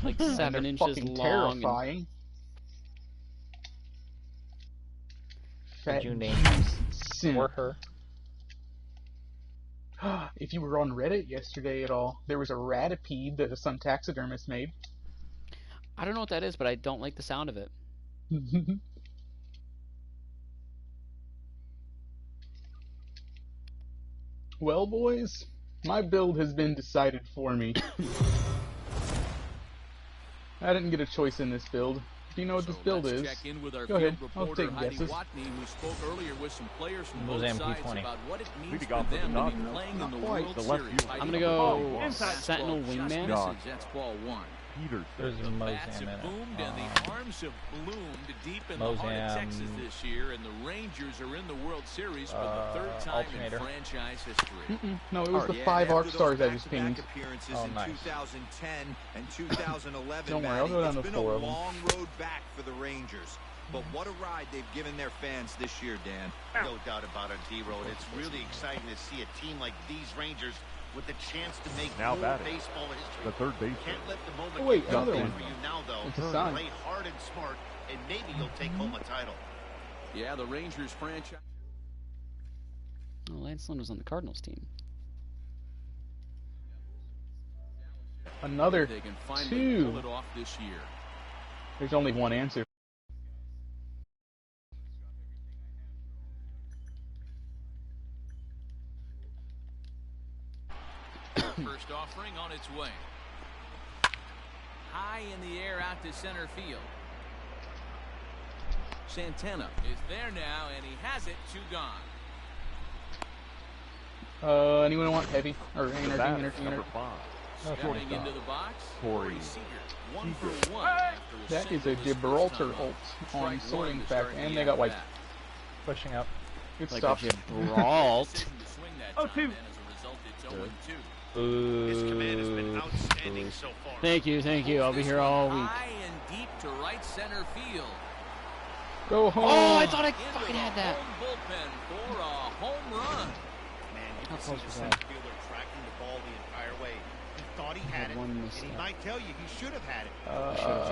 like 7 inches fucking long. Terrifying. Did you name Sin. or her? If you were on Reddit yesterday at all, there was a ratipede that some taxidermist made. I don't know what that is, but I don't like the sound of it. Well, boys, my build has been decided for me. I didn't get a choice in this build. Do you know what this build is? Check in with our Go ahead. field I'll reporter, take Heidi guesses. Watney, who spoke earlier with some players from both Mozambique sides 20. about what it means Leading for off for them the to be Dodgers. playing in Not the quite. World The left Series. field. I'm gonna go Sentinel Wingman. God. That's ball one. Peterson. There's a The bats Mozam in have boomed and it. the arms have bloomed deep in the heart of Texas this year, and the Rangers are in the World Series for the third time alternator. in franchise history. No, it was the 5 arc stars I just pinged. Appearances Oh, in nice. 2010 and 2011. Don't worry, I'll go down It's to been 4 a of them. long road back for the Rangers. But what a ride they've given their fans this year, Dan. No doubt about it, D-Road. It's really exciting to see a team like these Rangers with the chance to make Now more batting. baseball history. The third baseman. Can't let the moment Oh, wait, get another away one. for you now, though. It's a sign. Play hard and smart, and maybe you'll take home a title. Yeah, the Rangers franchise. Oh, Lance Lynn was on the Cardinals team. Another They can finally 2. pull it off this year. There's only one answer. First offering on its way. High in the air out to center field. Santana is there now, and he has it. 2 gone. Anyone want heavy? Or energy, Bat, energy, number energy? 5. Stepping into the box. Corey Seager. 1 for 1. after That is single a his first Gibraltar time up. ult on Strike sorting one to fact, start and the they got white. at-bat. Pushing up. Good Like stuff. a Gibraltar. Decision to swing that time, and as a result, it's 0-2. His command has been outstanding so far. Thank you, thank you. I'll be here all week. High and deep to right center field. Go home. Oh, I thought I Into fucking the had that. home bullpen for a home run. Man, you How can see close the was center that? fielder tracking the ball the entire way. He thought he had it, One and missed he that. might tell you he should have had it.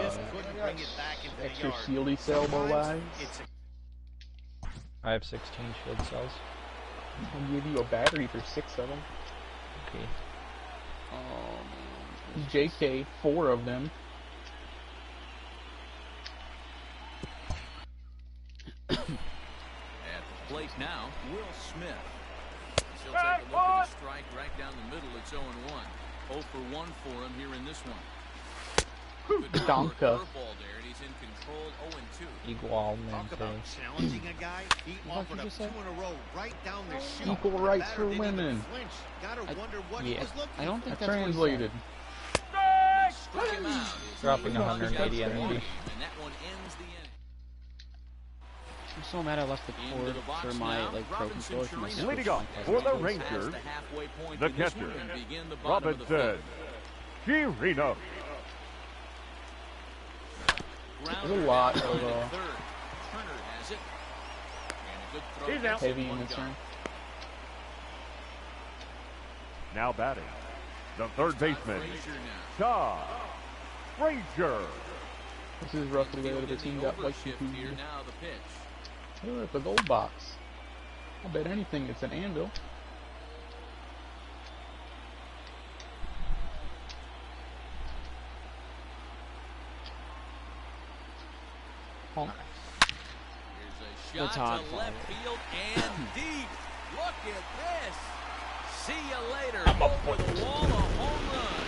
Just couldn't I got bring it back into the extra yard. shieldy cell Sometimes lives. it's a I have 16 shield cells. I'll give you a battery for 6 of them. Okay. Oh, man. JK, 4 of them. At the plate now, Will Smith. He'll take a look at the strike right down the middle. It's 0-1. 0 for 1 for him here in this one. Good power Donka. curveball there, and he's in control. 0-2. Igualmente. talk about challenging a guy. He offered you up just 2 say? in a row right down the chute. Equal The rights batter for didn't even women. flinch. Gotta wonder what yeah, he was looking I don't for. think I that's what he translated. Struck him out. Dropping 180 on 80. And that one ends the inning. I'm so mad I left the Into cord the box for my now, like pro Robinson controller for my Chirino. Switch. Leading off Like, for the that's- Rangers, Past the halfway point the to this catcher, one and begin the bottom of the Robinson fifth. Chirino. There's a lot of Third. Turner has it. And a good throw. He's out. heavy in this turn. Now batting, the third baseman, Frazier now. Todd Frazier. This is roughly where the team got like Shift here now the pitch. Oh, it's a gold box. I bet anything it's an anvil. Honk. Here's a That's shot hot. to left field and deep. Look at this. See you later. Over the wall, a home run.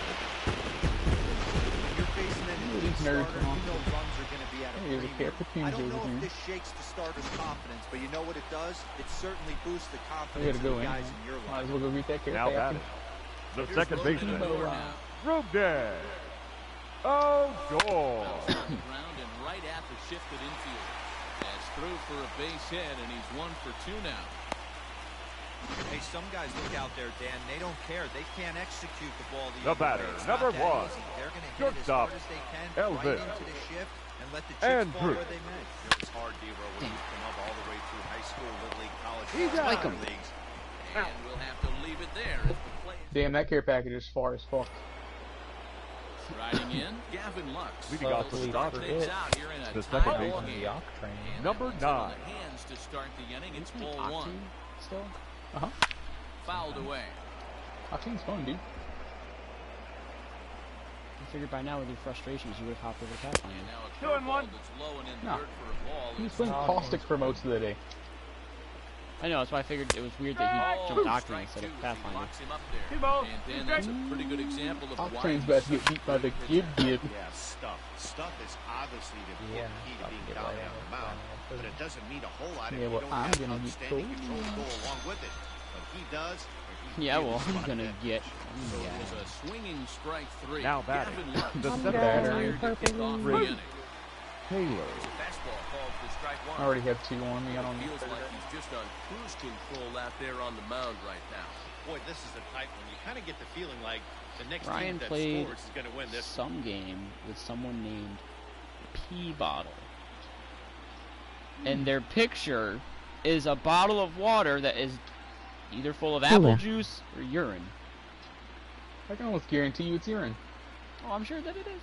When you're facing an Ooh, elite these nerds starter, are on. you know runs are going to be at a Hey, there's a premium. pair of I don't know over if here. this shakes the starter's confidence, but you know what it does? It certainly boosts the I confidence gotta of go the in. guys in your Might line. as well go get that care Now package. batting, the Here's second Logan baseman, Odor now. Ruben Odor. Bounce on the ground and right at the shifted infield. That's through for a base hit, and he's 1 for 2 now. Hey, some guys look out there, Dan. They don't care. They can't execute the ball the The other batter, way. It's number not that 1, easy. They're going to hit as shortstop, hard as they can Elvis right into the shift and let the chips fall Andrew. where they may. You know, it's hard, D-Row, when you come up all the way through high school, little league, college, He's ball, out. minor leagues. And we'll have to leave it there as the play. Damn, that care package is far as fuck. Riding in, Gavin Lux. Leading off to the lead starter, for Things it. out here in a the tie second ball baseman, game. The Ock train. And number that one's on 9. the hands to start the inning. It's Isn't ball it one. Octane still? Uh-huh. Fouled away. Octane's fun, dude. I figured by now with your frustrations you would have hopped over the Pathfinder. And now a curveball that's low and in No. dirt for a ball. He's It's playing Oh, Caustic for most of the day. I know, that's why I figured it was weird that he jumped Octane strike instead two of as he Pathfinder. locks him up there. And then that's a pretty good example of why Octane's he's about to get such a beat by the great Gib pitcher. Gib. Yeah, Stuff is obviously the Yeah, important key to about to being get dominant right on the on mound. it. But it doesn't mean a whole lot if Yeah, you well, don't I'm have gonna get outstanding told. control to go along with it. But he does. and he Yeah, really well, I'm spotted gonna that. get. So it was a swinging strike three. Now batting. Gavin Lux. The I'm seventh battery. Tired to kick off the inning. Taylor. Fastball called for strike one. I already have 2 on me. I don't Feels know. like he's just on cruise control out there on the mound right now. Boy, this is the type when you kind of get the feeling like the next Ryan team that played scores is going to win this. some game with someone named Pea Bottle. And their picture is a bottle of water that is either full of apple juice or urine. I can almost guarantee you it's urine. Oh, I'm sure that it is.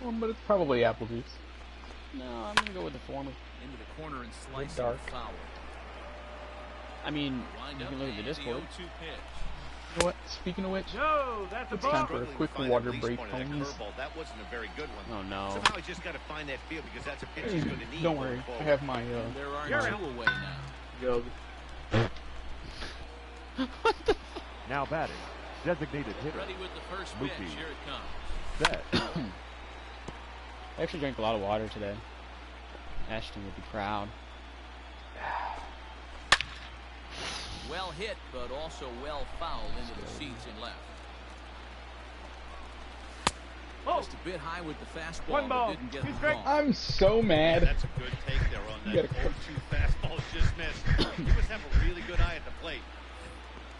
Well, but it's probably apple juice. No, I'm gonna go with the former. Into the corner and slice dark. and foul. I mean, Wind you up can look at the and Discord. 0-2 pitch. You know what? Speaking of which, No, that's it's time for a Struggling to quick find water the release break, point of that homies. curveball. That wasn't a very good one. Oh no. Somehow he's just got to find that field because that's a pitch he's going to need. Don't going worry. I forward. have my, And there are You're two out. away now. jug. Now batting. Designated hitter. Ready with the first Mookie. pitch. Here it comes. Set. I actually drank a lot of water today. Ashton would be proud. Well hit, but also well fouled into the seats and left. Just a bit high with the fastball, One ball. but didn't get Two the strikes. call. I'm so mad. That's a good take there on You that. gotta 0-2 fastball just missed. He must have a really good eye at the plate.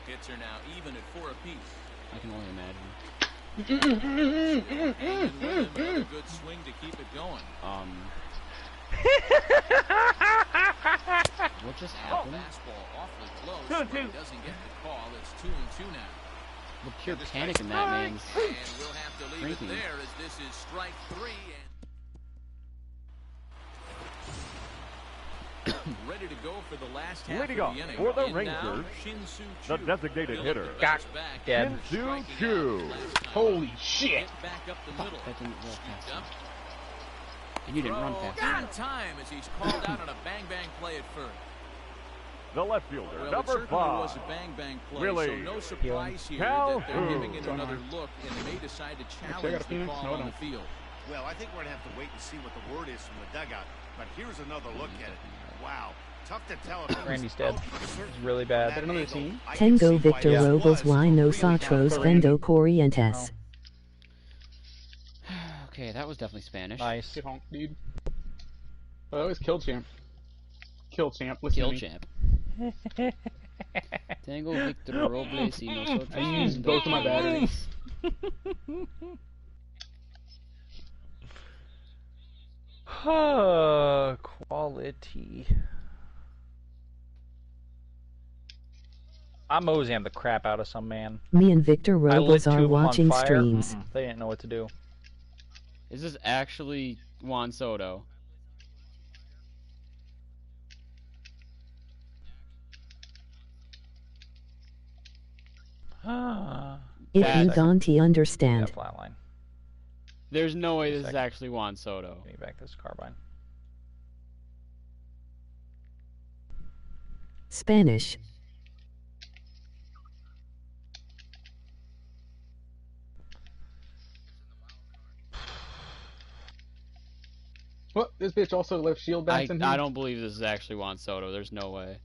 Hits are now even at 4 apiece. I can only imagine. Hanging with him, another good swing to keep it going. What just happened? Fastball awfully close, 2-2. but he doesn't get the call. It's 2-2 now. The pure panic in that man's. And we'll have to leave Drinking. it there as this is strike 3. And ready to go for the last half Leading of off the inning. for the In now, Rangers, Shin-Soo the Choo. designated Philip hitter. the Got batter's back. dead. Shin-Soo Striking out Choo. last time. Holy shit. Hit back up the middle. That didn't roll Scooped fast up. enough. And you didn't run Throw fast. in time as he's called out on a bang-bang play at first. The left fielder, Well, it number certainly 5. was a bang-bang play, Really? so no surprise here Calhoun. that they're giving it another look, and they may decide to I challenge got a the Phoenix? call No, I on the don't. field. Well, I think we're going to have to wait and see what the word is from the dugout. But here's another look at it. Wow. Tough to tell if he was Randy's dead. out for certain It's really on bad. that That another angle. team? I can see Tengo why Victor this Robles was y really nosotros tough. vendo corrientes. Okay, that was definitely Spanish. Nice. Get honk, dude. Oh, that was Kill Champ. Kill Champ, listen Kill to me. champ. Tengo Victor Robles y nosotros. I used both of my batteries. Quality. I Mozam the crap out of some man. Me and Victor I lit Robles 2 are of 'em on watching fire. streams. They didn't know what to do. Is this actually Juan Soto? If Bad. you don't Yeah, understand. flatline. There's no way this is Second. actually Juan Soto. Give me back this carbine. Spanish. What? This bitch also left shield bats in here? I don't believe this is actually Juan Soto. There's no way.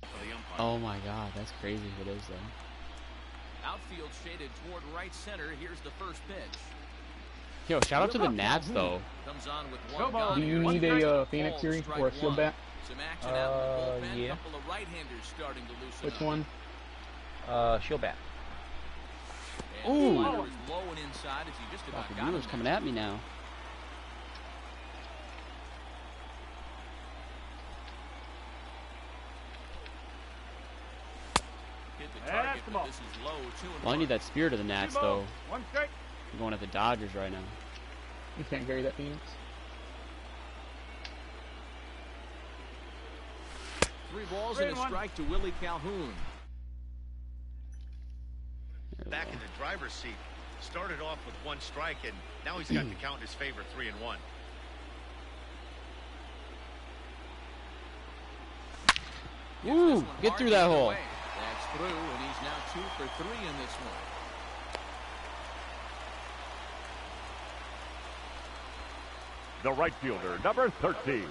For the umpire. Oh my god, that's crazy if it is though. Outfield shaded toward right center. Here's the first pitch. Yo, shout out to the Nats though. Comes on with Go one ball. gone Do you here. need One a strike. Phoenix Called series strike or a shield one. bat? Some action out in the bullpen. Yeah. Couple of right-handers starting to loosen Which up. one? Shield bat. And Ooh. the slider is low and inside as he just about Fucking got him. Wheeler's coming at me now. This is low, 2-1. Well, I need that spirit of the Nats, though. One strike. I'm going at the Dodgers right now. You can't carry that, Phoenix. 3 balls and a strike to Willie Calhoun. Back in the driver's seat. Started off with 1 strike, and now he's got the count in his favor, 3-1. Ooh, get through that hole. That's through, and he's now 2 for 3 in this one. The right fielder, number 13,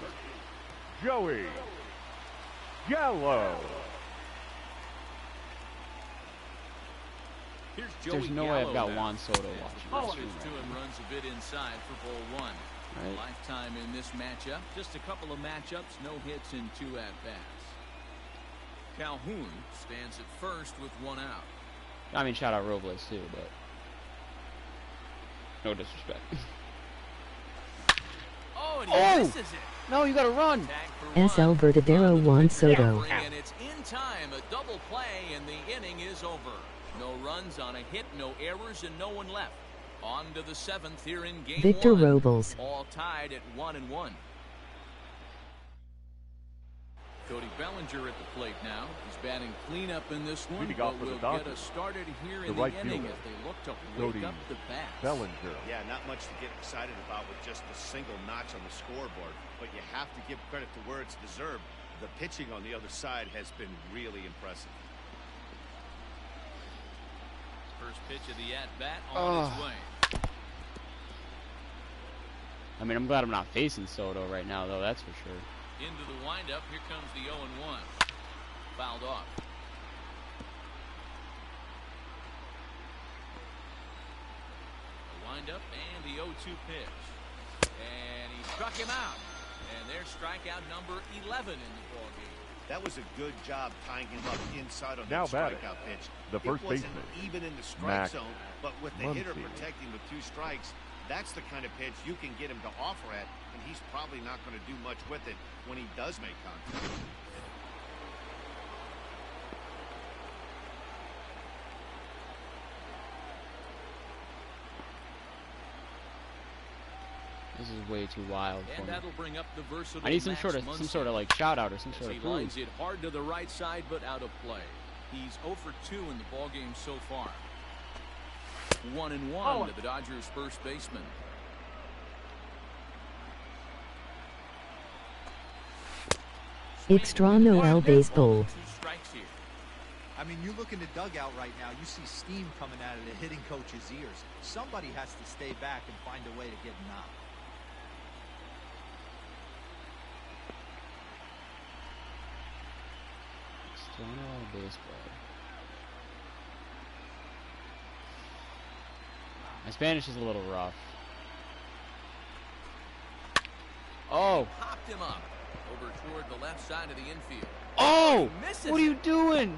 Joey Gallo. Here's Joey There's no way Gallo I've got now. Juan Soto And watching the this pitch game to right him now. runs a bit inside for ball 1. Right. Lifetime in this matchup. Just a couple of matchups, no hits in 2 at-bats. Calhoun stands at first with 1 out. I mean, shout out Robles too, but no disrespect. Oh, and he Oh! misses it. No, you gotta run. Tag for 1. SL Verdadero Juan Soto. And it's in time, a double play, and the inning is over. No runs on a hit, no errors, and no one left. On to the 7th here in game Victor 1. Robles. All tied at 1-1. Cody Bellinger at the plate now. He's batting cleanup in this one, Leading but off for the will get Dodgers, us started here the in the right inning fielder, as they look to Cody wake up the bats. Bellinger. Yeah, not much to get excited about with just a single notch on the scoreboard, but you have to give credit to where it's deserved. The pitching on the other side has been really impressive. First pitch of the at-bat on its way. I mean, I'm glad I'm not facing Soto right now, though. That's for sure. Into the windup. Here comes the 0-1. Fouled off. The windup and the 0-2 pitch. And he struck him out. And there's strikeout number 11 in the ballgame. That was a good job tying him up inside on Now that batting, strikeout pitch. the first it wasn't baseman, even in the strike Max zone, but with the hitter Muncy. protecting with 2 strikes, that's the kind of pitch you can get him to offer at, and he's probably not going to do much with it when he does make contact. This is way too wild for And me. that'll bring up the versatile I need some Max sort Muncy. of like shout out or some As sort he of proof. lines it hard to the right side, but out of play. He's 0 for 2 in the ballgame so far. 1-1 to the Dodgers' first baseman. Extra Noel Baseball. 2 strikes here. I mean, you look in the dugout right now, you see steam coming out of the hitting coach's ears. Somebody has to stay back and find a way to get him out. Extra Noel Baseball. My Spanish is a little rough. Oh! Popped him up over toward the left side of the infield. Oh! He misses What are you it. doing?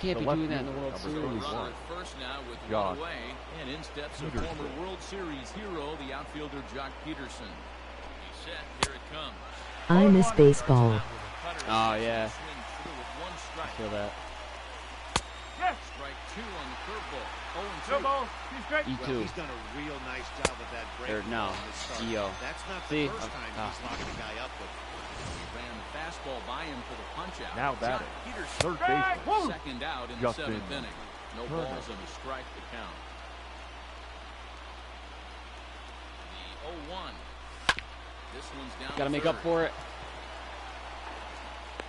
Can't The be left doing that in the fielder, World number Series. 31. Runner at first now with Josh 1 away, and in steps a Peterson. former World Series hero, the outfielder Jock Peterson. He's set. Here it comes. I miss baseball. Oh, yeah. Swing through with 1 I strike. feel that. Strike 2 on the curveball. 0-2. No ball. Two strikes. E2. Well, he's done a real nice job with that break. Or no, on this start. EO. That's not See, the first time he's locked the guy up with. He ran the fastball by him for the punch-out. Now Jock batting, Peterson, third baseman, second out in Justin the 7th inning. No Turner. balls and a strike to count. The 0-1. This one's down. Gotta to make up third. for it.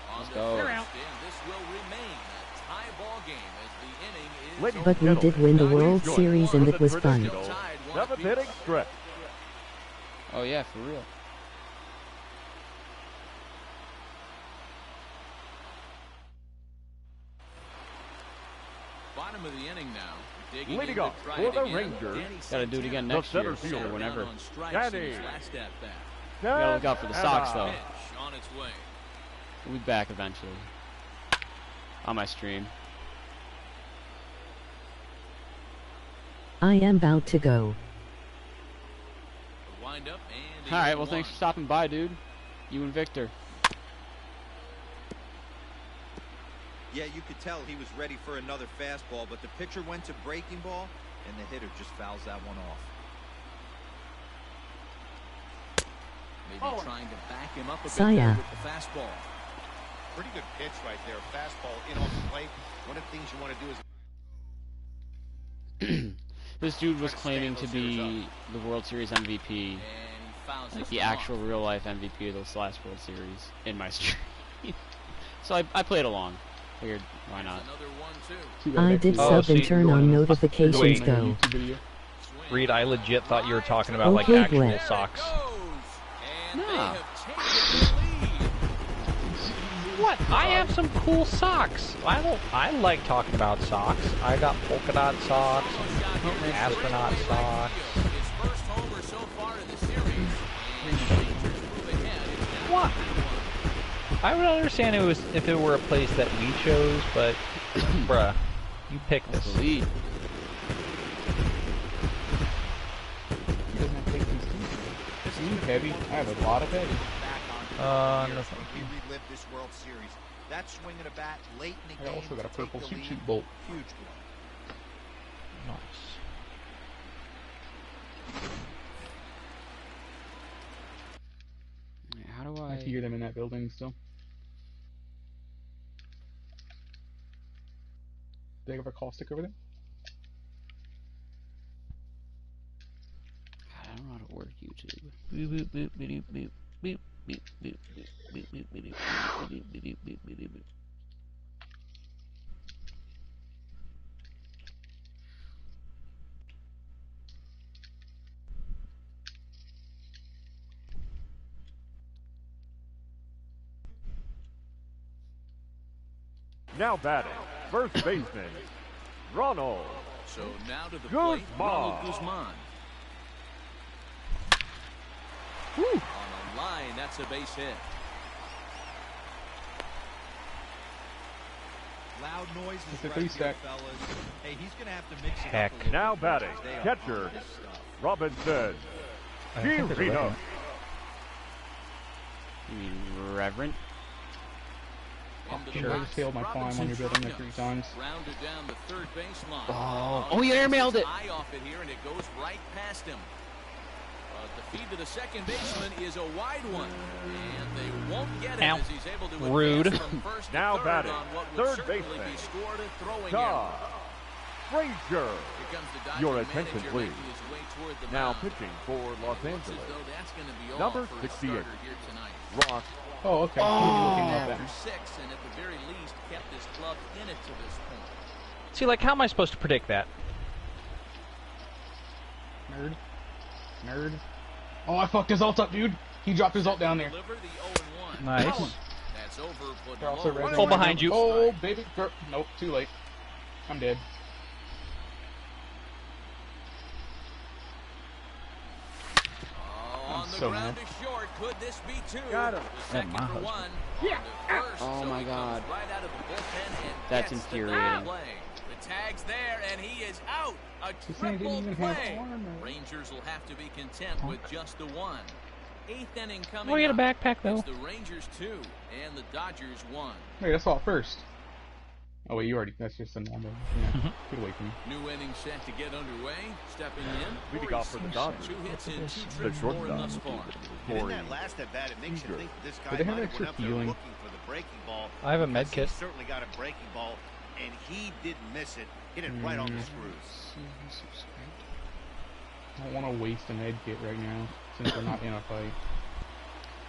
On Let's to go. first, and this will remain a tie ball game as the inning is Ladies over. But we did win the World Series and it was fun. Still tied 1 Seventh apiece. inning stretch. Oh, yeah, for real. Bottom of the inning now. Digging Leading in to off try for it the again. Rangers. Danny Gotta do it again Santana. next year, center or fielder. whenever. Down on strikes in his Danny. last at-bat. Gotta look out for the Sox, though. Pitch on its way. We'll be back eventually. On my stream. I am about to go. The windup and Alright, well, 0-1. thanks for stopping by, dude. You and Victor. Yeah, you could tell he was ready for another fastball, but the pitcher went to breaking ball, and the hitter just fouls that one off. Maybe trying to back him up a bit Saya. there with the fastball. Pretty good pitch right there. Fastball in off the plate. One of the things you want to do is... This dude was claiming to be the World Series MVP, And he fouls like this the one actual off. real-life MVP of this last World Series in my stream. So I played along. Figured, why not? Another 1-2. Too bad I that did kid- Oh, sub and see, turn going on on- notifications Wait. go. YouTube video. Reed, I legit thought you were talking about like Okay, actual Glenn. socks. And they Yeah. have taken the lead. What? I have some cool socks. I like talking about socks. I got polka dot socks, astronaut socks. His first homer so far in the series. And the Rangers move ahead. It's now What? 3-1. I would understand if it were a place that we chose, but bruh, you picked That's this. the lead. He doesn't have to take these things. He's heavy. I have a lot of heavy. Back on here nothing. when we relive this World Series. That swing of the bat late in the I game also got a to take purple the shoot lead. shoot bolt. Huge blow. Nice. How do I can hear them in that building still. Do they have a caustic over there? God, I don't know how to work YouTube. Now batting, first baseman, Ronald. So now to the Guzman. plate, Ronald Guzman. On a line, that's a base hit. Loud noises It's a right three here, stack. fellas. Hey, he's gonna have to mix it Heck. up a little Now bit, batting, because they are catcher. on his stuff. Robinson. I think there's a Giro. record. You mean Reverend? Into the Sure, I box, just failed my climb when you're building it 3 times. Rounded down the third baseline. Oh, you airmailed it. Eye off it here, and it goes right past him. The feed to the second baseman is a wide one, and they won't get it Ow. as he's able to Rude. advance from first to Now third batting, on what would third certainly baseman, be scored a throwing Todd error. Frazier. Here comes the Dodger Your manager attention, please. making his way toward the Now mound. pitching for Los Looks as Angeles, though that's going to be all number for his 68. starter here tonight. Ross. Oh, okay. Looking up After at 6, and at the very least kept his club in it to this point. See, like, how am I supposed to predict that? Nerd. Nerd. Oh, I fucked his ult up, dude. He dropped his ult down there. Deliver the 0-1. Nice. That's over, but They're also low. red. Full behind you. Oh, baby. Nope, too late. I'm dead. On the so ground mad. is short. Could this be 2? Got him. The second my for husband. 1. Yeah. First, Oh so my he God. comes right out of the bullpen and That's gets infuriating. The play. The tag's there, and he is out. A This thing didn't triple even have play. armor. Rangers will have to be content with just the 1. 8th inning coming Well, you get a up. backpack, though. It's the Rangers 2 and the Dodgers 1. Wait, I saw it first. Oh, wait, you already. That's just a normal. Yeah. Get away from me. New inning set to get underway. Stepping in. Leading Corey off for the Seager. Dodgers. 2 hits in 2 The trips for him shortstop, thus far. And in Corey that last at bat, it makes you Seager. think that this Do guy they have might have extra went up there healing? looking for the breaking ball. I have a med because kit. He certainly got a breaking ball, and he didn't miss it. Hit it right on the screws. I don't want to waste a med kit right now since we're not in a fight.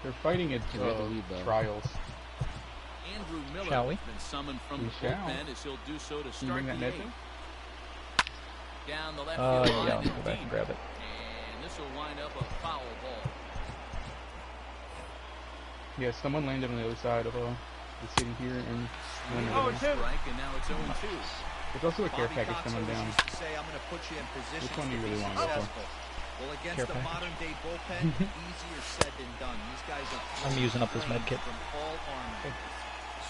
They're fighting at we have the lead, though. trials. Andrew Miller Shall we? has been summoned from We the shall. bullpen as he'll do so to Can you start bring the that med 8th. thing? Down the left Oh, field yeah, line I'll and go back deep. and grab it. And this will wind up a foul ball. Yeah, someone landed on the other side of the city here, and Swinging Oh, on a it's him. strike, and now it's 0-2. there's also a care Bobby package Cox coming always down. used to say, I'm going to put you in position Which one do you to be really wanna go for? successful. Well, against Care the package. modern day bullpen, easier said than done. These guys are I'm using up this med kit. from all armor.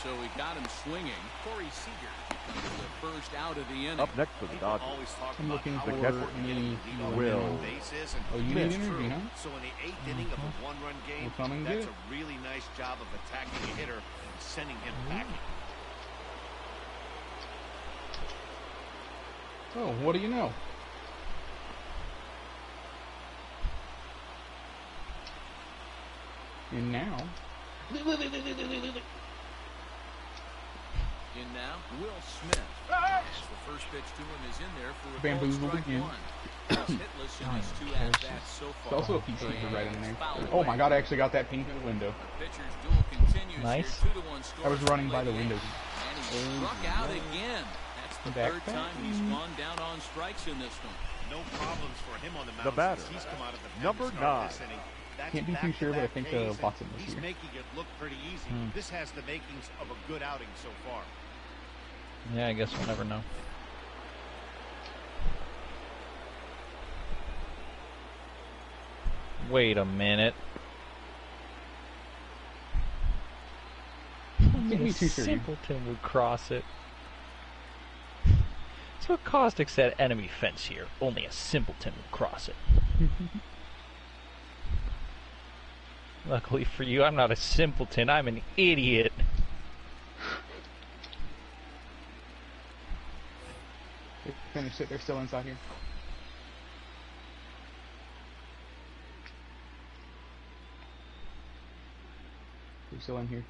So he got him swinging. Corey Seager becomes the first out of the inning. Up next for the People Dodgers. always talk I'm about looking how for important any getting the lead on Will. on bases, and Oh, you that's need energy, true. huh? So in the 8th inning of a one-run game, We'll come and that's get a really nice job of attacking a hitter and sending him packing. Oh, what do you know? And now... In now, Will Smith. The first pitch to him is in there for a Bamboozled strike again. one. He's hitless in his 2 at-bats so There's far. also a piece of paper right in there. Oh my god, I actually got that ping through the window. The pitcher's duel continues. Nice. Here, 2-1 score. I was running by the window. And he struck out again. That's the Back third time he's gone down on strikes in this one. No problems for him on the mound. The batter, He's come out of the number 9. Can't be too sure, but I think Watson was He's here. making it look pretty easy. This has the makings of a good outing so far. Yeah, I guess we'll never know. Wait a minute. Can't be too sure. Simpleton would cross it. So Caustic said enemy fence here. Only a simpleton would cross it. Luckily for you, I'm not a simpleton. I'm an idiot. They finished it. They're still inside here. They're still in here.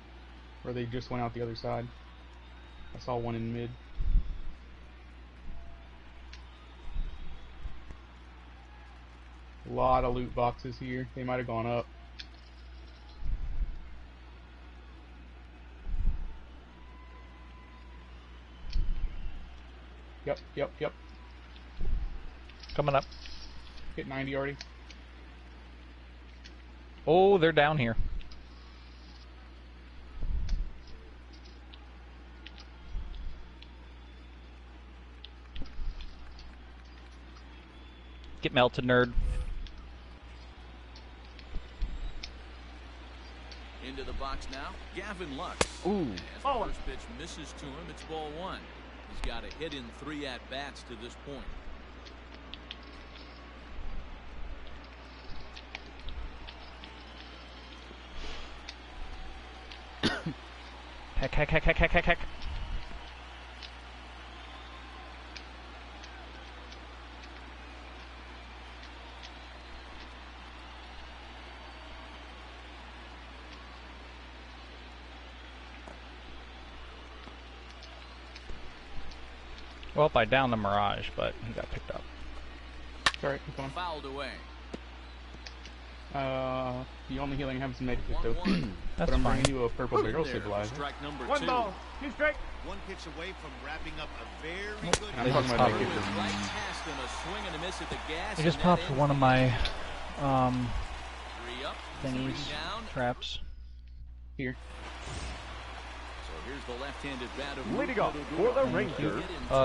Or they just went out the other side. I saw one in mid. A lot of loot boxes here. They might have gone up. Yep. Coming up. Hit 90 already. Oh, they're down here. Get melted, nerd. Into the box now, Gavin Lux. Ooh. As the first pitch misses to him, it's ball 1. He's got a hit in 3 at-bats to this point. Heck. Well, I downed the Mirage, but he got picked up. Alright, keep going. Fouled away. The only healing I have is Medikit though. 1-1. That's But I'm fine. bringing you a purple barrel There, stabilizer. strike number 1 2. ball. 2 strike. One pitch away from wrapping up a very good I'm inning. talking about Top. Medikit. Threw it right past him, a swing and a miss at the gas, I just and that popped ends one of the my inning. 3 up, 3 thingies, down. traps. Here. So here's the left-handed bat of Leading off for the Rangers.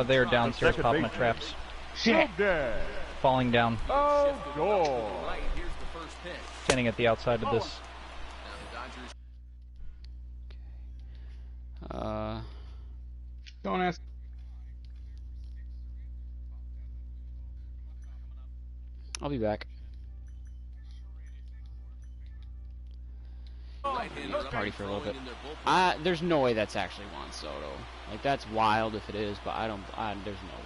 They're downstairs Second popping my baseman. traps. Shit! Dead. Falling down. Oh, goal. Right, here's the first pitch. Standing at the outside of this. Now the Dodgers Don't ask. I'll be back. right-hander up Party and for a little throwing bit. in their bullpen. There's no way that's actually Juan Soto. Like, that's wild if it is, but there's no way.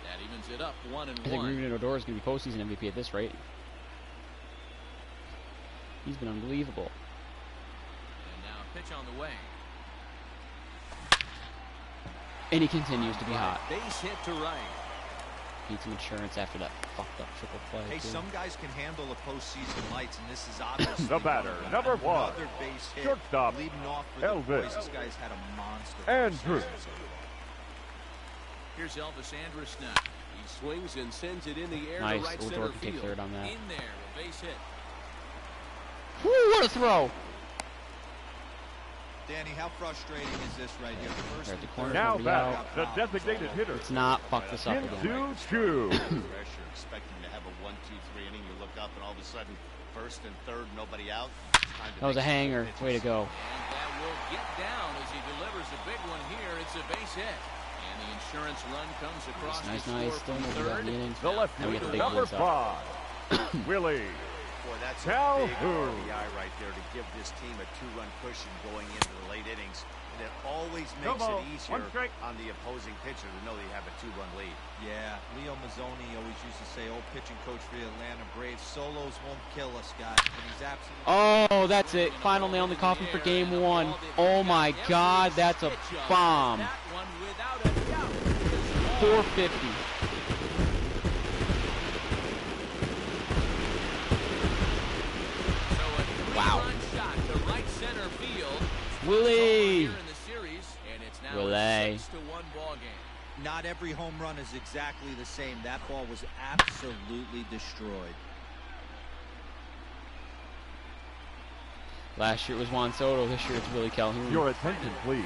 That evens it up, 1-1. I think Ruben Odor is going to be postseason MVP at this rate. He's been unbelievable. And now a pitch on the way. And he continues to be hot. Base hit to right. Need some insurance after that fucked up triple play. Hey, too. some guys can handle the postseason lights, and this is obviously The batter, one of them. number 1. Another base hit. Shortstop, Leading off for the Elvis. boys. This guy's had a monster. Andrews. Here's Elvis Andrus now. He swings and sends it in the air Nice. to right Odor center can take field. third on that. In there, a base hit. Woo, what a throw! Danny, how frustrating is this right here? First They're at the and corner. third. Now Somebody back, out. the designated hitter. Let's not fuck this up again. Into Chu. Pressure, expecting to have a 1-2-3 inning. You look up, and all of a sudden, first and third, nobody out. Time to That was a make some hanger. pitches. Way to go. And that will get down as he delivers a big one here. It's a base hit. And the insurance run comes across Nice, the nice. score Still from nobody got third. in. The left Now we get the fielder, big number leads up. 5. Willie. Boy, That's a big Calhoun. RBI right there to give this team a 2-run cushion going into the late innings. And it always No makes ball. it easier One strike. on the opposing pitcher to know they have a 2-run lead. Yeah, Leo Mazzoni always used to say, old pitching coach for the Atlanta Braves, solos won't kill us, guys. And he's absolutely... Oh, that's it. Final nail in the coffin for game one. Oh my God, that's a bomb. 450. Wow. Willie. Willie. Not every home run is exactly the same. That ball was absolutely destroyed. Last year it was Juan Soto. This year it's Willie Calhoun. Your attention, please.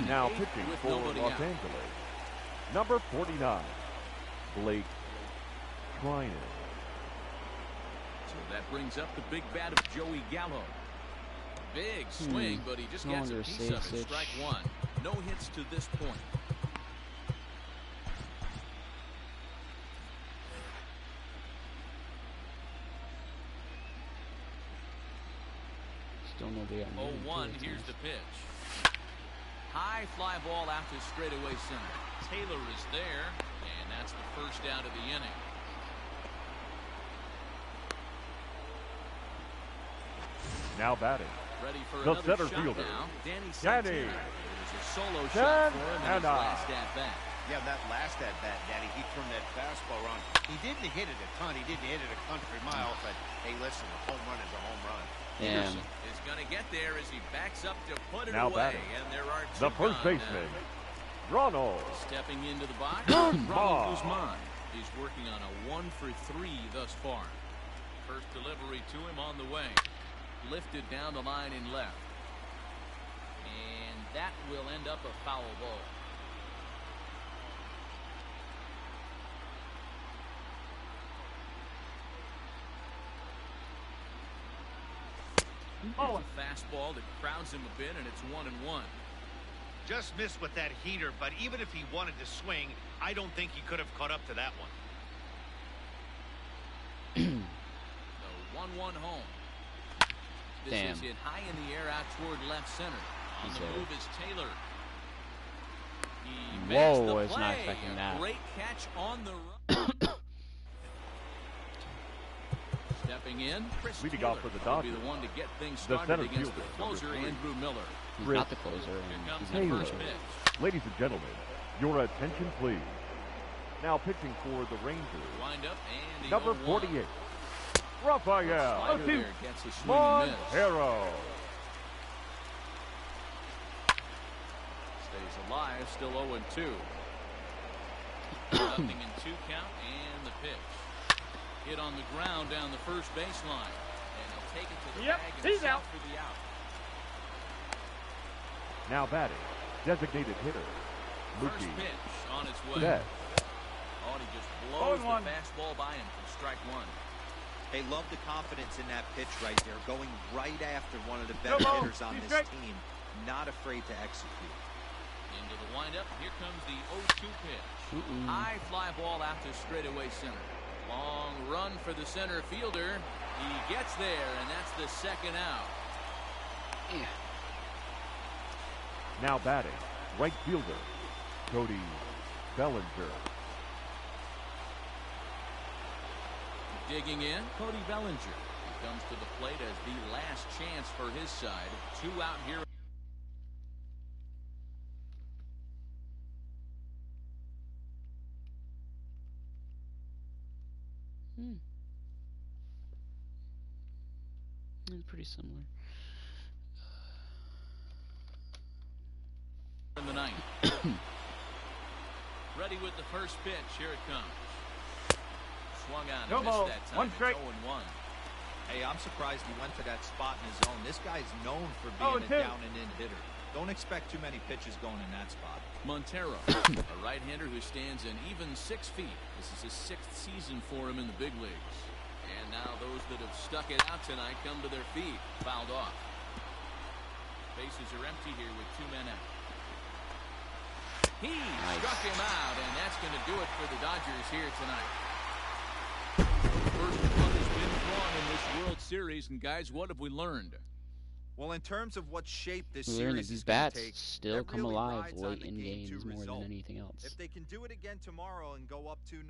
Now pitching for Los Angeles. Number 49, Blake Trinan. So that brings up the big bat of Joey Gallo. Big swing, but he just No gets a wonder piece of it. safe Strike one. No hits to this point. Still no day on 0-1, here's the pitch. High fly ball out to straightaway center. Taylor is there, and that's the first out of the inning. Now batting. Ready for The another center shot fielder, now. Danny Danny. Santana. There's a solo shot for him in his Santana. last at bat. Yeah, that last at-bat, Danny, he turned that fastball around. He didn't hit it a ton. He didn't hit it a country mile, but, hey, listen, a home run is a home run. Damn. Peterson is going to get there as he backs up to put it Now away. batting. And there are two The first gone baseman, now. Ronald. Stepping into the box, Guzman. Ronald Guzman. He's working on a 1-for-3 thus far. First delivery to him on the way. Lifted down the line in left. And that will end up a foul ball. Oh, A fastball that crowds him a bit, and it's 1-1. Just missed with that heater, but even if he wanted to swing, I don't think he could have caught up to that one. The 1-1 home. This Damn. is hit high in the air out toward left center. On the move is Taylor. He makes Whoa, the I was not play. expecting A that. great catch on the run. Stepping in, Chris Leading Taylor off for the will be Dodgers. the one to get things The started center against the fielder, closer, number 3. Andrew Miller. He's Chris not the closer. Here And comes he's the not Taylor. first pitch. Ladies and gentlemen, your attention, please. Now pitching for the Rangers. Wind up and the Number 0-1. 48, Rafael Slider there gets a swing and miss. Montero. Stays alive, still 0-2. Nothing in 2 count, and the pitch. Hit on the ground down the first baseline. And he'll take it to the bag and he's set out. for the out. Now batting, designated hitter, First Mookie pitch on its way. Betts. Oh, and he just blows 0-1. the fastball by him for strike one. They love the confidence in that pitch right there, going right after one of the best Come on, hitters on he's this straight. team. Not afraid to execute. Into the windup, here comes the 0-2 pitch. High fly ball out to straightaway center. Long run for the center fielder. He gets there, and that's the second out. Now batting, right fielder, Cody Bellinger. Digging in, Cody Bellinger. He comes to the plate as the last chance for his side. 2 out here. Pretty similar. In the ninth. Ready with the first pitch. Here it comes. Swung on and missed that time. One strike. It's 0-1. Hey, I'm surprised he went to that spot in his zone. This guy's known for being a 0-2. down and in hitter. Don't expect too many pitches going in that spot. Montero, a right-hander who stands an even 6 feet. This is his 6th season for him in the big leagues. And now those that have stuck it out tonight come to their feet. Fouled off. Bases are empty here with 2 men out. He struck him out, and that's going to do it for the Dodgers here tonight. First run has been drawn in this World takeaways, and guys, what have we learned? Well, in terms of what shape this We learned that series these is going to bats take, still that come really alive rides on late the in game games 2 more result. than anything else. If they can do it again tomorrow and go up 2-0,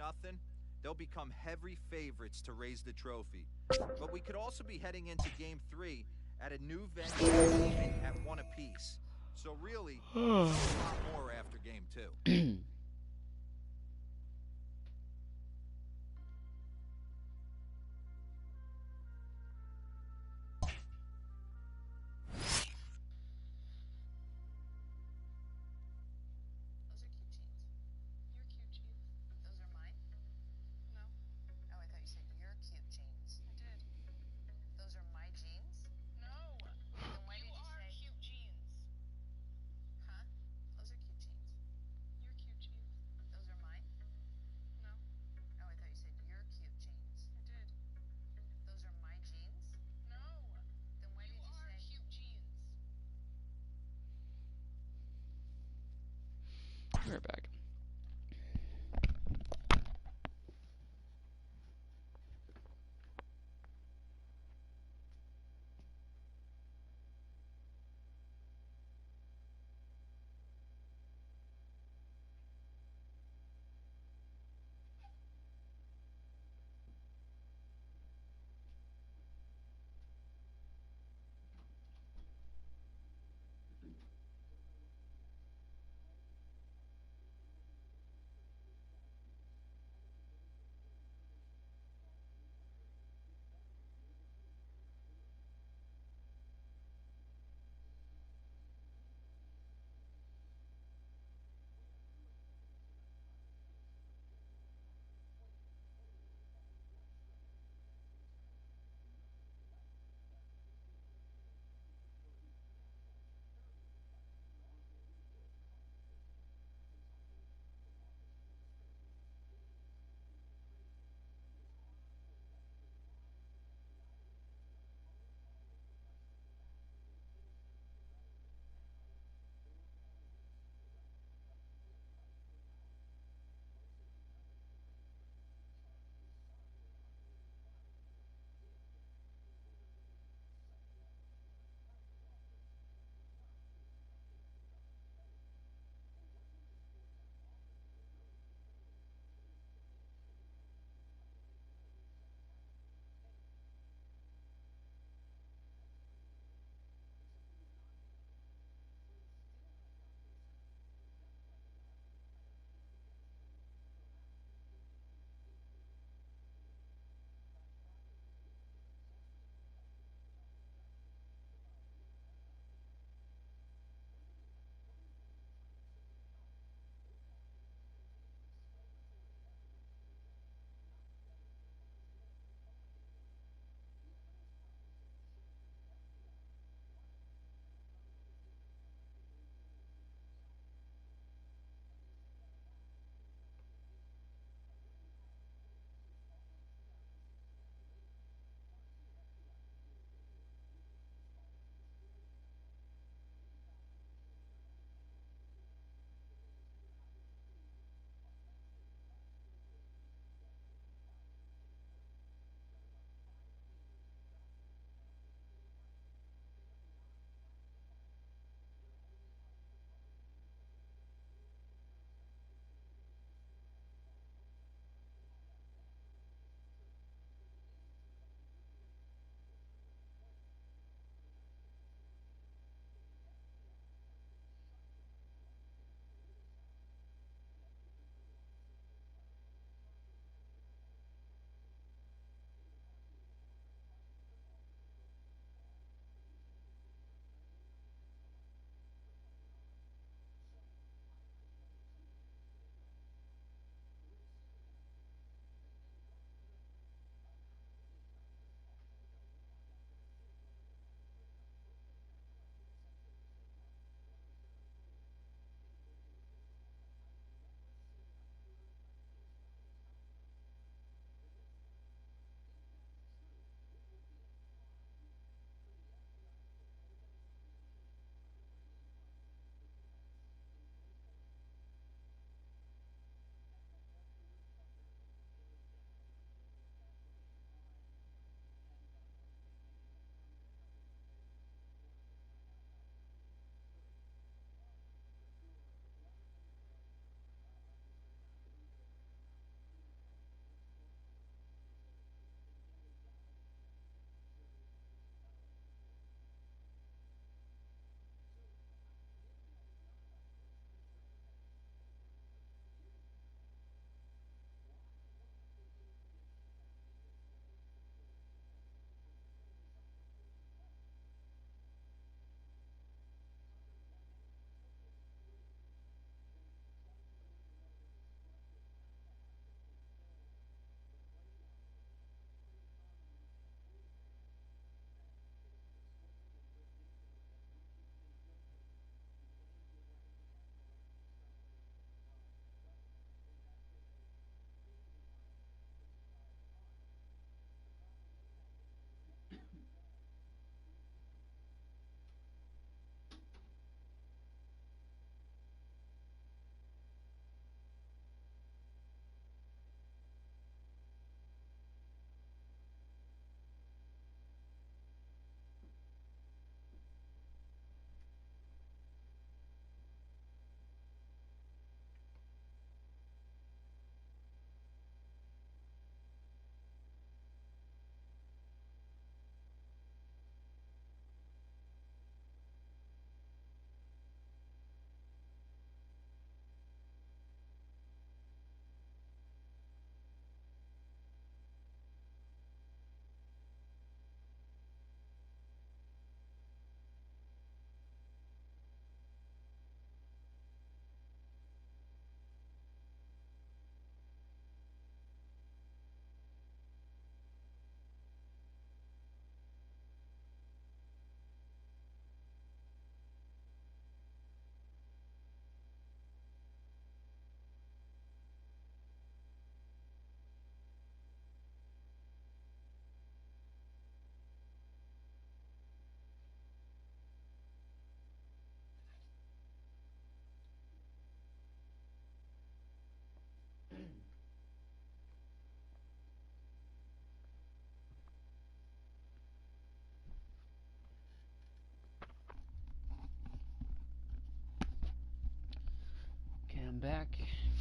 they'll become heavy favorites to raise the trophy. But we could also be heading into Game 3 at a new venue even at 1 apiece. So really, there's a lot more after Game 2. Those are cute jeans. Your cute jeans. Those are mine? No. Oh, I thought you said your cute jeans. I did. Those are my jeans? No. Then why did you say cute jeans? Huh? Those are cute jeans. Your cute jeans. Those are mine? No. Oh, I thought you said your cute jeans. I did. Those are my jeans? No. Then why did you say cute jeans? We're back.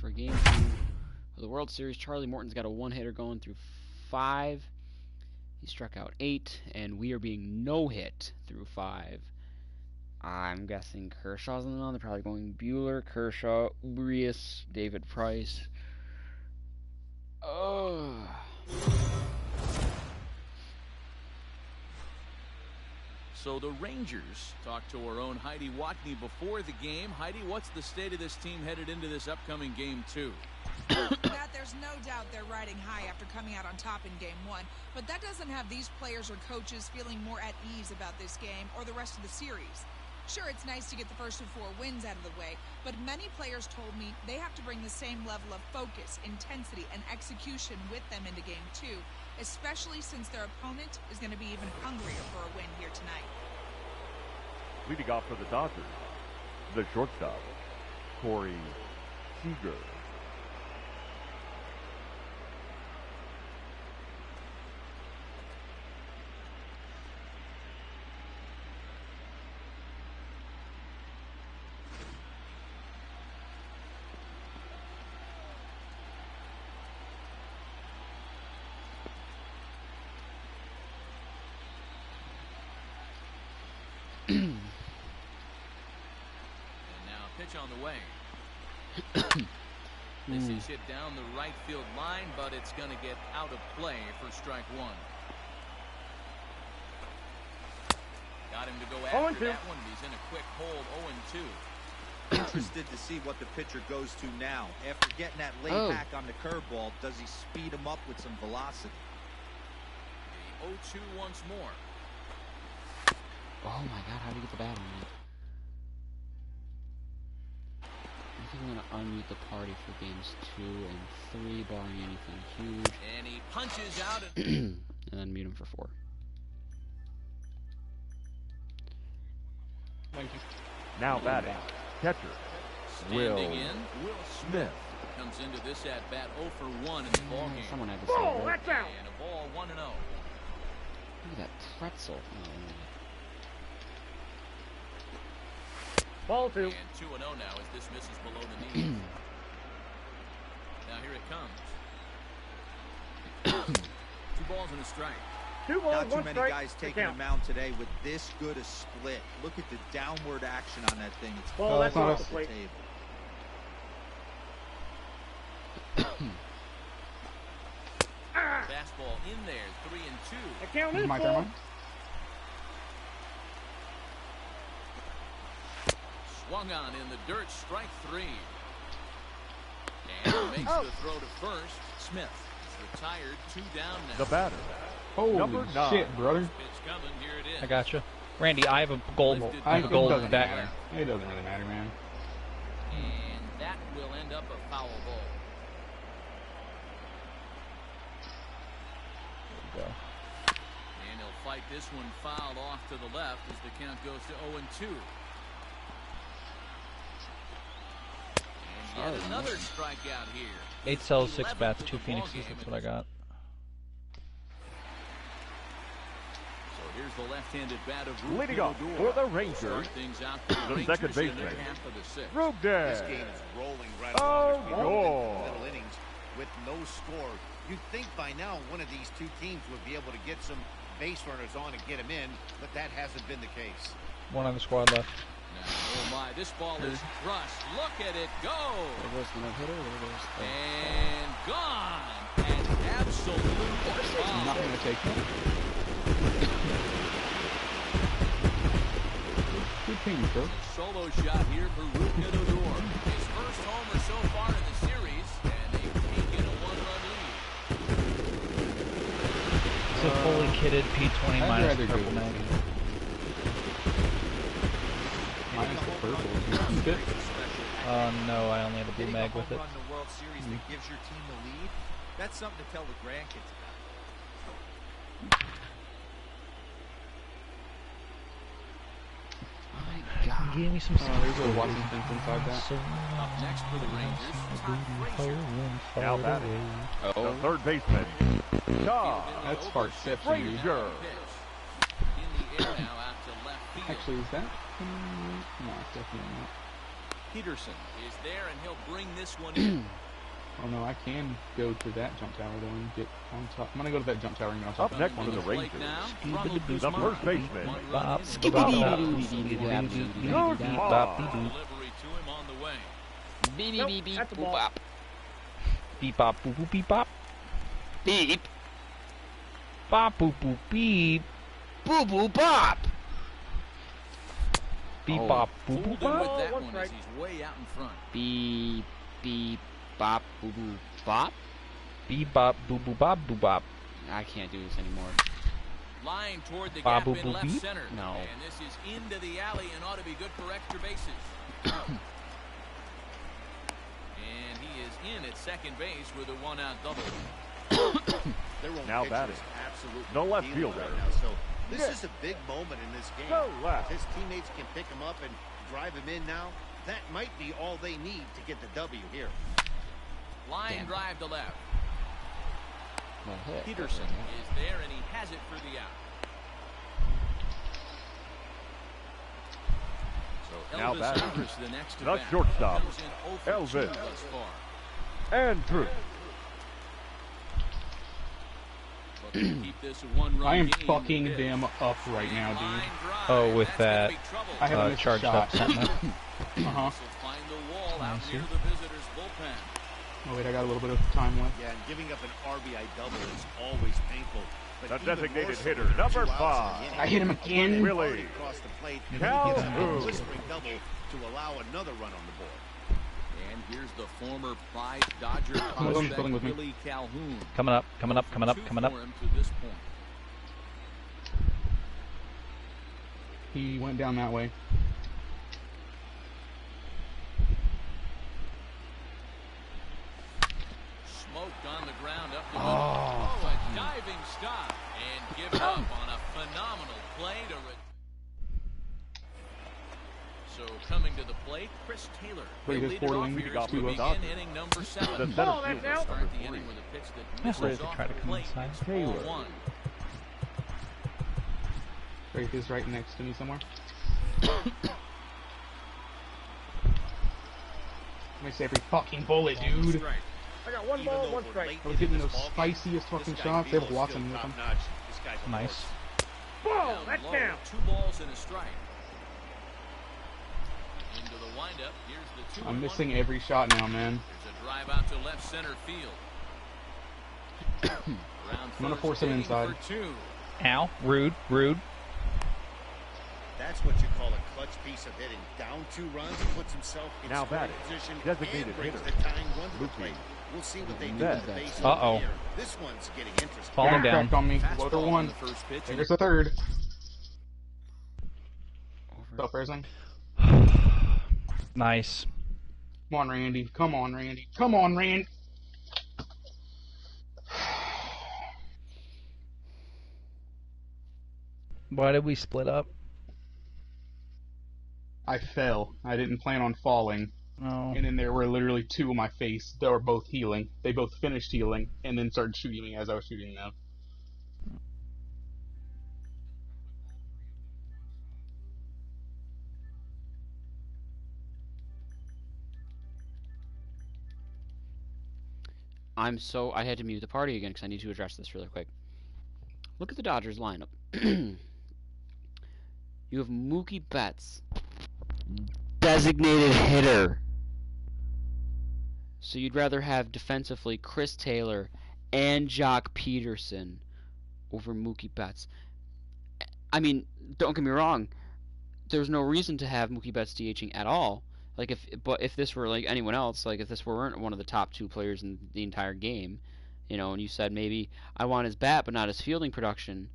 for Game 2 of the World Series. Charlie Morton's got a one-hitter going through 5. He struck out 8, and we are being no-hit through 5. I'm guessing Kershaw's on the mound. They're probably going Bueller, Kershaw, Urias, David Price. Oh. So the Rangers talked to our own Heidi Watney before the game. Heidi, what's the state of this team headed into this upcoming Game 2? Matt, there's no doubt they're riding high after coming out on top in Game 1, but that doesn't have these players or coaches feeling more at ease about this game or the rest of the series. Sure, it's nice to get the first of 4 wins out of the way, but many players told me they have to bring the same level of focus, intensity, and execution with them into Game 2, especially since their opponent is going to be even hungrier for a win here tonight. Leading off for the Dodgers, the shortstop, Corey Seager. On the way. This is hit down the right field line, but it's going to get out of play for strike 1. Got him to go after that one. He's in a quick hold, 0-2. Interested to see what the pitcher goes to now. After getting that late hack on the curveball, does he speed him up with some velocity? The 0-2 once more. Oh my God, how do you get the bat on that? I think I'm going to unmute the party for games 2 and 3, barring anything huge. And he punches out and and then mute him for 4. Thank you. Now batting, catcher, standing in, Will Smith comes into this at bat 0 for 1 in the ball game. Someone had to say that. And a ball 1-0. Look at that pretzel. Ball 2. And 2-0 now as this misses below the knee. Now here it comes. 2 balls and a strike. 2 balls, Not too 1 many strike. guys taking the mound today with this good a split. Look at the downward action on that thing. It's Ball, that's off off the the plate. table. Fastball in there, 3-2. The count This is is my full. turn. Swung on in the dirt, strike 3. And makes the throw to first. Smith is retired, 2 down now. The batter, Holy Number 9. shit, brother. Pitch coming, here it is. I gotcha. Randy, I have a gold. I have a It gold doesn't back. matter. It doesn't really matter, man. And that will end up a foul ball. Go. And he'll fight this one fouled off to the left as the count goes to 0-2. And yet another strikeout here. 8 cells, 6 bats, 2 11th of the Phoenixes. ballgame. That's what I got. So here's the left-handed bat of Leading off for the Rangers, Start things out for the Rangers second in the baseman, half of the 6th. This Rugden. game is rolling right Oh, along. As we move into Lord. the middle innings with no score. You'd think by now one of these 2 teams would be able to get some base runners on and get them in, but that hasn't been the case. 1 on the squad left. Now, oh my, this ball is crushed. Look at it go. There goes the no-hitter. There goes the... And gone. An absolute I'm not bomb. going to take that. Good team, bro. Solo shot here for Rugden Odor. His first homer so far in the series, and they take in a 1-run lead. It's a fully kitted P20 I'd minus rather go purple with mag. Minus the purple. Isn't it? No, I only have the blue Hitting mag a with home it. run in the World Series that gives your team the lead, that's something to tell the grandkids about. My God. Give me some There's a Washington inside that. Up next for the Rangers, Todd Frazier. Now batting, the Oh. third baseman, Todd That's Fartception. Frazier. In the air now out to left field. Actually, is that? No, it's definitely not. Peterson is there, and he'll bring this one in. Oh no, I can go to that jump tower though and get on top. I'm gonna go to that jump tower and get on top. Up next for the Rangers, the first baseman. Delivery to him on the way. Beep beep beep beep boop bop. Beep bop boop boop beep bop. Beep Bop boop boop beep. boo boo bop. Beep Oh. bop boop Fooled boop him bop. with that one as he's way out in front. Beep beep bop boo boo bop. Beep bop boop boop bop boop bop. I can't do this anymore. Line toward the Ba gap boo in boo left beep? center. No. And this is into the alley and ought to be good for extra bases. And he is in at second base with a one-out double. Now batting. No left fielder. Right now, so this is a big moment in this game. Go left. If his teammates can pick him up and drive him in now, that might be all they need to get the W here. Line Damn. drive to left. Well hit. Peterson is there, and he has it for the out. So Now Elvis batting. Andrus the next to The bat. shortstop, Comes in 0 for 2 Elvis. thus far. Andrew. Looking to keep this a one-run I am game fucking with them this. up right now, Line dude. drive. Oh, with That's gonna that, be trouble. I haven't missed a charged shot. up Sentinel. Uh-huh. This will find the wall out Nice. near the visitors' bullpen. Oh wait, I got a little bit of time left. Yeah, and giving up an RBI double is always painful. But The even more designated so hitter, when you're number 2 outs 5. in the inning. I hit him again. They've Really? already crossed the plate, and Calhoun. then he gets a blistering double to allow another run on the board. And here's the former prize Dodger on, prospect filling with me. Billy Calhoun. Coming up, coming up, coming up, Two coming up. for him to this point. He went down that way. Smoked on the ground up the middle. Oh, a diving stop and given up on a phenomenal play to So coming to the plate, Chris Taylor. Pretty He'll good lead it off forwarding. here Got as we two begin up. inning number 7. The center fielder, Start number the 3. inning with a pitch that Yeah, misses ready to off try to the come plate. inside. It's ball Taylor. 1. Right, is right next to me somewhere. Let me say every fucking bullet, dude. I got one ball, one strike. I was getting those spiciest fucking shots. They have Watson with them. Nice. Ball, that's down. 2 balls and a strike. Into the windup. Here's the 2-1. I'm missing every shot now, man. There's a drive out to left center field. Around I'm gonna first, force him hitting inside. for 2. Ow. Rude. Rude. That's what you call a clutch piece of hitting. Down 2 runs, puts himself in Now scoring batting, position designated and brings hitter. the tying run to the Lupe. plate. We'll see what they do Net. with the bases. Uh-oh. in the air. This one's getting interesting. Falling Back down. cracked on me. Fastball Loader on one. the first pitch. There's the third. Stop raising. Nice. Come on, Randy. Come on, Randy. Come on, Randy. Why did we split up? I fell. I didn't plan on falling. Oh. And then there were literally 2 on my face that were both healing. They both finished healing and then started shooting me as I was shooting them. I had to mute the party again because I need to address this really quick. Look at the Dodgers lineup. You have Mookie Betts, designated hitter. So you'd rather have defensively Chris Taylor and Jock Peterson over Mookie Betts. I mean, don't get me wrong. There's no reason to have Mookie Betts DHing at all. Like if this were like anyone else, like if this weren't one of the top 2 players in the entire game, and you said maybe I want his bat but not his fielding production,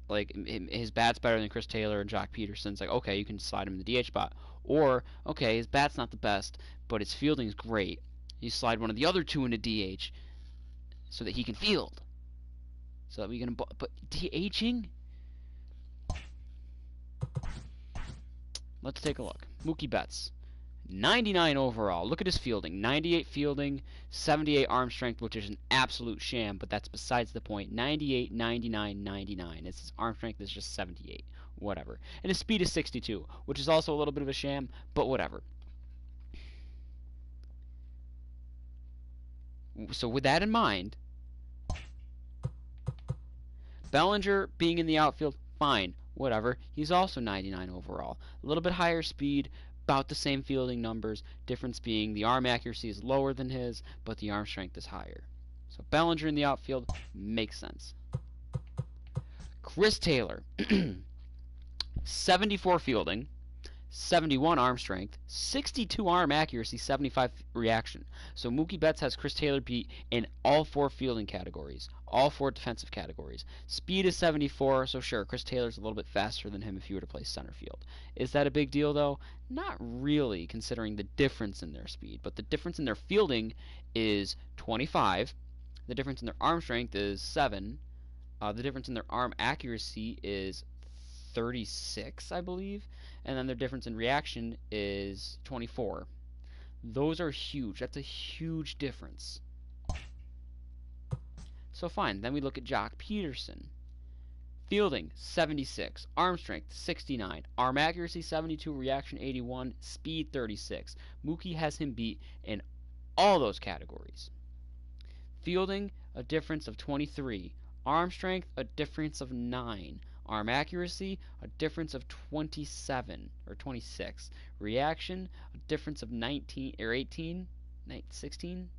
like his bat's better than Chris Taylor and Jock Peterson's, like okay, you can slide him in the DH spot. Or okay, his bat's not the best, but his fielding's great. You slide one of the other 2 into DH so that he can field. So that we can, but DHing. Let's take a look. Mookie Betts. 99 overall. Look at his fielding. 98 fielding, 78 arm strength, which is an absolute sham, but that's besides the point. 98, 99, 99. His arm strength is just 78. Whatever. And his speed is 62, which is also a little bit of a sham, but whatever. So with that in mind, Bellinger being in the outfield, fine, whatever. He's also 99 overall. A little bit higher speed, about the same fielding numbers. Difference being the arm accuracy is lower than his, but the arm strength is higher. So Bellinger in the outfield makes sense. Chris Taylor, 74 fielding, 71 arm strength, 62 arm accuracy, 75 reaction. So Mookie Betts has Chris Taylor beat in all 4 fielding categories, all 4 defensive categories. Speed is 74, so sure, Chris Taylor's a little bit faster than him if you were to play center field. Is that a big deal, though? Not really, considering the difference in their speed. But the difference in their fielding is 25. The difference in their arm strength is 7. The difference in their arm accuracy is 36, I believe, and then their difference in reaction is 24. Those are huge. That's a huge difference. So fine, then we look at Jock Peterson. Fielding, 76. Arm strength, 69. Arm accuracy, 72. Reaction, 81. Speed, 36. Mookie has him beat in all those categories. Fielding, a difference of 23. Arm strength, a difference of 9. Arm accuracy, a difference of 27 or 26. Reaction, a difference of 19 or 18, 16,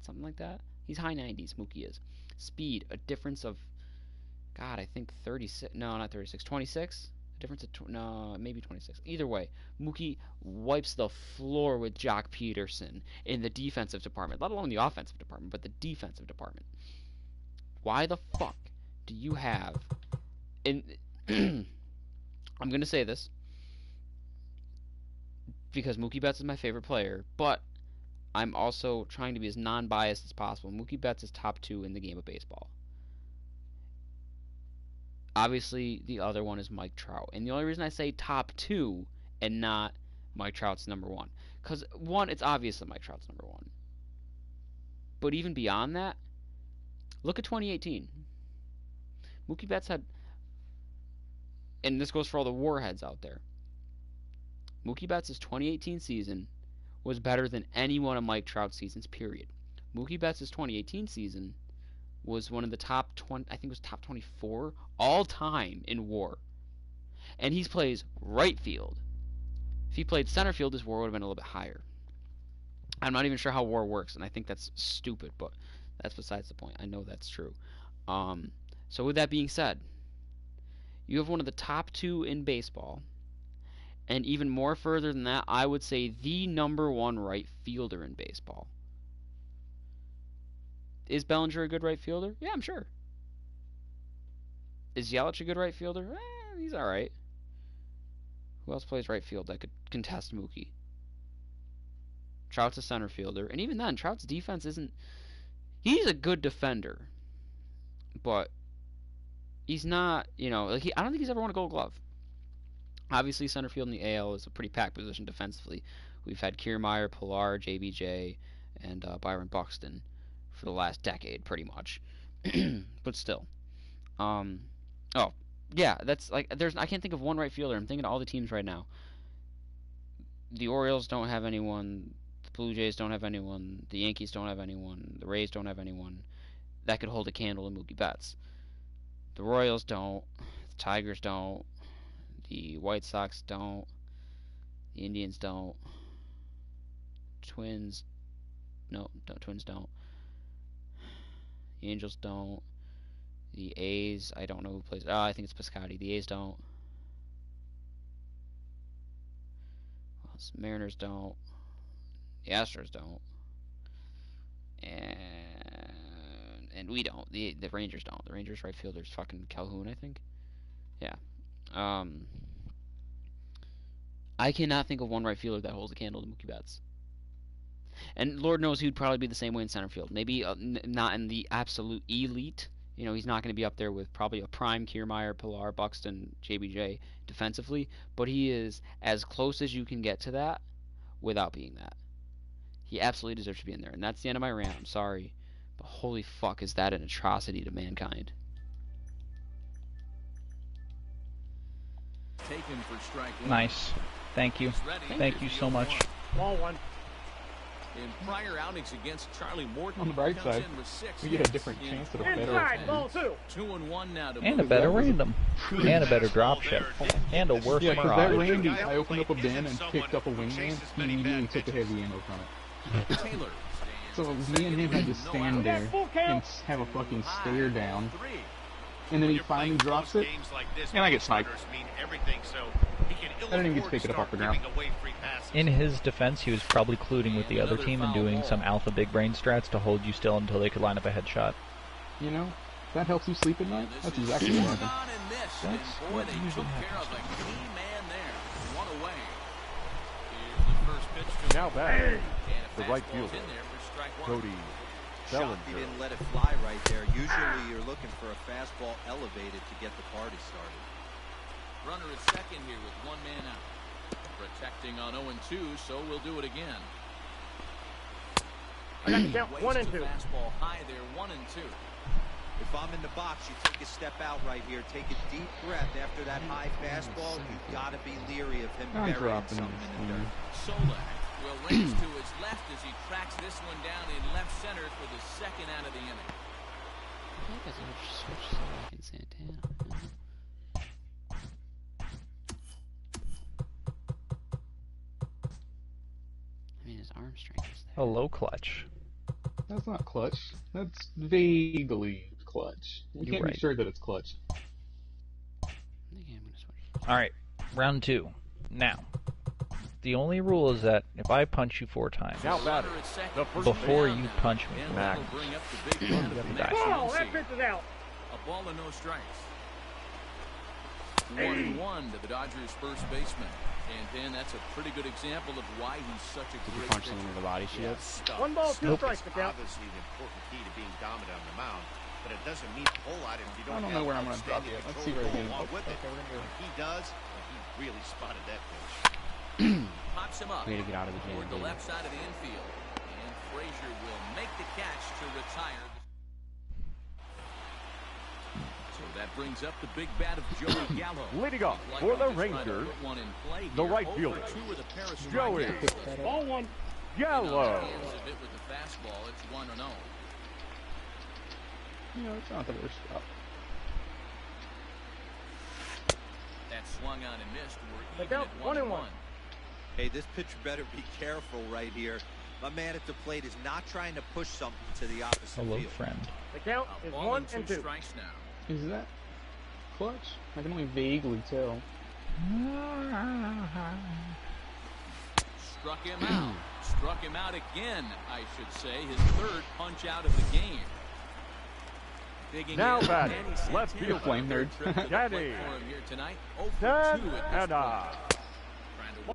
something like that. He's high 90s, Mookie is. Speed, a difference of, God, I think 36. No, not 36. 26. A difference of no, maybe 26. Either way, Mookie wipes the floor with Jock Peterson in the defensive department, let alone the offensive department, but the defensive department. Why the fuck do you have? And I'm going to say this because Mookie Betts is my favorite player, but I'm also trying to be as non-biased as possible. Mookie Betts is top 2 in the game of baseball. Obviously, the other one is Mike Trout. And the only reason I say top 2 and not Mike Trout's number 1, because, one, it's obvious that Mike Trout's number 1. But even beyond that, look at 2018. Mookie Betts had, and this goes for all the warheads out there, Mookie Betts' 2018 season was better than any one of Mike Trout's seasons, period. Mookie Betts' 2018 season was one of the top 20, I think it was top 24 all time in WAR. And he plays right field. If he played center field, his WAR would have been a little bit higher. I'm not even sure how WAR works, and I think that's stupid, but that's besides the point. I know that's true. So with that being said, you have one of the top 2 in baseball, and even more further than that, I would say the number 1 right fielder in baseball. Is Bellinger a good right fielder? Yeah, I'm sure. Is Yelich a good right fielder? He's alright. Who else plays right field that could contest Mookie? Trout's a center fielder, and even then, Trout's defense isn't... He's a good defender, but he's not, I don't think he's ever won a Gold Glove. Obviously, center field in the AL is a pretty packed position defensively. We've had Kiermaier, Pilar, JBJ, and Byron Buxton for the last decade, pretty much. But still. Oh, yeah, that's like, I can't think of one right fielder. I'm thinking of all the teams right now. The Orioles don't have anyone. The Blue Jays don't have anyone. The Yankees don't have anyone. The Rays don't have anyone that could hold a candle to Mookie Betts. The Royals don't. The Tigers don't. The White Sox don't. The Indians don't. Twins. No, Twins don't. The Angels don't. The A's, I don't know who plays. Oh, I think it's Piscotty. The A's don't. Well, the Mariners don't. The Astros don't. And we don't. The Rangers don't. The Rangers right fielder's fucking Calhoun, I think. Yeah. I cannot think of one right fielder that holds a candle to Mookie Betts. And Lord knows he'd probably be the same way in center field. Maybe not in the absolute elite. He's not going to be up there with probably a prime Kiermaier, Pilar, Buxton, JBJ defensively. But he is as close as you can get to that without being that. He absolutely deserves to be in there, and that's the end of my rant. I'm sorry, but holy fuck, is that an atrocity to mankind? Taken for strike one. Nice. Thank you. Thank you so much. Ball one. In prior outings against Charlie Morton, On the bright comes side, in with 6 we get a hits different in chance at a four better Inside, attack. ball two. 2-1 now to And a move. better random. And a better drop ship. And a worse Yeah, because that mirage. Randy, I opened up a bin and picked up a wingman. He immediately took the heavy ammo from it. Taylor So me and him had to stand there and have a fucking stare down. And then he finally drops it, and I get sniped. I didn't even get to pick it up off the ground. In his defense, he was probably colluding with the other team and doing some alpha big brain strats to hold you still until they could line up a headshot. You know, that helps you sleep at night. That's exactly what happened. That's what usually happens. Now back, the right fielder, Cody Shocked he didn't let it fly right there. Usually you're looking for a fastball elevated to get the party started. Runner at second here with 1 man out. Protecting on 0-2, so we'll do it again. I got the count. 1 and 2. Fastball high there, 1-2. If I'm in the box, you take a step out right here. Take a deep breath after that high fastball. You've got to be leery of him I'm burying dropping something this in the dirt. Solak will race to his left as he tracks this one down in left center for the second out of the inning. I feel like I switched Solak and Santana. I mean, his arm strength is there. Hello, clutch. That's not clutch. That's vaguely clutch. You You're can't right. be sure that it's clutch. I think I'm gonna switch. Alright, round 2. Now, the only rule is that if I punch you 4 times, now batting, the first before man. you punch me, And Max. that'll bring up the big run You have of to the die. next Ball, inning. that pitch is out. A ball and no strikes. 1-1 to the Dodgers' first baseman. And then that's a pretty good example of why he's such a Did you great punch pitcher. someone with a body shield? Stuff. 1 ball, 2 Nope. strikes to count. Obviously, the important key to being dominant on the mound, but it doesn't mean a whole lot if you don't. I don't have know where I'm gonna drop outstanding yet. Let's control see where to he go is. along Oh, with okay, it. we're gonna do it. When he does, he really spotted that pitch. Pops him up Way to get out of the jam, toward the baby. left side of the infield. And Frazier will make the catch to retire. So that brings up the big bat of Joey Gallo. Leading off Like for the he's trying to Rangers, put one in play the here. right 0 fielder, for 2 with a pair of Joey strikeouts. Ball 1. Gallo. Hands of it with the fastball. It's 1-0. You know, it's not the worst spot. That swung on and missed. We're Look even out, at 1-1. 1-1. Hey, this pitcher better be careful right here. My man at the plate is not trying to push something to the opposite hello, field. friend. The count A is ball 1 and 2 2. strikes now. Is that clutch? I can only vaguely tell. Struck him out. Struck him out again, I should say. His 3rd punch out of the game. Digging Now in, batting, Danny left Santana, fielder, flame nerd. third trip to the Danny plate for him here tonight. 0 for 2 at this Santana. point. Trying to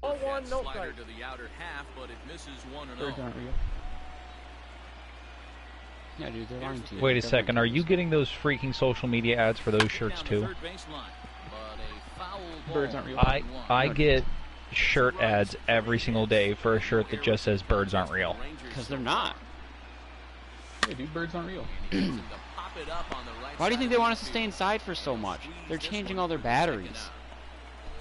Ball 1, no slider strike. to the outer half, but it misses 1-0. Birds aren't real. Yeah, dude, they're lying to you. Wait a They're second, are lying to you getting those freaking social media ads for those shirts Down the too? third baseline, but a foul ball. Birds aren't real. I get shirt ads every single day for a shirt that just says birds aren't real. Because they're not. Hey, dude, birds aren't real. Why do you think they want us to stay inside for so much? They're changing all their batteries.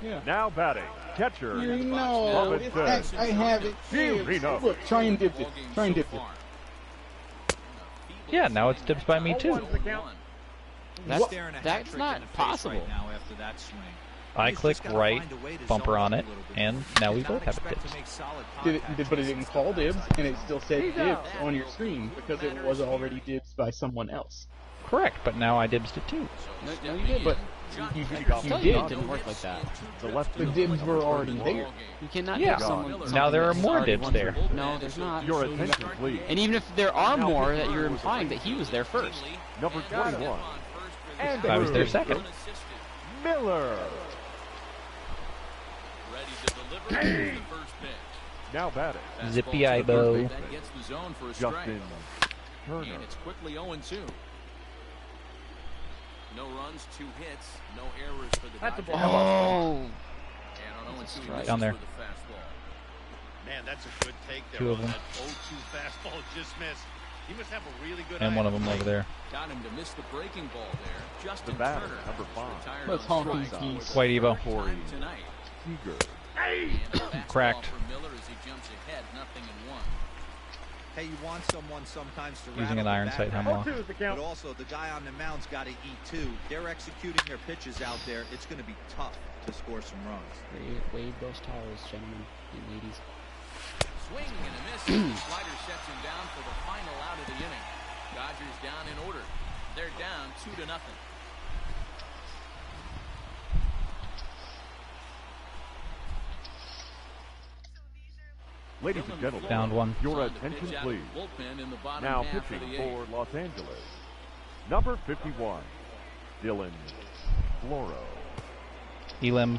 Yeah. Now batting, catcher, You know, Robinson. I have it. Giro. Look, try and dip it. Try and dip it. Yeah, now it's dipped by me Ball too. 1's the count. That's not possible. Right now after that swing. I click right, bumper on it, and now we both have it dibs. But it didn't call dibs, and it still said dibs on your screen because it was already dibs by someone else. Correct, but now I dibsed it too. No, you did. But you did. It didn't work like that. The dibs were already there. You cannot Yeah. give someone. Now there are something more that's dibs already there. one. No, there's not. Your attention, please. And even if there are more, that you're implying that he was there first. Number 21. And I was there second. Miller. Ready to deliver the first pitch. Now batting. Zippy Ibo. That gets the zone for a strike. Justin Turner. And it's quickly 0-2. No runs, 2 hits, no errors for the That's a Dodgers. Oh. And on 0-2 misses Down there. for the fastball. Man, that's a good take there. 2 of on them. That 0-2 fastball just missed. He must have a really good And eye. one of them over there. Got him to miss the breaking ball there. Justin The batter, Turner number 5. retired Let's on honk strike these geese. for White the Evo. third time tonight. Seager. And a fastball Cracked. for Miller as he jumps ahead, 0-1. Hey, you want someone sometimes to Using an rattle the iron sight batter, hemlock. 0-2 is the count. but also the guy on the mound's got to eat too. They're executing their pitches out there. It's going to be tough to score some runs. Wave those towels, gentlemen and ladies. Swing and a miss. The slider sets him down for the final out of the inning. Dodgers down in order. They're down 2-0. Ladies and gentlemen, Downed one. your attention, please. Now pitching for Los Angeles. Number 51, Dylan Floro. Elim.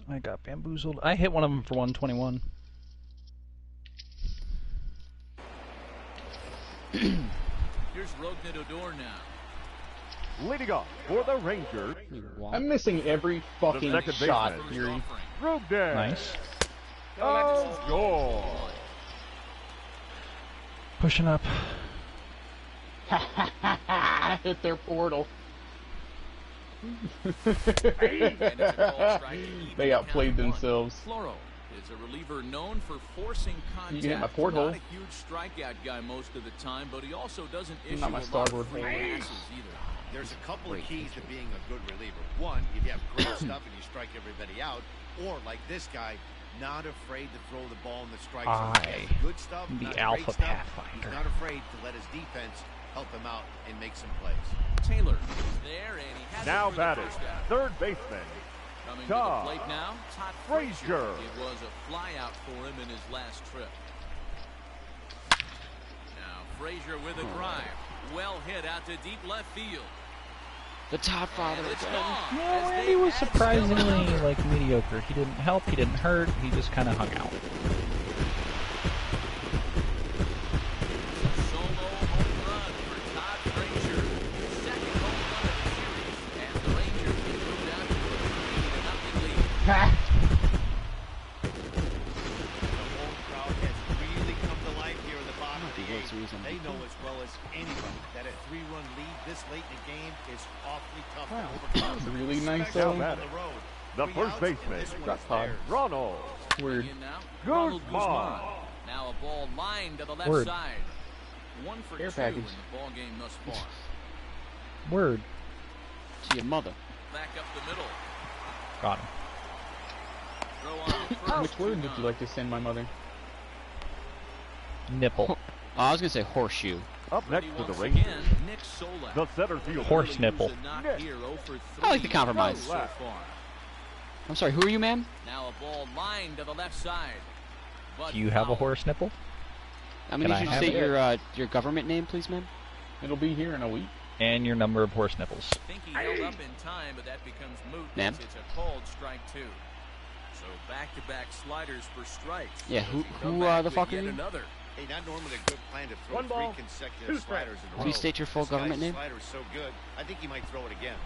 I got bamboozled. I hit one of them for 121. Here's Rougned Odor now. Leading off for the Rangers, I'm missing every fucking second shot, baseman. Fury. Rougned. Nice. Oh, goal. Pushing up. Hit their portal. And it's a ball strike to even They the outplayed count at 1. themselves. Floro is a reliever known for forcing contact. You can hit my porthole. Not a huge strikeout guy most of the time, but he also doesn't issue Not my a lot starboard of free hole. passes either. There's a couple of keys to being a good reliever. One, if you have great stuff and you strike everybody out, or like this guy, not afraid to throw the ball in the strike zone. He has good stuff, the not alpha great stuff. pathfinder. He's not afraid to let his defense help him out and make some plays. Taylor is there, and he has Now it for the batting, first out. third baseman, Coming to the Todd plate now, Todd Frazier. Frazier. It was a flyout for him in his last trip. Now Frazier with a drive. Well hit out to deep left field. The top father And it's again. gone. No, as they Randy was add surprisingly Stillman. like mediocre. He didn't help, he didn't hurt, he just kind of hung out. Solo home run for Todd Frazier. Second home run of the series. And the Rangers get moved out to a 3-0 lead. The home crowd has really come to life here in the bottom of the World eighth. Series They MVP. know as well as anybody that a 3-run lead this late in the game is awfully tough to overcome. That's really nice, Especially though. on the road. the 3 first outs, and baseman, this one Got is Todd. theirs. Ronald. Weird. In now, Ronald Guzman. Now a ball lined to the left Word. side. 1 for Air 2 package. in the ball game thus far. Word. To your mother. Back up the middle. Got him. Throw on the first. Which word would you like to send my mother? Nipple. Oh, I was gonna say horseshoe. Up next Ready for the once Rangers, again, Nick Solak. the center fielder, Horse nipple. Who's a knock Nick. here, 0 for 3 I like the compromise. so far. I'm sorry, who are you, ma'am? Now a ball lined to the left side. But Do you have a foul. horse nipple? I'm Can gonna I need you to have state it? your government name, please, ma'am. It'll be here in a week. And your number of horse nipples. I think he held up in time, but that becomes moot. Ma'am? It's a called strike 2. So back-to-back sliders for strikes. Yeah, Does who- he come who, back the with fuck are yet you? Another. Hey, not normally a good plan to throw 1 ball, 3 consecutive 2 strikes. sliders in a row. Please state your full This guy's government name. Slider's so good, I think he might throw it again.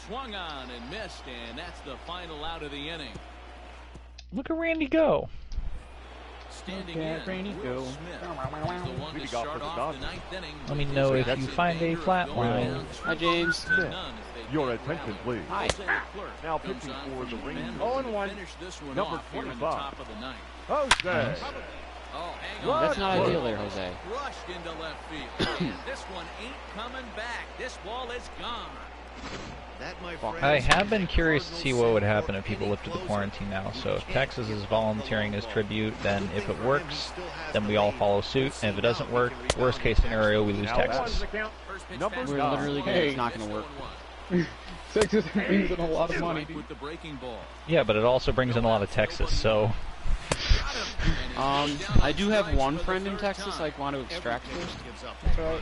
Swung on and missed, and that's the final out of the inning. Look at Randy go. standing in, Will Smith. He's the one to start off the ninth inning. Let me know if you find a flat line. Hi, James. Smith. Your attention, please. Hi. Now pitching for the Rangers. 0-1. Number 25. Nice. Oh, hang on. That's not ideal there, Jose. Rushed into left field. And this one ain't coming back. This ball is gone. That, my friend, I have been curious to see what would happen if people lifted the quarantine now. So if Texas is volunteering as tribute, then if it works, then we all follow suit. And if it doesn't work, worst case scenario, we lose Texas. Number We're literally gonna, it's not going to work. Texas brings in a lot of money, dude. With the breaking ball. Yeah, but it also brings in a lot of Texas, so... I do have one friend in Texas I want to extract first. That's right.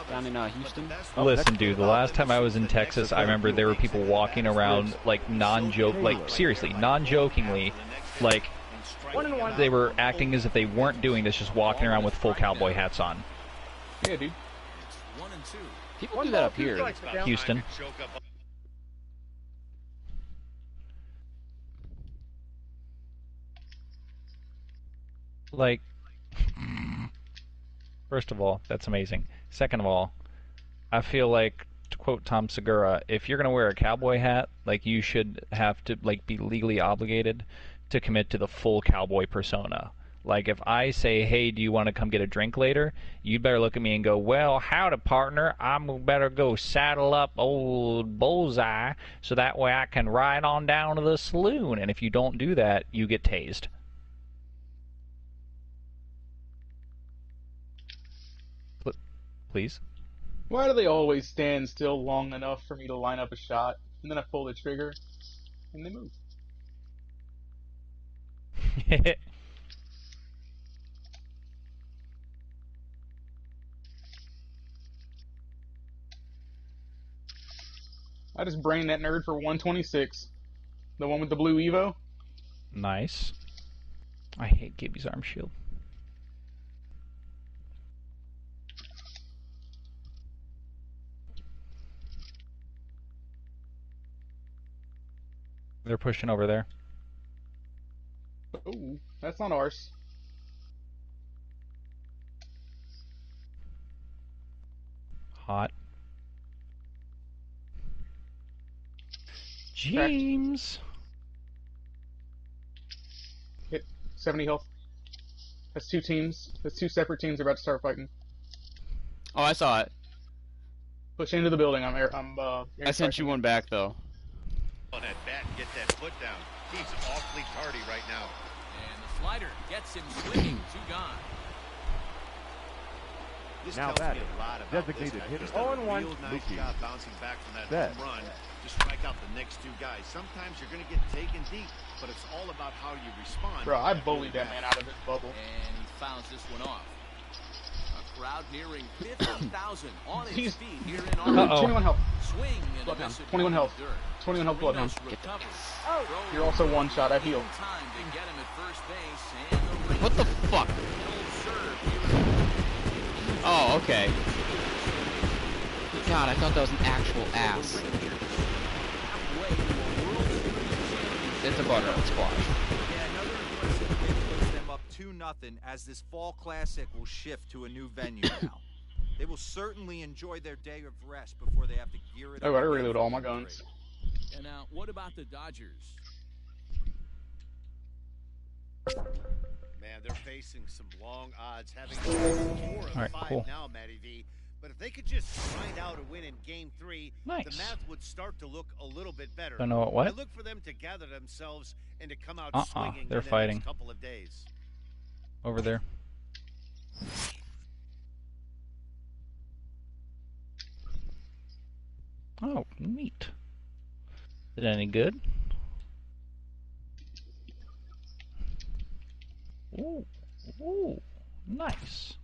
Down in Houston. Listen, dude, the last time I was in Texas, I remember there were people walking around, like, seriously, non-jokingly, like, they were acting as if they weren't doing this, just walking around with full cowboy hats on. Yeah, dude. People do that up here. Houston. Like, first of all, that's amazing. Second of all, I feel like, to quote Tom Segura, if you're gonna wear a cowboy hat, like, you should have to, like, be legally obligated to commit to the full cowboy persona. Like, if I say, hey, do you want to come get a drink later? You better look at me and go, well, howdy, partner. I'm better go saddle up old Bullseye so that way I can ride on down to the saloon. And if you don't do that, you get tased. Please? Why do they always stand still long enough for me to line up a shot, and then I pull the trigger, and they move? I just brained that nerd for 126. The one with the blue Evo. Nice. I hate Gibby's arm shield. They're pushing over there. Oh, that's not ours. Hot. James. Hit 70 health. That's two teams. That's two separate teams are about to start fighting. Oh, I saw it. Push into the building. I sent you one back though. On that bat and get that foot down. He's awfully tardy right now. And the slider gets him swinging. Two gone. This Now tells that me a lot about designated this guy. hitter. He's done a 0-1. real nice Lucky. job bouncing back from that Set. home run to strike out the next two guys. Sometimes you're going to get taken deep, but it's all about how you respond. Bro, I bullied that man out of his bubble. And he fouls this one off. A crowd nearing 50,000 on its feet here in Arlington. 21 health. Swing and a Bloodhound. miss at 21 health. dirt. 21 health Bloodhound. Recovers. You're also one shot. I heal. Time to get him at first base, and the What the fuck? Oh, okay. God, I thought that was an actual ass. It's a butter squash. Yeah, another impressive win puts them up 2-0 as this fall classic will shift to a new venue now. They will certainly enjoy their day of rest before they have to gear it up. Oh, I again reload for all my Game guns. 3. And now, what about the Dodgers? Man, they're facing some long odds, having 4 of 5 cool. now, Matty V. But if they could just find out a win in Game 3, Nice. the math would start to look a little bit better. Don't know what? I look for them to gather themselves and to come out swinging They're in the fighting. next couple of days. Over there. Oh, neat. Is it any good? Ooh, ooh, nice.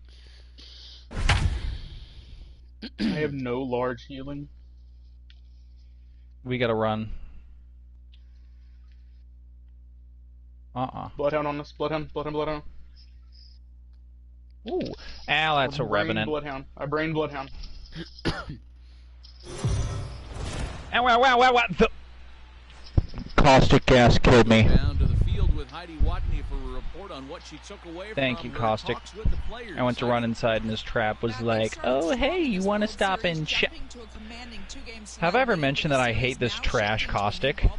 I have no large healing. We gotta run. Bloodhound on us. Bloodhound. Bloodhound. Ooh. Ow, that's a revenant. Bloodhound. I brain Bloodhound. Ow, wow, wow, wow, wow. The caustic gas killed me. Down to the field with Heidi Watney for report on what she took away Thank from you, her Caustic. talks with the players. I went to run inside and his trap was like, oh, hey, you want to stop and check? Have I ever mentioned that I hate this trash, Caustic?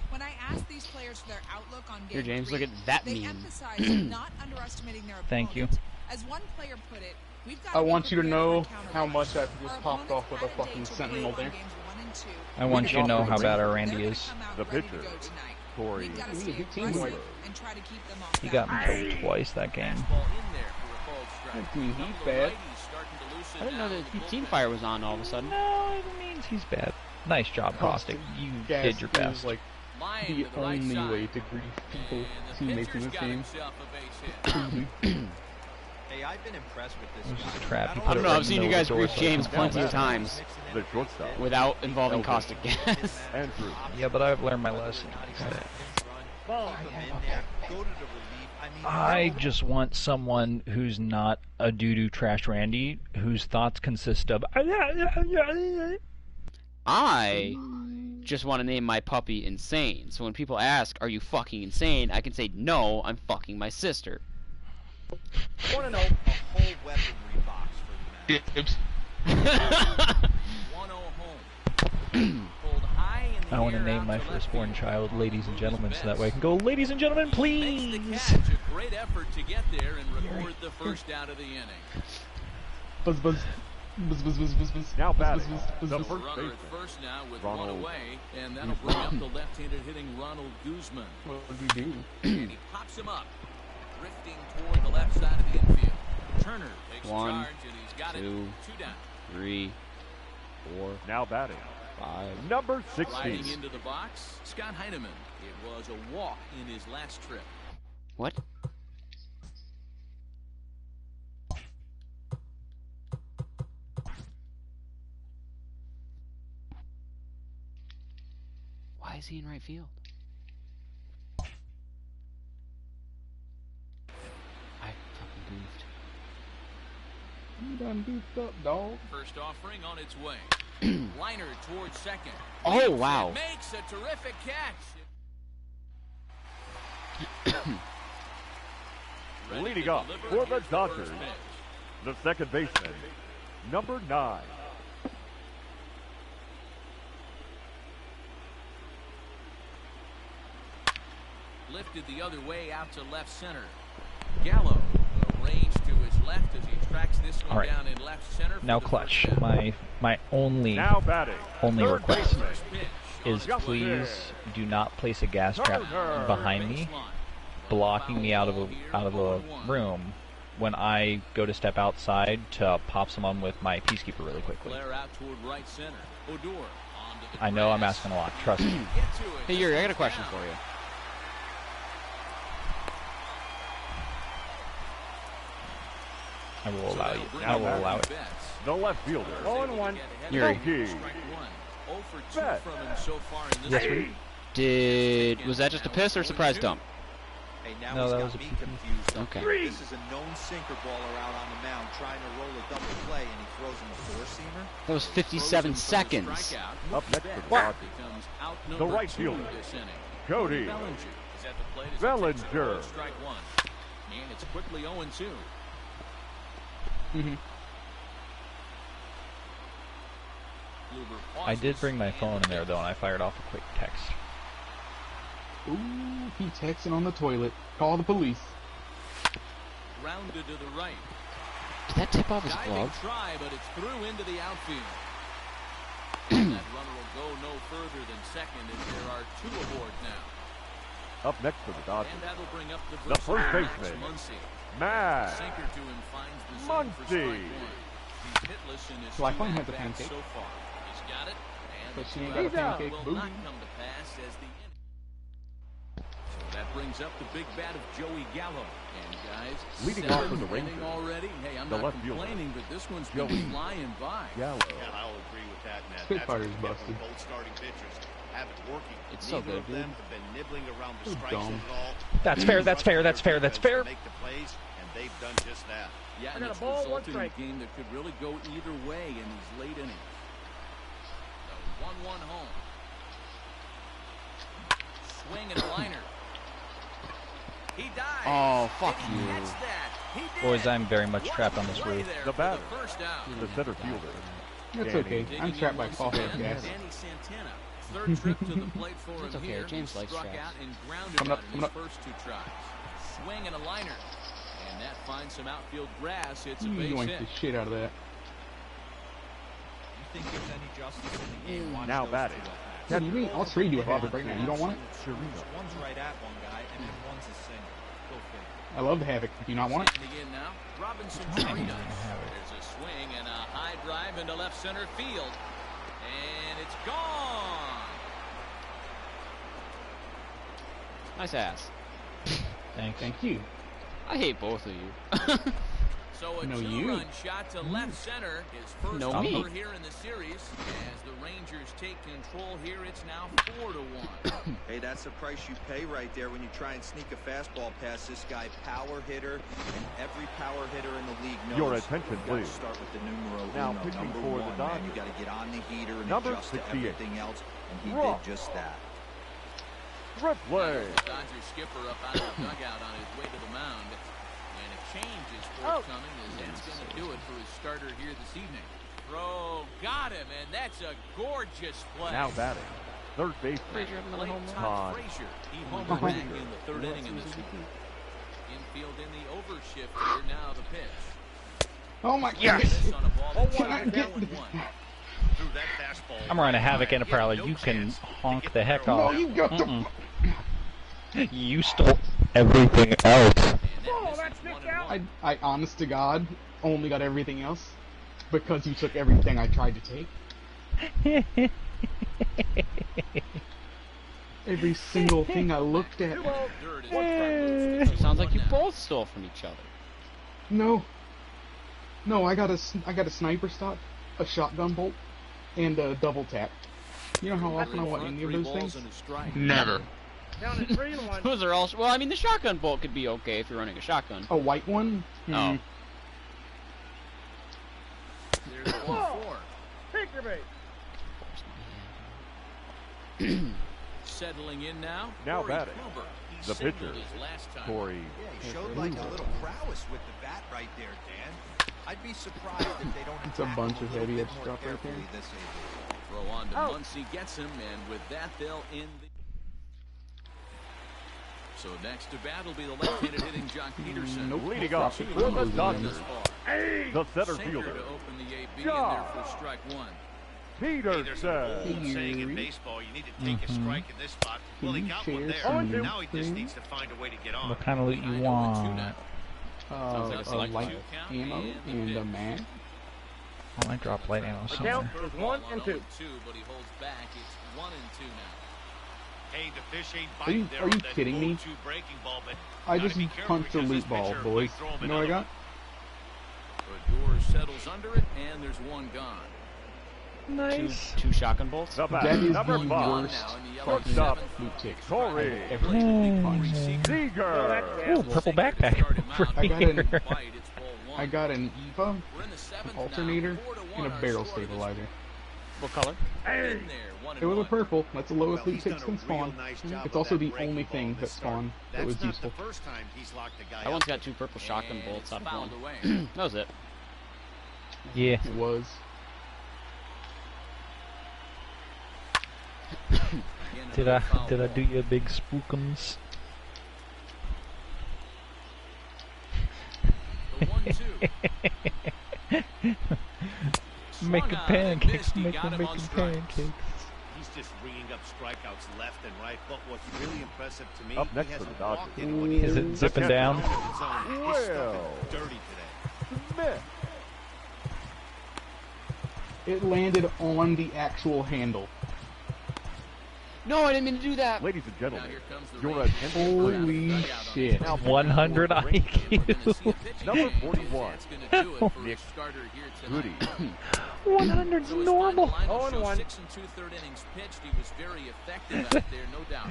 When I asked these players for their outlook on Here, game James, 3, look at that they meme. emphasized not underestimating their opponent. Thank you. As one player put it, we've got I to be want you to prepared know for a counter how rush. much I just Our popped off with a opponents had fucking day to sentinel play there. games 1 and 2. I want you to know how bad our Randy They're gonna is. come out The ready to pitcher, go tonight. Corey. We've got to He stay hit team aggressive weight. and try to keep them off He got me balance. killed twice that game. Fastball in there for a called strike. I mean, Couple he's of bad. righties starting to loosen I didn't know now that in the Team bullpen. Fire was on all of a sudden. No, it means he's bad. Nice job, Caustic. You did your best. Is like Line the to the right only side. way to grief people, And the teammates in pitcher's this got game. himself a base hit. Hey, I've been impressed with It this was just a guy. trap. He Not put I it don't know, right I've in seen the you middle guys of the door grief so I James can plenty of bounce. times The shortstop. without involving Elvis. caustic gas. Andrew. Yeah, but I've learned my lesson. Ball in there. Go to the relief. I mean, I just want someone who's not a doo-doo trash Randy, whose thoughts consist of... I just want to name my puppy Insane. So when people ask, are you fucking insane? I can say, no, I'm fucking my sister. 1-0. a whole weaponry box for the man. 1-0 home. Pulled high in the I want to air name out my to left firstborn field. child Ladies and Gentlemen, so that Best. way I can go, Ladies and Gentlemen, Makes the please! catch. A great effort to get there and record the first out of the inning. Buzz, buzz. Buzz, buzz, buzz, buzz, buzz. Now Buzz, batting, buzz, buzz, the buzz, buzz. first Runner baseman. at first now with Ronald one away, and that'll bring up the left-handed hitting Ronald Guzman. What would we do? And he pops him up, drifting toward the left side of the infield. Turner takes One, charge, and he's got two, it 2 down. 3, 4, Now batting. 5. Number 16. Riding into the box, Scott Heineman. It was a walk in his last trip. What? Why is he in right field? I fucking goofed. You done beefed up, dog. First offering on its way. Liner towards second. Oh, wow. Makes a terrific catch. Ready Leading to up deliver. for the Here's Dodgers, first pitch. the second baseman, number 9. Lifted the other way out to left center. Gallo arranged to his left as he tracks this one All right. down in left center. for Now the clutch. first out. My only Now batting. Only third request baseman, First pitch is on its way. please do not place a gas trap Turner. behind me, blocking me out of a room when I go to step outside to pop someone with my peacekeeper really quickly. Flare out toward right center. Odor onto the I know I'm grass. asking a lot. Trust me. Get to it. Hey, Yuri, I got a question for you. I will allow you. that'll bring I up will allow it. Betts. The left fielder, 0-1. Yuri. Yogi. Strike one. 0 for 2 Bet. from him so far in this Yes, game. Was that just a piss or surprise dump? Hey, now No, he's that got was a me PP. confused. Okay. This is a known sinker baller out on the mound trying to roll a double play, and he throws him a four-seamer. That was 57 seconds. Strikeout. Up next for the What? Dodgers, Becomes out the number right 2 fielder, this inning. Cody Bellinger is at the plate as he takes Bellinger. a ball, strike one. And it's quickly 0-2. Kluber I did pauses bring my and phone in there though, and I fired off a quick text. Ooh, he texting on the toilet. Call the police. Rounded to the right. Did that tip off his Diving glove? try, but it's through into the outfield. That runner will go no further than second as there are 2 aboard now. Up next for the Dodgers, And that'll bring up the the first Max baseman, Muncy. Matt Sinker to him finds the zone for Muncy. strike one. He's hitless in his Like 2 one had the at-bats pancake. so far. He's got it. And But the she ain't 2 got a out pancake, will boo. not come to pass as the inning. So that brings up the big bat of Joey Gallo. And guys, Leading off for the 7th inning Rangers, already. Hey, I'm the not left fielder, complaining, but this one's been Joey flying by. Gallo. Yeah, I'll agree with that, Matt. Spitfire's That's what you get busted. when both starting pitchers have it working. It's so Neither good, of them dude. have been nibbling around the So strike zone dumb. at all. That's fair, that's fair, that's fair, that's fair. Make the plays, and they've done just that. Yeah, I and got a it's ball, one resulted in a strike. game that could really go either way in these late innings. The 1-1 home. Swing and a liner. He dives. Oh, fuck you. Boys, I'm very much trapped on this roof. The batter, the center fielder. That's okay. I'm trapped by coffee gas. Third trip to the plate for him It's okay, here. James likes Struck traps. out and grounded Coming out up, in coming his up. first 2 tries. Swing and a liner. And that finds some outfield grass. It's a You base yoink hit. the shit out of that. You think there's any justice in the game? Watch Now those batting. two at-bats. What do you mean? I'll trade you a Havoc right now. You don't want it? One's right at one guy, and then one's a single. Go figure. I love the Havoc. Do you not want it? Standing in now, Robinson Chirinos. There's a swing and a high drive into left center field. And it's gone. Nice ass. Thanks. Thank you. I hate both of you. So a No, you. two-run shot to left center. His first No, homer me. here in the series. As the Rangers take control here, it's now 4-1. Hey, that's the price you pay right there when you try and sneak a fastball past this guy. Power hitter, and every power hitter in the league knows. Your attention, you gotta please. Start with the numero Now uno, pitching number for the one, man. Dodgers. You got to get on the heater and Number adjust to 68. everything else, and he Raw. did just that. Replay. The Dodgers skipper up out of the dugout on his way to the mound. And a change is forthcoming as that's going to do it for his starter here this evening. Throw, got him, and that's a gorgeous play. Now batting. Third baseman. Frazier have another home run. Todd. Frazier. He homered back in the third inning in this one. Infield in the overshift here. Now the pitch. Oh my Yes. god. On a ball that's Can I down get 1-1. Threw that fastball. I'm running Havoc in a Prowler. You can honk the heck No, off. you got the. You stole everything else. Oh, that's nicked out. I, honest to God, only got everything else because you took everything I tried to take. Every single thing I looked at. Sounds like you both stole from each other. No. No, I got a sniper stock, a shotgun bolt, and a double tap. You know how often I want any of those things? Never. Down at 3-1. Those are all. Well, I mean, the shotgun bolt could be okay if you're running a shotgun. A white one? Oh. There's 1-4. Take your bait. Settling in now. Now Corey batting. Kluber. He The signaled pitcher. his last time. Corey. Yeah, he showed like a little prowess with the bat right there, Dan. I'd be surprised if they don't It's a attack bunch him of little heavy bit edge more stuff right there. carefully this evening. Throw on to Oh. Muncy gets him, and with that, they'll end the. So next to bat will be the left-handed hitting Jock Peterson. Nope. Leading off Profit for the from Dodgers. This ball. The center Sinker fielder. to open the AB, and Jock. there for strike one. Peterson. There's an old saying in baseball, you need to take a strike in this spot. Well, he got one there. Oh, Now he just needs to find a way to get on. What kind of loot you want? Sounds like a A select light two ammo and a mag. Oh, I dropped light ammo The somewhere. count is 1 and 2. But he holds back. It's 1 and 2 now. Hey, the fish ain't Are you- biting there are on you that kidding me? 0-2 breaking ball, but I gotta just be careful punched a because loot this ball, pitcher boys. might throw him You know what I another got? Odor settles under it, and there's one gone. Nice. Two shotgun bolts. The That bat. is the Number 5. worst Now in the yellow fucking Shortstop. loot tick Corey. I've ever punched. Seager. Ooh, purple backpack over I got here. an- I got an EVA, We're in the seventh an alternator, now, 4-1 and a our barrel score this stabilizer. What color? In there, 1 and It was a 1. purple. That's the lowest Well, loot he's tick done a can real spawn. nice job It's of also that the breaking only ball thing in that this start. spawned that That's was not useful. the first time he's locked a guy I up. once got two purple shotgun And bolts it's out of fouled one. away. That was it. Yeah. It was. Again, Did another I foul did I ball. do your big spookums? The 1-2. Make Swung a on and pancakes, missed. He make got a him on making strikes. pancakes. He's just ringing up strikeouts left and right. But what's really impressive to me, Up he next for hasn't the Dodgers. walked anyone yet. Is it zipping down? His stuff Well. is dirty today. Smith. It landed on the actual handle. No, I didn't mean to do that. Ladies and Now gentlemen, here comes the your Rangers. attention, Holy please. shit. Now 100 We're gonna IQ. see a pitching Number change. 41. That's gonna do it for his starter here Goody. tonight. 100's So his normal. final lineup 0 and shows 1. 6 2/3 innings pitched. He was very effective out there, no doubt.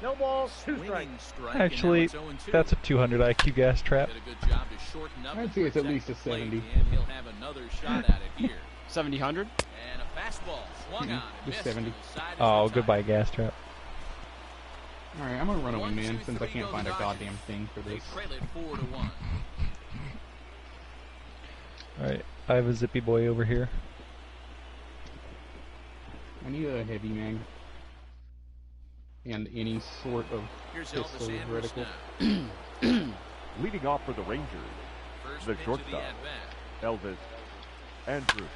No balls, 2 strikes. Swinging strike, and now Actually, it's 0-2. that's a 200 IQ gas trap. Did a good job to shorten up I'd and say it's at protect least a the plate, 70. and he'll have another shot at it here. 70-100? And a fastball swung on and just missed 70. to the side as Oh, the goodbye tie. gas trap. Alright, I'm gonna run away, man, since I can't find a goddamn thing for They this. trail it 4-1. Alright, I have a zippy boy over here. I need a heavy mag. And any sort of Here's pistol Elvis Andrus reticle. now. Leading off for the Rangers, First the pitch of shortstop, at-bat. Elvis Andrus.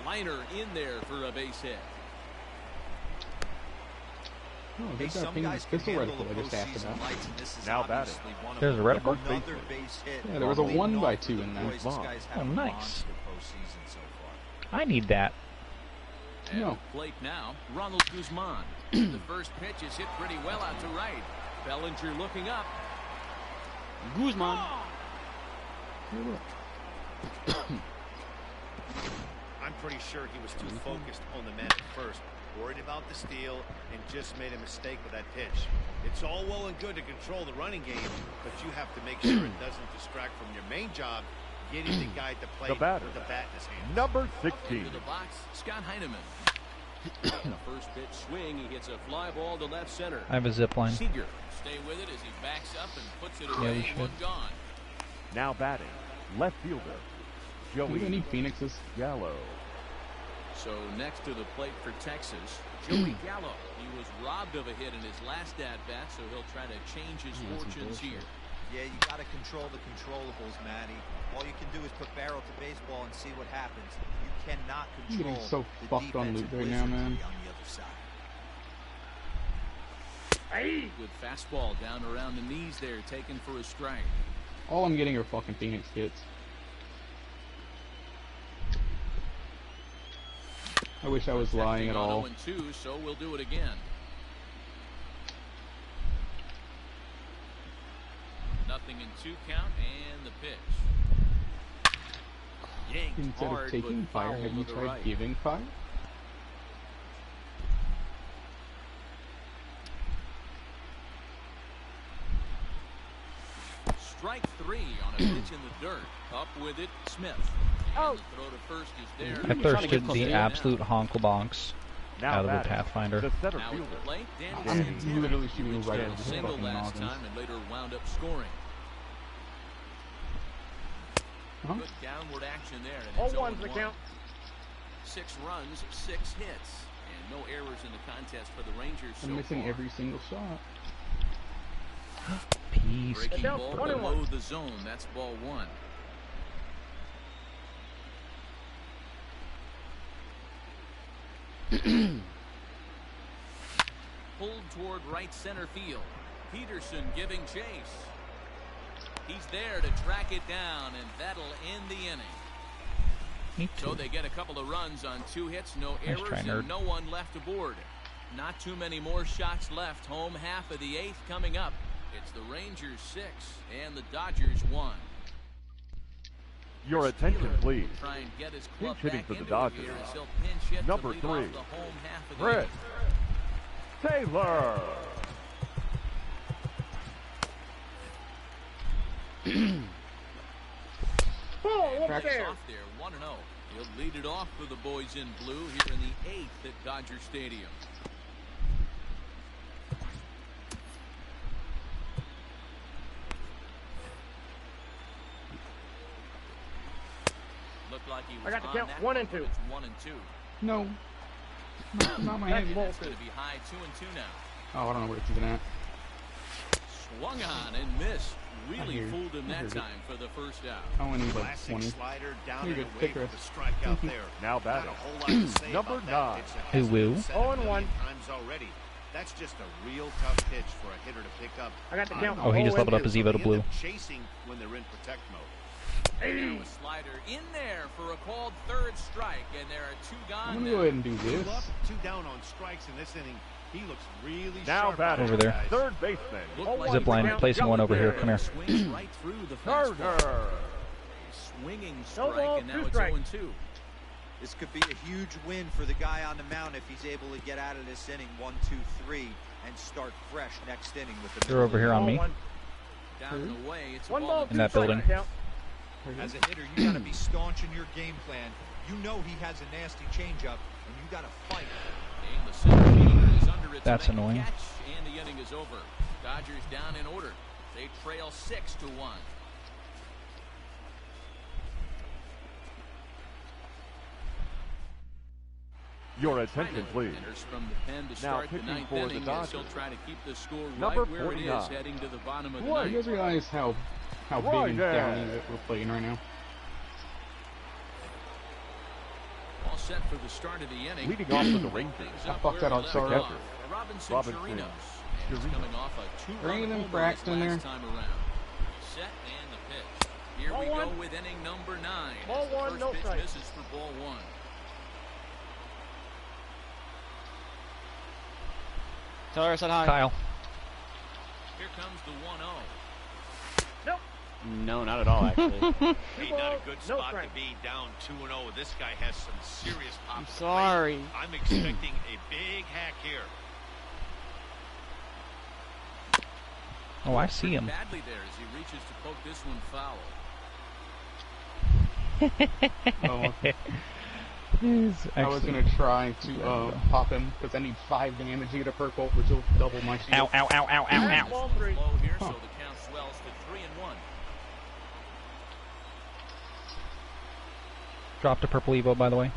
Liner in there for a base hit. Oh, Hey, there's that some thing guys with can pistol handle reticle I the just asked postseason about. lights, and this is Now batting. obviously one of There's a them. reticle? Another base hit. Yeah, there was a Leading 1 by off 2 the in there. boys, these guys have Oh, a nice. monster postseason so far. I need that. At No. the plate now, Ronald Guzman. The first pitch is hit pretty well out to right. Bellinger looking up. Guzman. I'm pretty sure he was too focused on the man at first, worried about the steal, and just made a mistake with that pitch. It's all well and good to control the running game, but you have to make sure it doesn't distract from your main job, getting the guy to play The batter, with the bat in his hand. number 16. Into the box, Scott Heineman. And a first pitch swing, he hits a fly ball to left center. I have a zip line. Seager, stay with it as he backs up and puts it Yeah, away. we should. One gone. Now batting, left fielder, Do we Joey need Phoenixes? Gallo. So next to the plate for Texas, Joey Gallo. He was robbed of a hit in his last at-bat, so he'll try to change his fortunes here. Yeah, you got to control the controllables, Matty. All you can do is put barrel to baseball and see what happens. You cannot I'm control getting so the fucked on defensive loot right now, man. wizardry on the other side. Good fastball down around the knees there, taken for a strike. All I'm getting are fucking Phoenix hits. I wish I was lying at all. 0-2, so we'll do it again. Nothing in 2 count, and the pitch. Yanked Instead hard, of taking but fire, foul have you to the tried right. giving fire? Strike 3 on a pitch in the dirt. Up with it, Smith. And the throw to first is there. I thirsted the absolute honkle-bonks Now out of the batting, Pathfinder. the center Now at the fielder, plate, Danny I'm Santana. literally He shooting reached right a over his single fucking last noggins. time and later wound up scoring. Huh? Good downward action there. And it's 0-1's the 0-1. count. 6 runs, 6 hits, and no errors in the contest for the Rangers so I'm missing far. every single shot. Peace. Breaking Down ball 21. below the zone. That's ball 1. Pulled toward right center field. Peterson giving chase. He's there to track it down, and that'll end the inning. Me So too. they get a couple of runs on 2 hits, no Nice errors, try, and nerd. no one left aboard. Not too many more shots left. Home half of the 8th coming up. It's the Rangers 6 and the Dodgers 1. Your attention, please. Try and get his club Pinch hitting back for the into Dodgers. it here as he'll pinch hit Number to lead 3, off the home half of the Chris 8th. Taylor. Ball Backs upstairs. off there, 1-0. He'll lead it off for the boys in blue here in the 8th at Dodger Stadium. Looked like he was I got the on count, that 1 and but 2. It's 1 and 2. No. Not my That's heavy. bull. It's going to be high 2 and 2 now. Oh, I don't know where it's even at. Swung on and missed. I Really hear- fooled him I that heard it. time for the first out. I only need like Classic 20. slider down Here you and go, away take for the the rest. strikeout there. Now Not batting, a whole lot to say number about that 9. pitch that Who has will? been said 0-1. a million times already. That's just a real tough pitch for a hitter to pick up. I got the count. Oh, he just 0-2. leveled up his Evo to blue. Chasing when they're in protect mode. Now a slider in there for a called third strike, and there are 2 I'm gone gonna now. go ahead and do 2 this. up, 2 down on strikes in this inning. He looks really Now sharp batting, Over there. guys. third baseman, Looked like Zip he line, was placing one over here. there. Come here. Swings right through the fastball. Turner. Swinging No strike, ball, and now 2 it's strikes. 0-2. This could be a huge win for the guy on the mound if he's able to get out of this inning 1, 2, 3 and start fresh next inning with the They're over here on me. 0-1. Down and away, it's a 1 ball, 2 In that strikes. building. Count. As a hitter, you got to be staunch in your game plan. You know he has a nasty changeup, and you got to fight. And the center fielder is under it's That's a big annoying. catch, and the inning is over. Dodgers down in order. They trail 6-1. Your attention, please. From the pen to Now start the pitching ninth for the inning, Dodgers. he'll try to keep the score Number right where it is 49. heading to the bottom of the You ninth. guys realize how big and down we're playing right now? All set for the start of the inning. Leading off for the Rangers. I fucked that up, sorry. Robinson Robinson Chirinos. And Chirinos. coming off a two-run Bringing them homer cracks in there. last time around. Set and the pitch. Here Ball we go one. with inning number 9. Ball As the one, first no pitch strike. misses for ball 1. Tell her I said hi. Kyle. Here comes the 1-0. Nope. No, not at all, actually. Hey, not a good No spot strike. to be down 2-0. This guy has some serious pop. I'm at the sorry. plate. I'm expecting a big hack here. Oh, I see him. Badly there as he reaches to poke this one foul. I was gonna try to pop him because I need 5 damage to get a purple, which will double my shield. Ow, ow, ow, ow, ow, ow. Ball 3. Low here, so the count swells to 3-1. Dropped a purple Evo, by the way.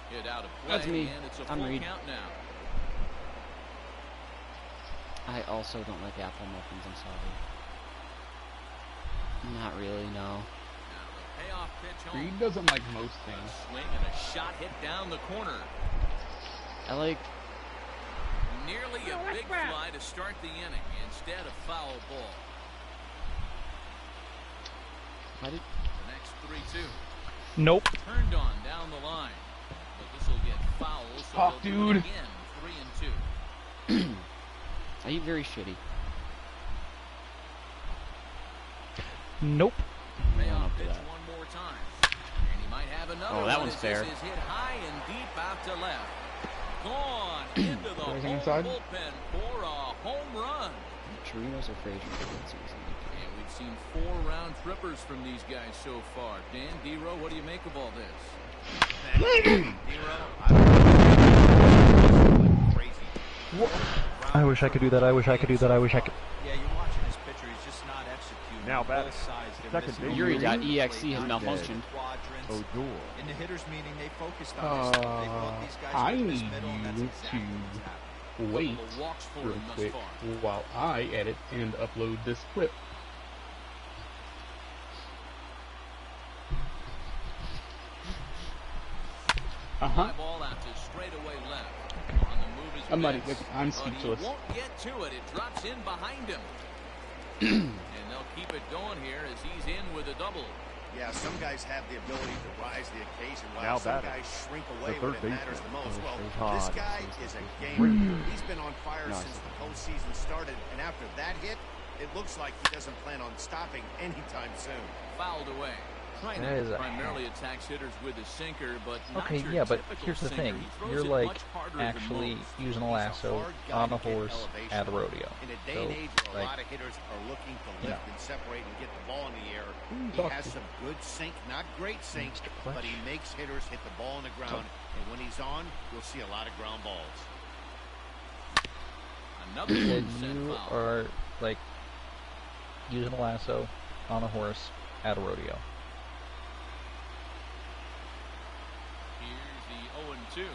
Hit out of play, That's me. and it's a I'm full Reed. count now. I also don't like apple muffins, I'm sorry. Not really, no. Now the payoff pitch home. Reed doesn't like most A things. swing and a shot hit down the corner. I like... Nearly a big fly to start the inning. Instead, a foul ball. I did... The next 3-2. Nope. Turned on down the line. But this will get foul, so Fuck, they'll do it dude. again. 3-2. I eat very shitty. Nope. Payoff up to pitch that. one more time. And he might have another Oh, that one one's as fair. This is hit high and deep out to left. Gone into the Everything home inside? bullpen for a home run. Chirinos or Frazier for that season. And we've seen 4 round trippers from these guys so far. Dan, D-Row, what do you make of all this? I wish I could do that. I wish I could do that. I wish I could. Yeah, you're watching this pitcher. He's just not executing. Now Both batting. sides, they're Second missing base. Yuri.exe has Not malfunctioned. quadrants. Odor. In the hitters meeting, they focused on this. They thought these guys I were in this need middle, and that's you exactly what's happening. Wait Couple of walks for real him thus quick far. while I edit and upload this clip. Fly ball out to straightaway left. On the move is I'm not Vince, even- I'm but speechless. He won't get to it. It drops in behind him. And they'll keep it going here as he's in with a double. Yeah, some guys have the ability to rise the occasion, while Now some batting. guys shrink away The third when it matters the baseman. most. Well, Todd. this guy is a gamer. He's been on fire since the postseason started, and after that hit, it looks like he doesn't plan on stopping anytime soon. Fouled away. That China is a primarily attacks hitters with a sinker, but not Okay, your yeah, but typical here's the sinker. thing. He throws You're it like much harder than actually most. using a He's lasso hard guy on to a get horse elevation. at a rodeo. In a day So, and age where a like, lot of hitters are looking to you lift know. and separate and get the ball in the air, he talk has to? some good sink, not great sink, Mr. Clutch. but he makes hitters hit the ball on the ground. And when he's on, you'll see a lot of ground balls. Another that set you foul. are like using a lasso on a horse at a rodeo. Here's the 0-2.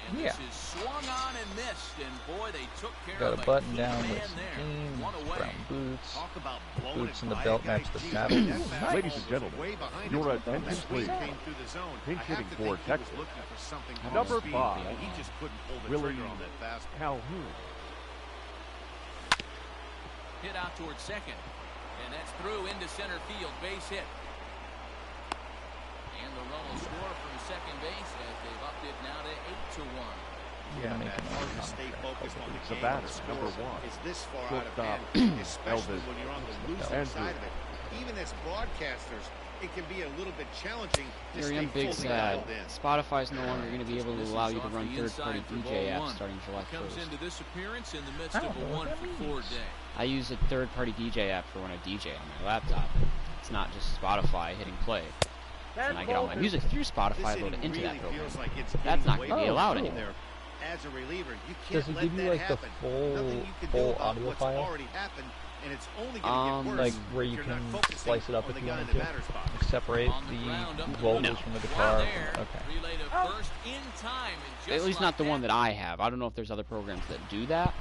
And Yeah. this is swung on and missed, and boy, they took care Got of a a button key down man with some there. jeans, One away. brown boots. Talk about blowing Boots it and the by belt a guy. match the Geez, saddle. that fastball Ladies and was gentlemen, way behind your him. attention, That swing please. came through the zone. Pinch I have hitting to for think he was Texas. looking for something on Number speed, 5. and he just couldn't pull the Willie trigger on that fastball. Calhoun. Hit out towards second. And that's through into center field. Base hit. And the run will score from second base as they've upped it now to 8-1. Yeah, Make man, him hard to on stay the focused on the The game. batter, The number score 1. is this far out of Shortstop, hand, especially Elvis when you're on the losing Andrews. side of it. Even as broadcasters, it can be a little bit challenging to Yuri, stay I'm big fully sad. dialed in. Spotify's no longer going to be able to allow you to Misses run off the third-party inside for DJ ball apps one. starting July Comes 1st. into this appearance in the midst I of don't a know what that 1-for-4 means. day. I use a third-party DJ app for when I DJ on my laptop. It's not just Spotify hitting play. And I get all my music through Spotify, load it into that program. Feels like it's That's not getting going to be way allowed too anymore. there. As a reliever, you Does can't it let give you that like the happen. Nothing you can do full about audio what's file? already happened, and it's only going to get worse. Like where if you you're can not focusing slice it up on if the you guy wanted in the to? batter's box. Like separate On the the ground, up the vocals middle. from the Wow, guitar? there. Okay. Relay to first in time, and just At least like not the one that I have. I don't know if there's other programs that do that,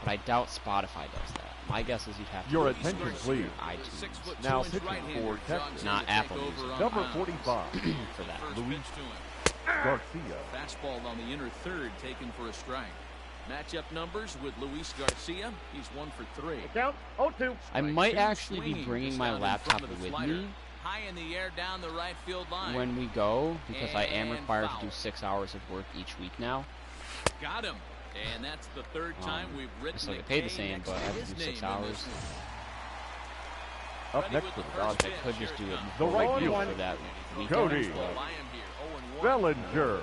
but I doubt Spotify does that. My guess is you'd have to Your go attention, to please. iTunes. Now pitching for Texas. Not Apple Music. Number 45, for that. Luis Garcia. Fastball on the inner third, taken for a strike. Matchup numbers with Luis Garcia. He's 1 for 3. Count 0-2. I might actually be bringing my laptop with me High in the air down the right field line. when we go, because I am And required foul. to do 6 hours of work each week now. Got him. And that's the third time we've written It's like a I paid the K same, next but I to have to his do name 6 in hours. this one. Up Ready next with for the the first Dodgers, I could just do it Here it The before right we go fielder, for that weekend. Cody but comes. I am here, 0-1. Bellinger.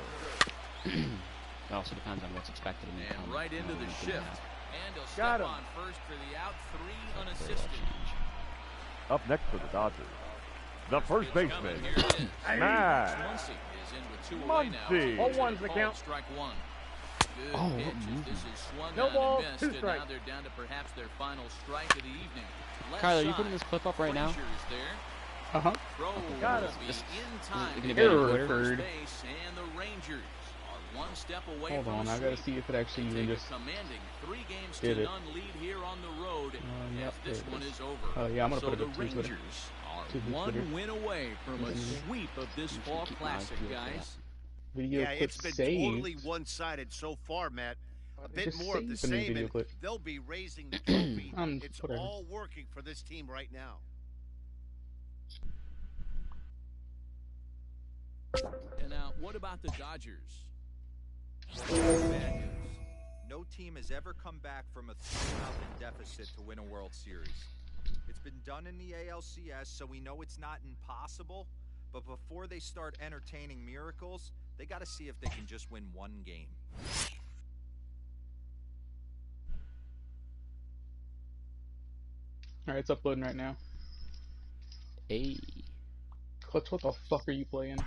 it also depends on what's expected of me. And come right into the weekend. shift. And he'll Got step him. on first for the out, 3 Very well unassisted. changed. Up next for the Dodgers, the first Pitch baseman, coming. Here it is. Matt Muncy is in with 2 away now. Muncy. 0-1's the Called count. Strike 1. Good Oh, pitch what as movement. this is swung No on balls, and missed, 2 and now strikes. they're down to perhaps their final strike of the evening. Left Kyler, are you side, putting this clip up right now? Frazier's there. Uh-huh. Throw Got will it. be Just- in time you to can get abandon to Twitter. first Third. base, and the Rangers are 1 step away Hold from on, a I gotta sweep. see if it actually even Take just. a commanding 3 games did to it. none lead here on the road Yep, as this there it one is. is over. Oh, yeah, I'm gonna so put it the up to Twitter. Rangers are To the 1 Twitter. win away from a Mhm. sweep of this You should fall keep my eyes classic, peeled for that. guys. Video Yeah, clip it's been saved. totally one-sided so far, Matt. A bit Just more of the saved a new same, video and clip. they'll be raising the trophy. It's Whatever. all working for this team right now. And now, what about the Dodgers? Bad news. No team has ever come back from a 3-0 deficit to win a World Series. It's been done in the ALCS, so we know it's not impossible. But before they start entertaining miracles, they got to see if they can just win 1 game. Alright, it's uploading right now. Hey. Clutch, what the fuck are you playing?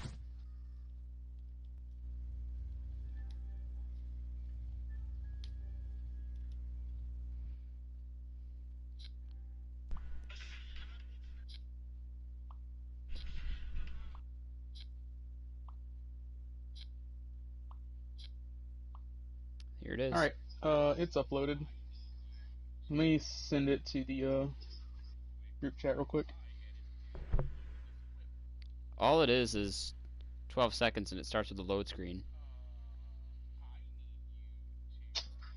Here it is. Alright, it's uploaded. Let me send it to the group chat real quick. All it is 12 seconds and it starts with the load screen.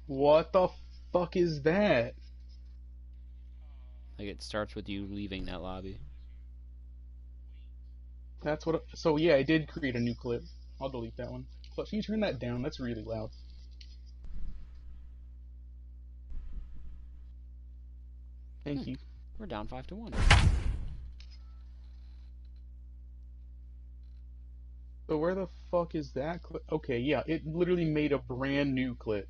What the fuck is that? Like it starts with you leaving that lobby. That's what. So yeah, I did create a new clip. I'll delete that one. Clutch, can you turn that down? That's really loud. Thank you. We're down 5-1. So where the fuck is that clip? Okay, yeah, it literally made a brand new clip.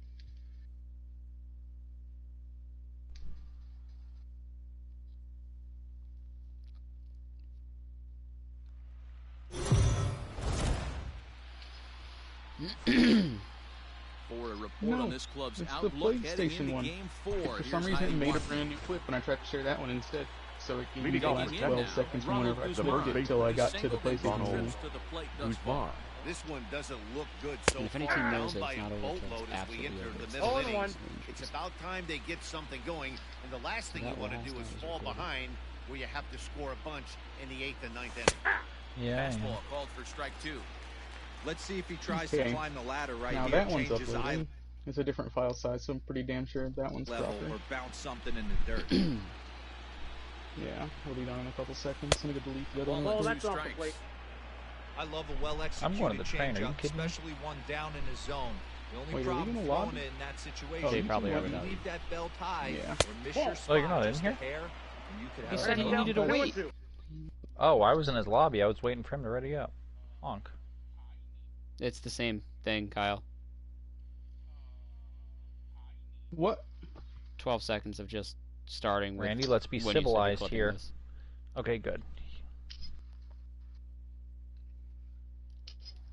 For a report No, on this club's it's the outlook heading PlayStation into one. Game 4. For some Here's reason, it how made you a brand new clip, and I tried to share that one instead. So it gave me Leading the off last with 12 Texas, seconds from Ronald whenever I Guzman. clicked it till I got to the Single PlayStation Ronald 1. trips to the plate thus Guzman. far. This one doesn't look good so And if any far. team knows Down that by it's not a over, it's boatload as we absolutely enter over. the It's middle 0-1. innings. It's about time they get something going, and the last thing you That want to last do is time was fall recorded. behind where you have to score a bunch in the 8th and 9th inning. Yeah. Fastball called for strike 2. Let's see if he tries Okay. to climb the ladder right Now here. that one's Change his eye uploading. It's a different file size, so I'm pretty damn sure that one's level proper. or bounce something in the dirt. Yeah, we'll be done in a couple seconds. I'm gonna delete the other Ball one. Oh, two that's off the strikes. plate. I love a well-executed going to the train, are you changeup, kidding me? especially one down in his zone. The only Wait, are you problem in the throwing lobby? it in that Oh, situation They you probably can are let you without me- leave that belt high Yeah. or miss your spot Oh, you're not in just here? a hair, and you could He have said a he ball. needed to Two wait. and two. Oh, I was in his lobby. I was waiting for him to ready up. Honk. It's the same thing, Kyle. What? 12 seconds of just starting with Randy, let's be when you said you're civilized clipping here. this. Okay, good.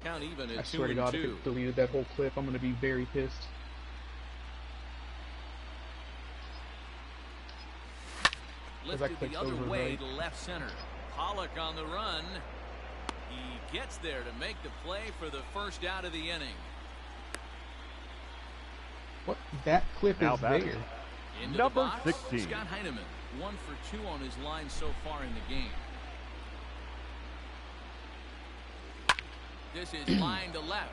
Count even at I 2 swear to and God, 2. if it deleted that whole clip, I'm going to be very pissed. Lifted the other way to left center. Pollock on the run. He gets there to make the play for the first out of the inning. What? That clip Now is batting. there. Into Number the box, 16. Scott Heineman, 1 for 2 on his line so far in the game. This is line to left.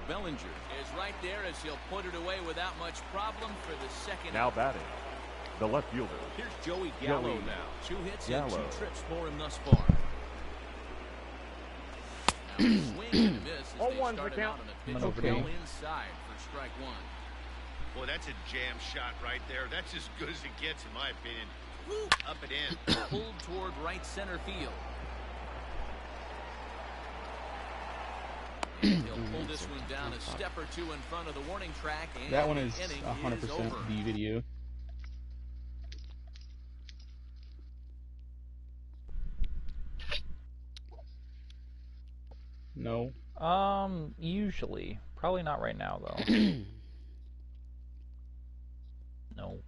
Bellinger is right there as he'll put it away without much problem for the second. Now batting, the left fielder. Here's Joey Gallo Joey now. 2 hits Gallo. and 2 trips for him thus far. Now a swing and a miss as they 0-1 started count. out on a pitch Okay. well inside for strike 1. Boy, that's a jam shot right there. That's as good as it gets, in my opinion. Woo, up and in. Pulled toward right center field. And he'll pull this one down a step or 2 in front of the warning track. And That one is the inning 100% is over. the video. No. Usually. Probably not right now, though. No.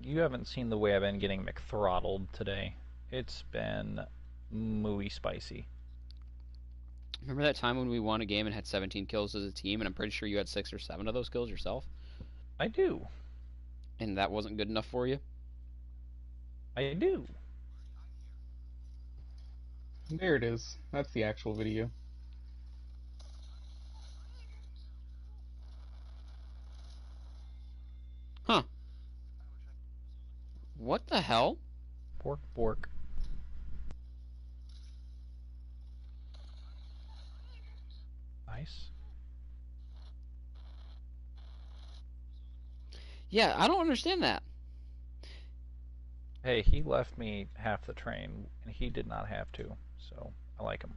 You haven't seen the way I've been getting McThrottled today. It's been mooey spicy. Remember that time when we won a game and had 17 kills as a team, and I'm pretty sure you had 6 or 7 of those kills yourself? I do. And that wasn't good enough for you? I do. There it is. That's the actual video. Huh. What the hell? Bork, bork. Nice. Yeah, I don't understand that. Hey, he left me half the train, and he did not have to, so I like him.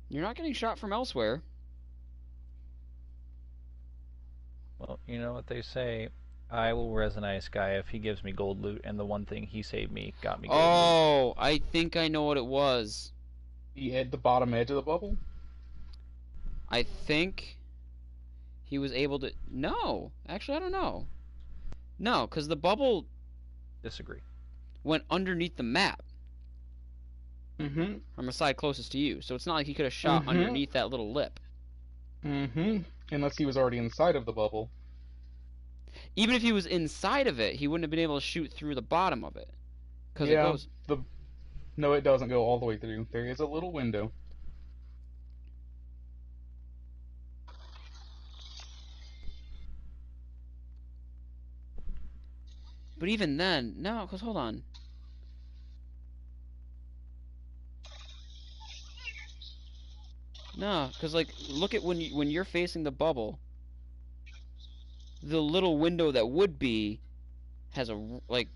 You're not getting shot from elsewhere. Well, you know what they say. I will res a nice guy if he gives me gold loot, and the one thing he saved me got me gold loot. Oh, I think I know what it was. He at the bottom edge of the bubble? I think he was able to... No, actually, I don't know. No, because the bubble Disagree. went underneath the map Mm-hmm. from the side closest to you. So it's not like he could have shot underneath that little lip. Mm-hmm. Unless he was already inside of the bubble. Even if he was inside of it, he wouldn't have been able to shoot through the bottom of it. Because it goes... No, it doesn't go all the way through. There is a little window. But even then... No, because hold on. No, because like, look at when you're facing the bubble. The little window that would be has a like,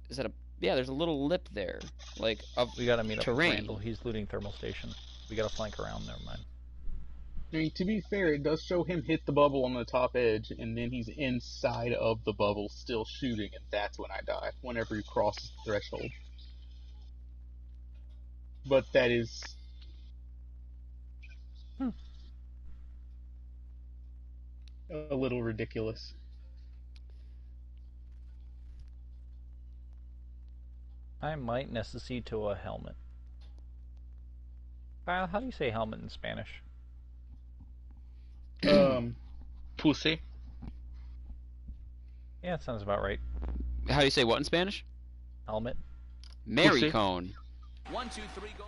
is that a there's a little lip there, like of We gotta meet up with terrain. Randall. He's looting thermal station. We gotta flank around. Never mind. I mean, to be fair, it does show him hit the bubble on the top edge, and then he's inside of the bubble still shooting, and that's when I die, whenever he crosses the threshold. But that is... a little ridiculous. I might necessito a helmet. Kyle, how do you say helmet in Spanish? Pussy. Yeah, it sounds about right. How do you say what in Spanish? Helmet. Mary Pussy. cone. 1, 2, 3, go.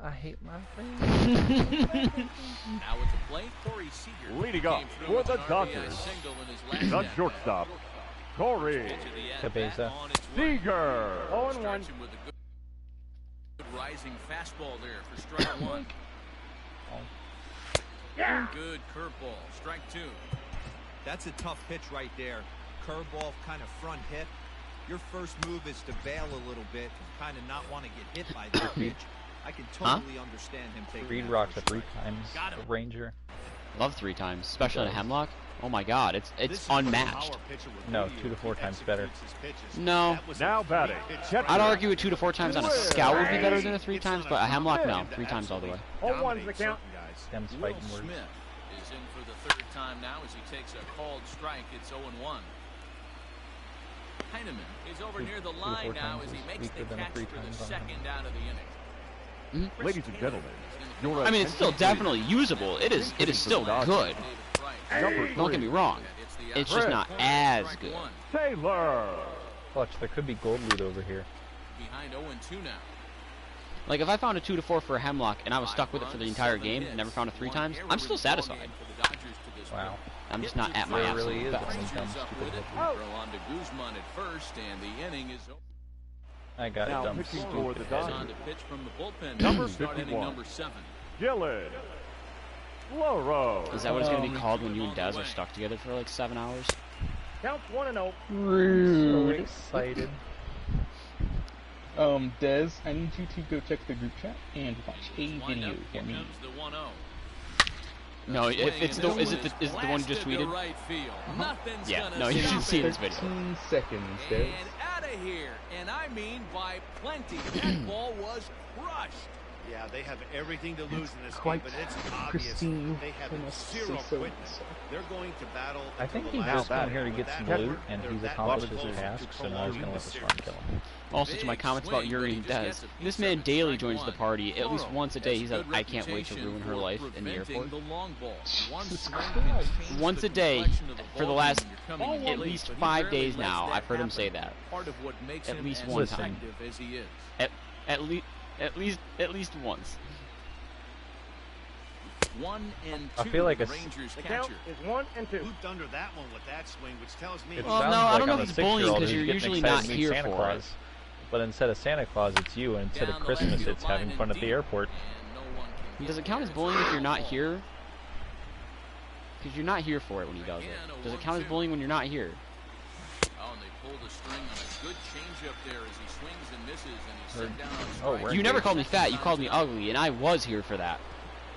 I hate my friends. Now at the plate, Corey Seager. Leading off Came through for with the an RBI Dodgers, single in his the last at-bat. shortstop, Corey To the at-bat Cabeza. on its way. Seager. 0-1. Starts him with a good rising fastball there for strike 1. Yeah. Good curveball, strike 2. That's a tough pitch right there. Curveball, kind of front hit. Your first move is to bail a little bit, kind of not want to get hit by that pitch. I can totally understand him taking Reed that rocks first it 3 strike. times. Got him. A Ranger. Love 3 times, especially on a hemlock. Oh my God, it's unmatched. No, 2 to 4 times better. No. Now batting. I'd argue a 2 to 4 times on a Scout would be better than a 3 times, but a Hemlock, no. 3 times all the way. Home one's the count. Them's Will fighting words. Smith is in for the third time now as he takes a called strike. It's 0-1. Heineman is over near the line now as he makes the catch for the second out of the inning. Ladies and gentlemen, I mean, it's still definitely usable. It is still good. Don't get me wrong. It's just not as good. Taylor. Clutch, there could be gold loot over here. Behind 0-2 now. Like, if I found a 2 to 4 for a Hemlock and I was stuck with it for the entire game and never found it 3 times, I'm still satisfied. Wow. I'm just not at my There really absolute is best. only dumb, stupid hit. Throw on to Guzman at first, and the inning is over. I got Now dumb, pitching for stupid the hit. Dodgers. On to pitch from the bullpen. Number Start inning 51. number 7. Dylan Floro. Is that what it's going to be called when you and Dez are stuck together for like 7 hours? Counts 1-0. So excited. Dez, I need you to go check the group chat and watch a video Here for me. comes the 1-0. No, if it's the is it the one you just tweeted? Right field. Nothing's Yeah, gonna no, you should stop see it. this video. 13 seconds, Dez. And out of here, and I mean by plenty. That ball was crushed. Yeah, they have everything to lose in this game, Quite but it's obvious pristine, they have I must zero say so. quickness. They're going to battle. I think until he's the just last come here to minute. get With some that loot, effort, and they're he's that accomplished much his closer task, to so now he's going to let this run kill him. Also, to my comments about Yuri and Dez, this man daily joins the party. At least once a day, he says, "I can't wait to ruin her life in the airport." Once a day, for the last at least 5 days now, I've heard him say that. At least one time. At least once. 1 and 2. I feel like the a Rangers The count catcher. is 1-2. Looped under that one with that swing, which tells me. It Well, sounds no, I like don't know I'm if a it's bullying 6-year-old because who's you're getting usually excited not to meet here Santa for Claus. it. But instead of Santa Claus, it's you, and instead of Christmas, it's having fun at the airport. Does it count as bullying if you're not here? Because you're not here for it when he does it. Does it count as bullying when you're not here? Oh, and they pulled the string on a good changeup there as he swings and misses, and he's set down on Oh, strike. we're You never engaged. called me fat, you called me ugly, and I was here for that.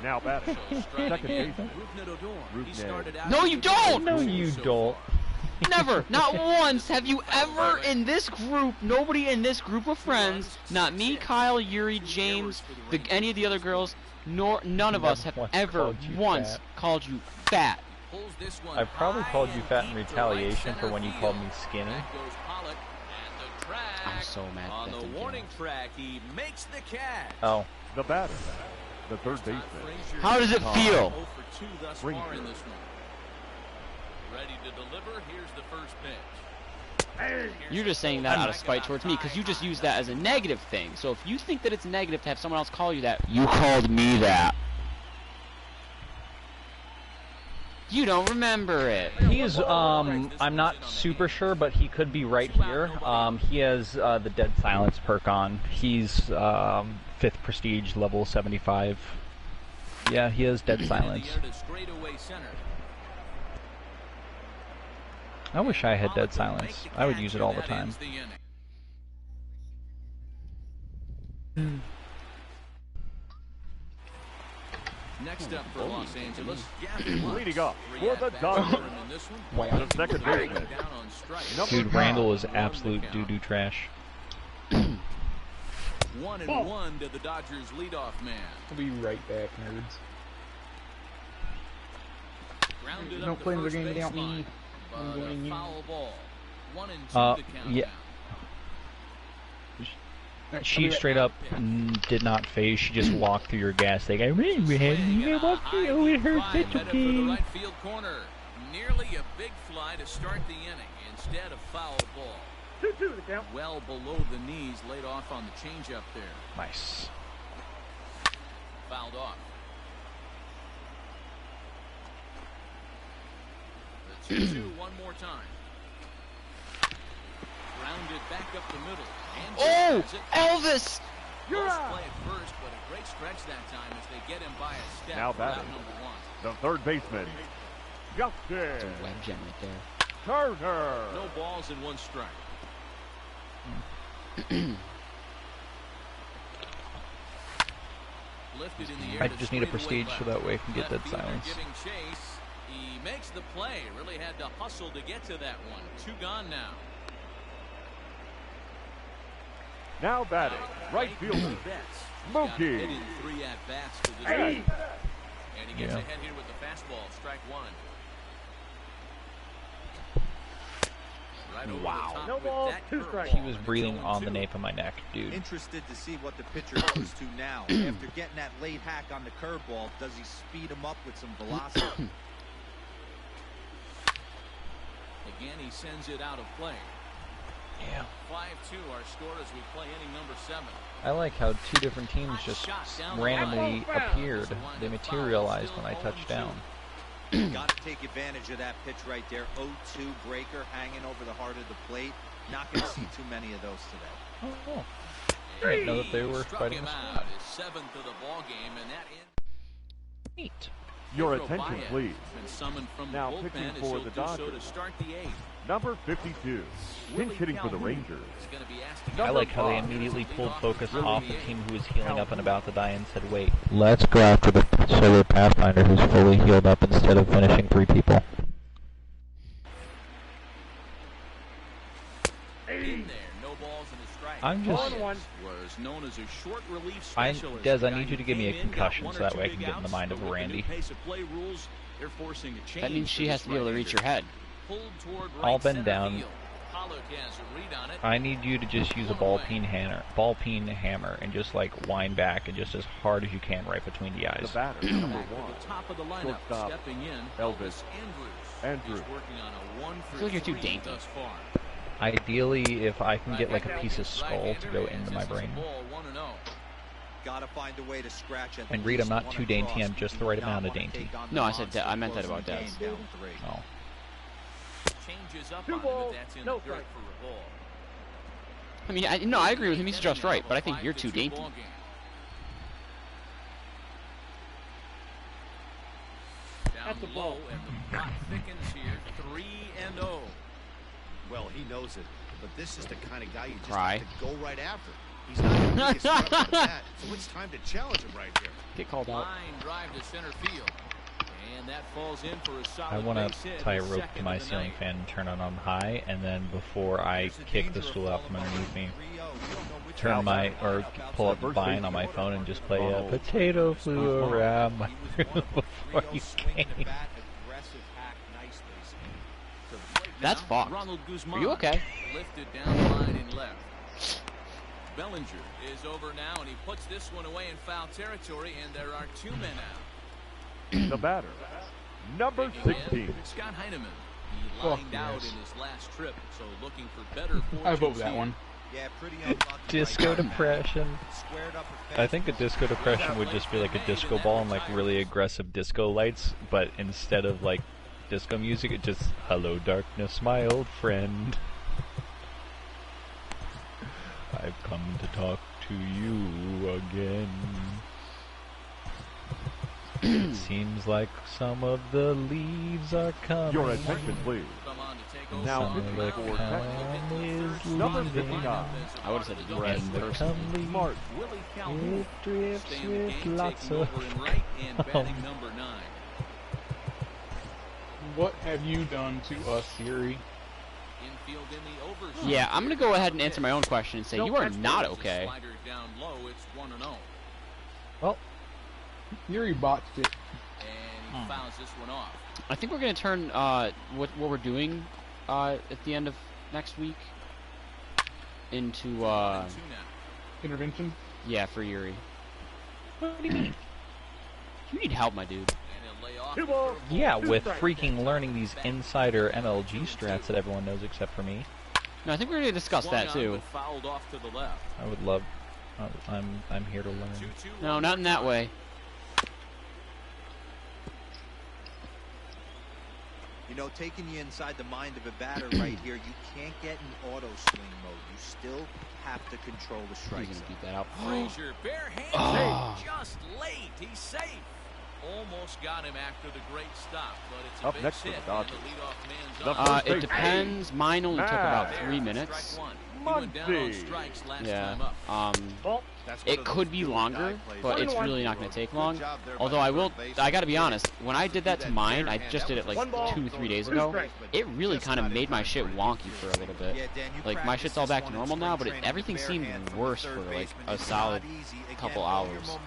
Now batting. So striking Second in, baseman. Rougned Odor. He Rougned. started out No, as you a don't! No, good you so don't. far. Never, not once have you ever in this group, nobody in this group of friends, not me, Kyle, Yuri, James, any of the other girls, nor none of us have Never once ever called you once fat. called you fat. Pulls this one I've probably high called you and fat in deep to right retaliation for center when you field. called me skinny. Back goes Pollock at the track. I'm so mad On that the didn't warning count. track, he makes the catch. Oh, The batter. The third baseman. How does it feel? 0 for 2 thus far in this one. Ready to deliver. Here's the first pitch. You're just saying that out of spite towards me, because you just use that as a negative thing. So if you think that it's negative to have someone else call you that, you called me that. You don't remember it. he's, I'm not super sure, but he could be right here. He has the Dead Silence perk on. He's 5th Prestige, level 75. Yeah, he has Dead Silence. I wish I had Dead Silence. I would use it all the time. Next up for Los Angeles, Leading up for the Dodgers. The second baseman. Dude, Randall is absolute doo-doo trash. 1-1 to the Dodgers leadoff man. I'll be right back, nerds. Grounded Don't up the play the first game without baseline, me. but I'm going a in. foul ball. 1-2 the count yeah. now. She straight up did not phase. She just walked through your gas tank. I really had you walk through. It hurts. It's Headed for the okay. right field corner. Nearly a big fly to start the inning. Instead, a foul ball. 2-2 the count. Well below the knees, laid off on the changeup there. Nice. Fouled off. The 2-2 one more time. Grounded back up the middle. And Oh, has it. Elvis! Close play at first, but a great stretch that time as they get him by a step. Now for out batting. number 1. The third baseman. Justin It's a web gem right there. Turner. No balls and 1 strike. Lifted in the air I to just need a straightaway prestige left. so that way I can get Left Dead fielder Silence. giving chase, He makes the play. Really had to hustle to get to that one. 2 gone now. Now batting, right fielder, Mookie. Hit in 3 at-bats to this game. And he gets ahead here with the fastball. Strike 1. Right wow. No ball, 2 strikes. He was breathing on the nape of my neck, dude. Interested to see what the pitcher goes to now. After getting that late hack on the curveball, does he speed him up with some velocity? Again, he sends it out of play. Yeah. 5-2 our score as we play inning number 7. I like how 2 different teams just randomly appeared. They materialized when I touched down. Got to take advantage of that pitch right there. 0-2 breaker hanging over the heart of the plate. Not going to see too many of those today. Oh. I didn't know that they were fighting the squad. His 7th of the ball game, and that Neat. Your attention, please. From now the pitching bullpen for the Dodgers. To start the 8th. Number 52, pinch hitting for the Rangers. I like how they immediately pulled focus off the team who was healing up and about to die and said, wait, let's go after the Solar Pathfinder who's fully healed up instead of finishing 3 people. In there, no balls and a strike. I'm just... was known as a short relief specialist. Des, I need you to give me a concussion so that way I can get in the mind of Randy. That means she has to be able to reach your head. I'll bend down. I need you to just use a ball peen hammer and just like wind back and just as hard as you can right between the eyes. The batter, number 1, shortstop, Elvis Andrews. I feel like you're too dainty. Ideally, if I can get like a piece of skull to go into my brain. Gotta find a way to scratch and Reed, I'm not too dainty, I'm just the right amount of dainty. No, I meant that about Des. Oh. Changes up 2 balls, no strike. I mean, I agree with him, he's just right, but I think you're too dainty. That's a ball. And the pot thickens here, 3-0. Well, he knows it, but this is the kind of guy you just Cry. have to go right after. He's not the biggest threat on the bat, so it's time to challenge him right here. Get called out. Line drive to center field. And that falls in for a solid I want base to hit, tie a his rope to second my of the ceiling night. fan and turn it on high, and then before I kick the stool out from underneath me, turn my, or pull up the vine on my phone and just play a potato flew around my room before you came. That's fucked. Ronald Are you okay? Lifted down the line and left. Bellinger is over now, and he puts this one away in foul territory, and there are 2 men out. The batter, number 16. Scott Heineman. He lined out in his last trip, so looking for better fortunes. I vote that one. Yeah, pretty unlucky. Disco right now. depression. Squared up a I think a disco depression would just be like a disco ball and like really aggressive disco lights, but instead of like disco music, it just, hello darkness, my old friend. I've come to talk to you again. It seems like some of the leaves are coming. Your attention, please. Now Some pitching of the for time Texas, is number leaving. 59. I would have said you When the come Martin. it drifts with lots of What have you done to us, Siri? Yeah, I'm gonna go ahead and answer my own question and say you are not okay. Well, Siri botched it. And he fouls this one off. I think we're gonna turn what we're doing at the end of next week into Intervention? yeah, for Yuri. What do you mean? You need help, my dude. 2 balls. yeah, 2 with strikes. freaking learning these insider MLG strats that everyone knows except for me. No, I think we're gonna discuss that too. Fouled off to the left. I would love. I'm here to learn. No, not in that way. You know, taking you inside the mind of a batter right here, you can't get in auto swing mode. You still have to control the strike He's zone. gonna beat that out. Frazier, bare hands, Oh. just late. He's safe. Almost got him after the great stop, but it's a Up big next for hit, the Dodgers. and the leadoff man's The up. first It depends. Mine only took about 3 minutes. Strike one. He went down on Muncy. strikes last Yeah. time up. Ball. It could be longer, but it's really not going to take long. Although I got to be honest, when I did that to mine, I just did it like 2-3 days ago, it really kind of made my shit wonky for a little bit. Like, my shit's all back to normal now, but everything seemed worse for like a solid couple hours.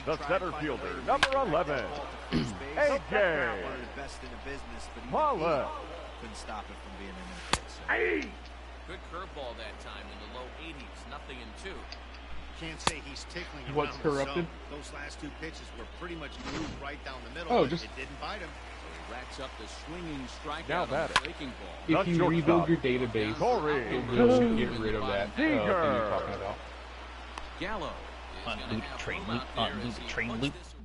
The center fielder, number 11, AJ Pollock. Couldn't stop it from being an hit. Good curveball that time in the low 80s, 0-2. Can't say he's tickling around What's the corrupted? zone. Those last two pitches were pretty much moved right down the middle. Oh, but just it didn't bite him. So he racks up the swinging strikeout Now on the batting. breaking ball. if you rebuild your database, Corey. it will get rid of that thing you're talking about. Gallo is Unloop, gonna have train room loop, out there unloop, as he train puts loop. this-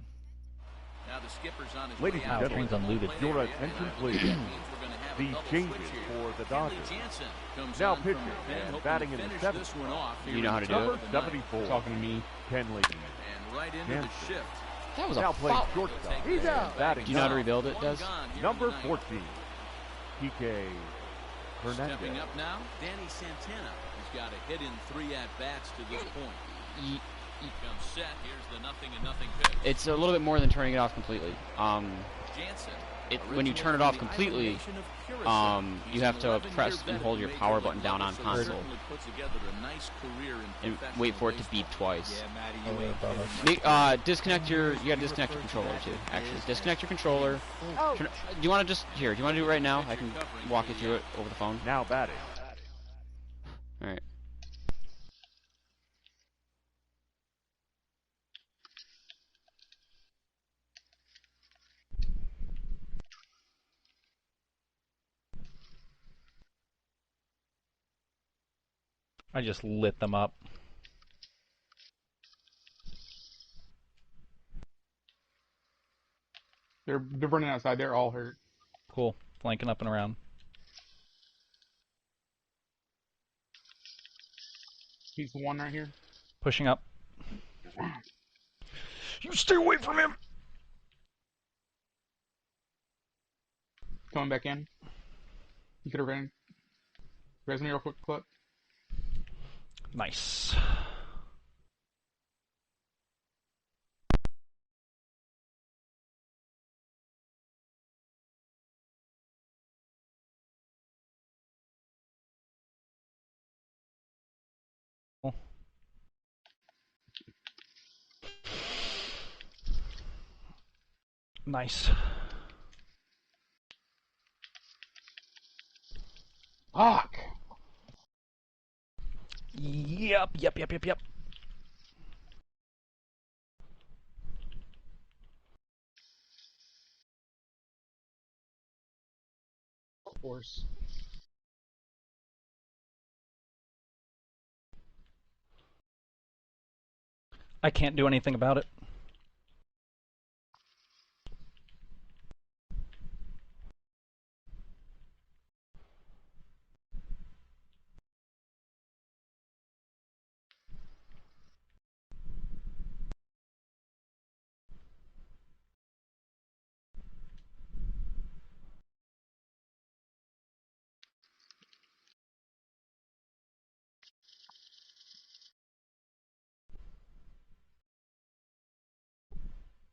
Now the skipper's on his Ladies way and out. gentlemen, Train's unlooted. your Play area, attention, and I please. believe that means we're gonna have a The double changes switch here. for the Kenley Dodgers. Jansen comes Now on from pitching the pen, and hoping batting to in the finish seventh. this one off here You know in how the to top do Number of the ninth. 74, Talking to me. Kenley And right into Jansen. the shift. That was now a plays foul. shortstop. He's and batting Do you know how to now, rebuild it, One Des? gone here number in the ninth. 14, PK Stepping Hernandez. up now, Danny Santana. He's got a hit in 3 at-bats to this point. Ye- Comes set. Here's the 0-0 pitch. It's a little bit more than turning it off completely. Jansen. When you turn it off completely, you have to press and hold your power button down on console and wait for it to beep twice. Yeah, Matty, you ain't Disconnect your. You gotta disconnect your controller too. Actually, disconnect your controller. Do you want to just here? Do you want to do it right now? I can walk you through it over the phone. Now batting. All right. I just lit them up. They're running outside. They're all hurt. Cool. Flanking up and around. He's the one right here. Pushing up. You stay away from him! Coming back in. You could have ran. Res me real quick, clip. Nice. Nice. Fuck! Yep. Of course. I can't do anything about it.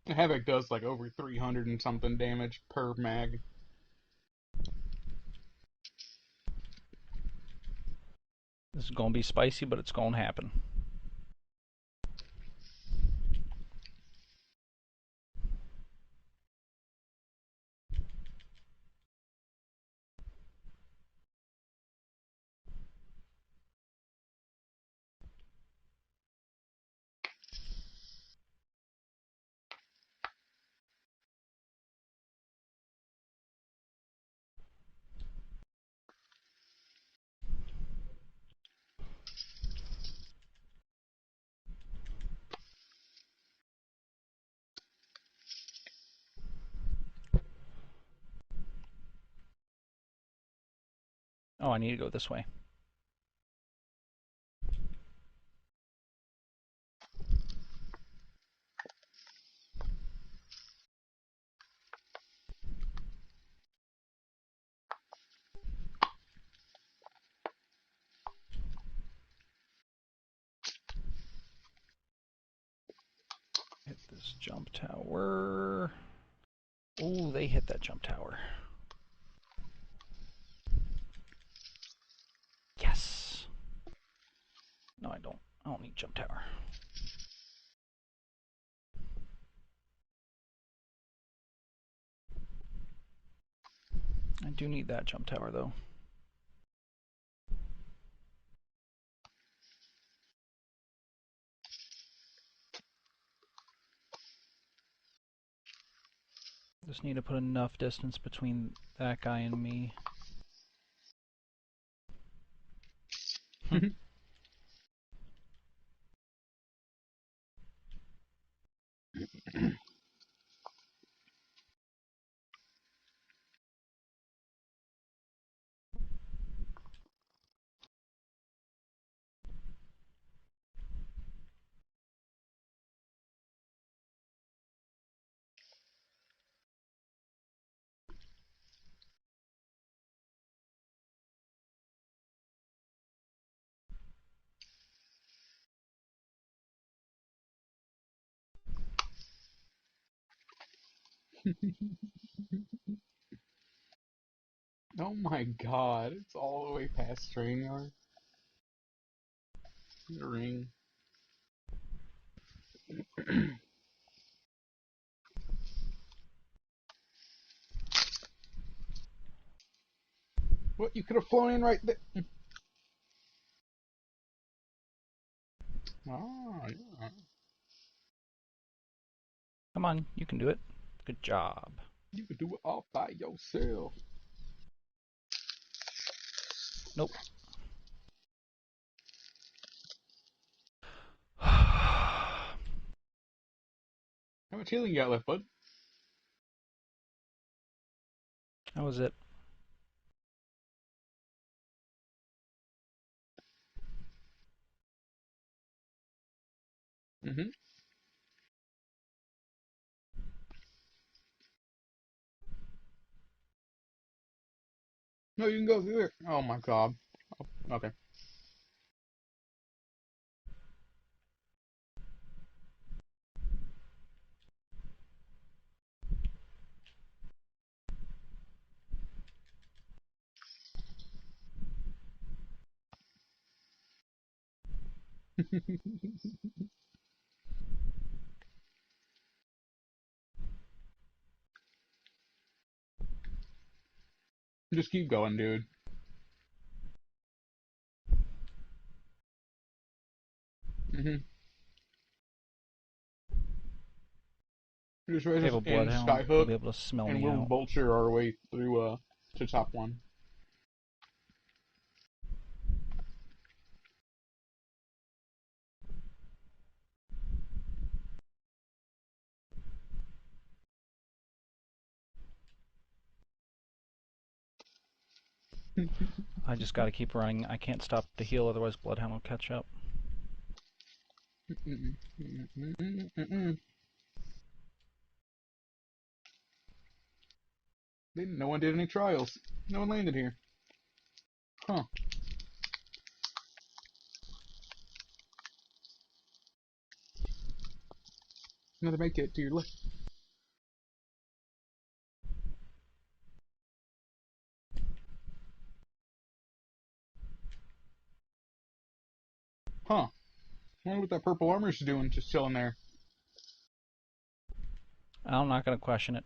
Havoc does like over 300 and something damage per mag. This is gonna be spicy, but it's gonna happen. Oh, I need to go this way. this jump tower. Oh, they hit that jump tower. Yes. No, I don't. I don't need jump tower. I do need that jump tower, though. Just need to put enough distance between that guy and me. Oh my god, it's all the way past train yard. The ring. What, you could have flown in right there. Oh, yeah. Come on, you can do it. Good job. You could do it all by yourself. Nope. How much healing you got left, bud? That was it. Mm-hmm. No, you can go through there. Oh my god. Oh, okay. Just keep going, dude. Mm-hmm. Just raise If we have us a in bloodhound, he'll Skyhook, be able to smell and me we'll out. vulture our way through to top one. I just gotta keep running. I can't stop to heal, otherwise bloodhound will catch up. No one did any trials. No one landed here. Huh. Another make it to your left. Huh. I wonder what that purple armor's doing, just chilling there. I'm not gonna question it.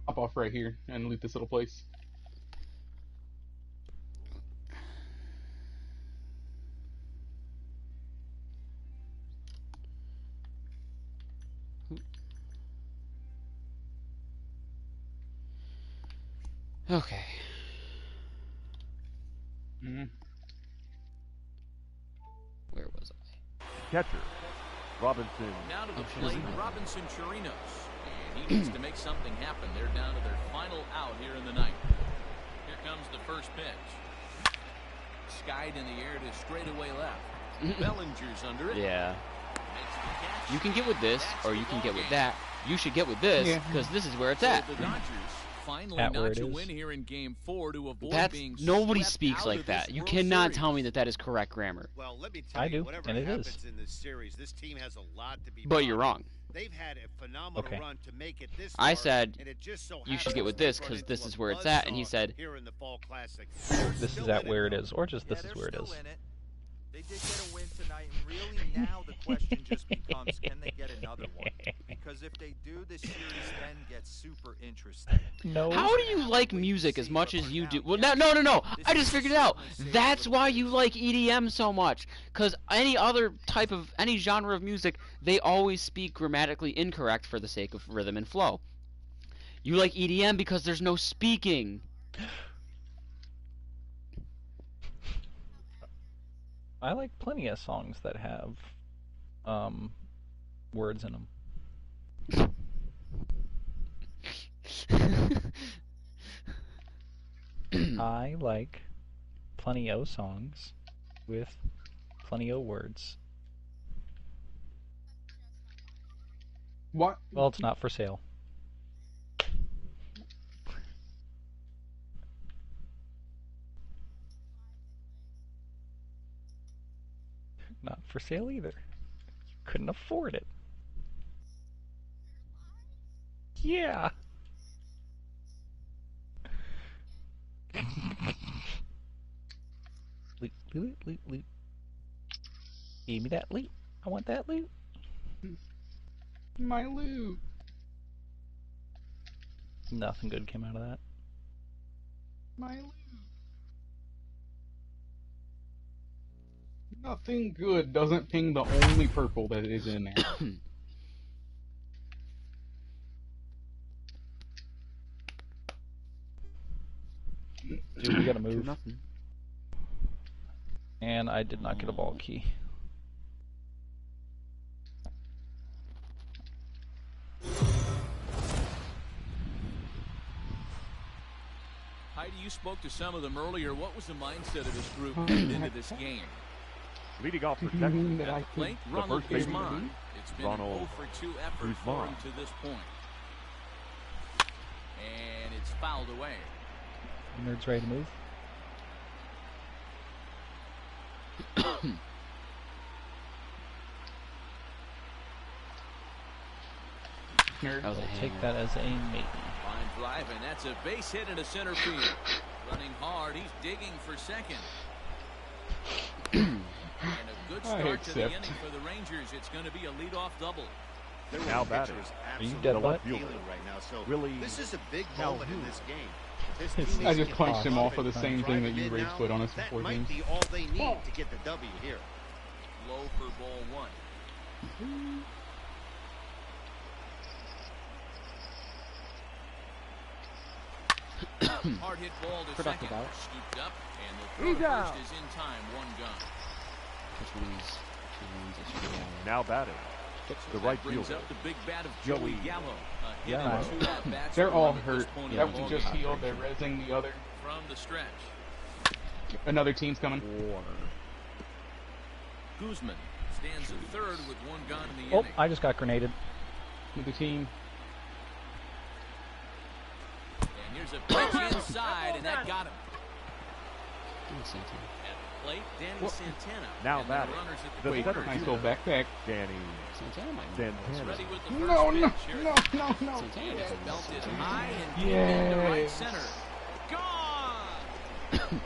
Hop off right here and loot this little place. Okay. Where was I? Catcher, Robinson. Now to the plate, Robinson Chirinos. And he needs to make something happen. They're down to their final out here in the ninth. Here comes the first pitch. Skied in the air to straightaway left. Bellinger's under it. Yeah. You can get with this, or you can get with that. You should get with this, because this is where it's at. The Dodgers finally notch a win here in Game 4 to avoid being nobody swept speaks out like of this that. You World cannot Series. tell me that that is correct grammar. Well, let me tell I you, do, whatever and it happens is. in this series, this team has a lot to be But proud you're of. wrong. They've had a phenomenal run to make it this I far, said and it just so you should get happens with they've this run because into this a is where it's at, and he buzzsaw said here in the Fall Classic. This is at where it is, or just this is where it is. They did get a win tonight, and really now the question just becomes, can they get another one? Because if they do, this series then gets super interesting. No. How do you like music as much as you do? Well, no. I just figured it out. That's why you like EDM so much. Because any other type of, any genre of music, they always speak grammatically incorrect for the sake of rhythm and flow. You like EDM because there's no speaking. I like plenty of songs that have words in them. I like plenty of songs with plenty of words. What? Well, it's not for sale. Not for sale either. Couldn't afford it. Yeah. Loot, loot, loot, loot. Give me that loot. I want that loot. My loot. Nothing good came out of that. My loot. Nothing good doesn't ping the only purple that is in there. Dude, we gotta move. Nothing. And I did not get a ball key. Heidi, you spoke to some of them earlier. What was the mindset of this group headed into this game? Leading off for Texas, At the plate, the Ronald first baseman, Guzman. It's been an 0 for 2 effort for him to this point. And it's fouled away. Nerds ready to move? Nerd. That was a I'll take hammer. that as a maybe. Line drive, and that's a base hit into center field. Running hard, he's digging for second. And a good start to the inning for the Rangers. It's going to be a leadoff double. Now batting. Are you dead butt? Feeling right now, so Willie this is a big moment in this game. If this team I is just to punched get him off of the drive same thing that you in rage now, quit on us that before might games. be all they need to get the W here. Low for ball one. Hard hit ball to Productive second. out. Scooped up, and the throw to first is in time. One gun. Which one is two ones I should get? now batting. The right Brings fielder, up the big bat of Joey Joey Gallo. Yeah. They're all hurt. Yeah. That one just healed. They're rezzing the other. From the stretch. Another team's coming. Guzman stands at third with one gun in the Oh, inning. I just got grenaded. Another team. And here's a pitch inside, and that got him. Santana. At the plate, Danny Santana. Now And batting. runners at The plate. center Nice fielder, little backpack. Danny Santana might be Santana. Ready with the first No, pitch. no, Here it no, comes. no, no. Santana It's doesn't belted know. high and deep into right Yes. center. Gone!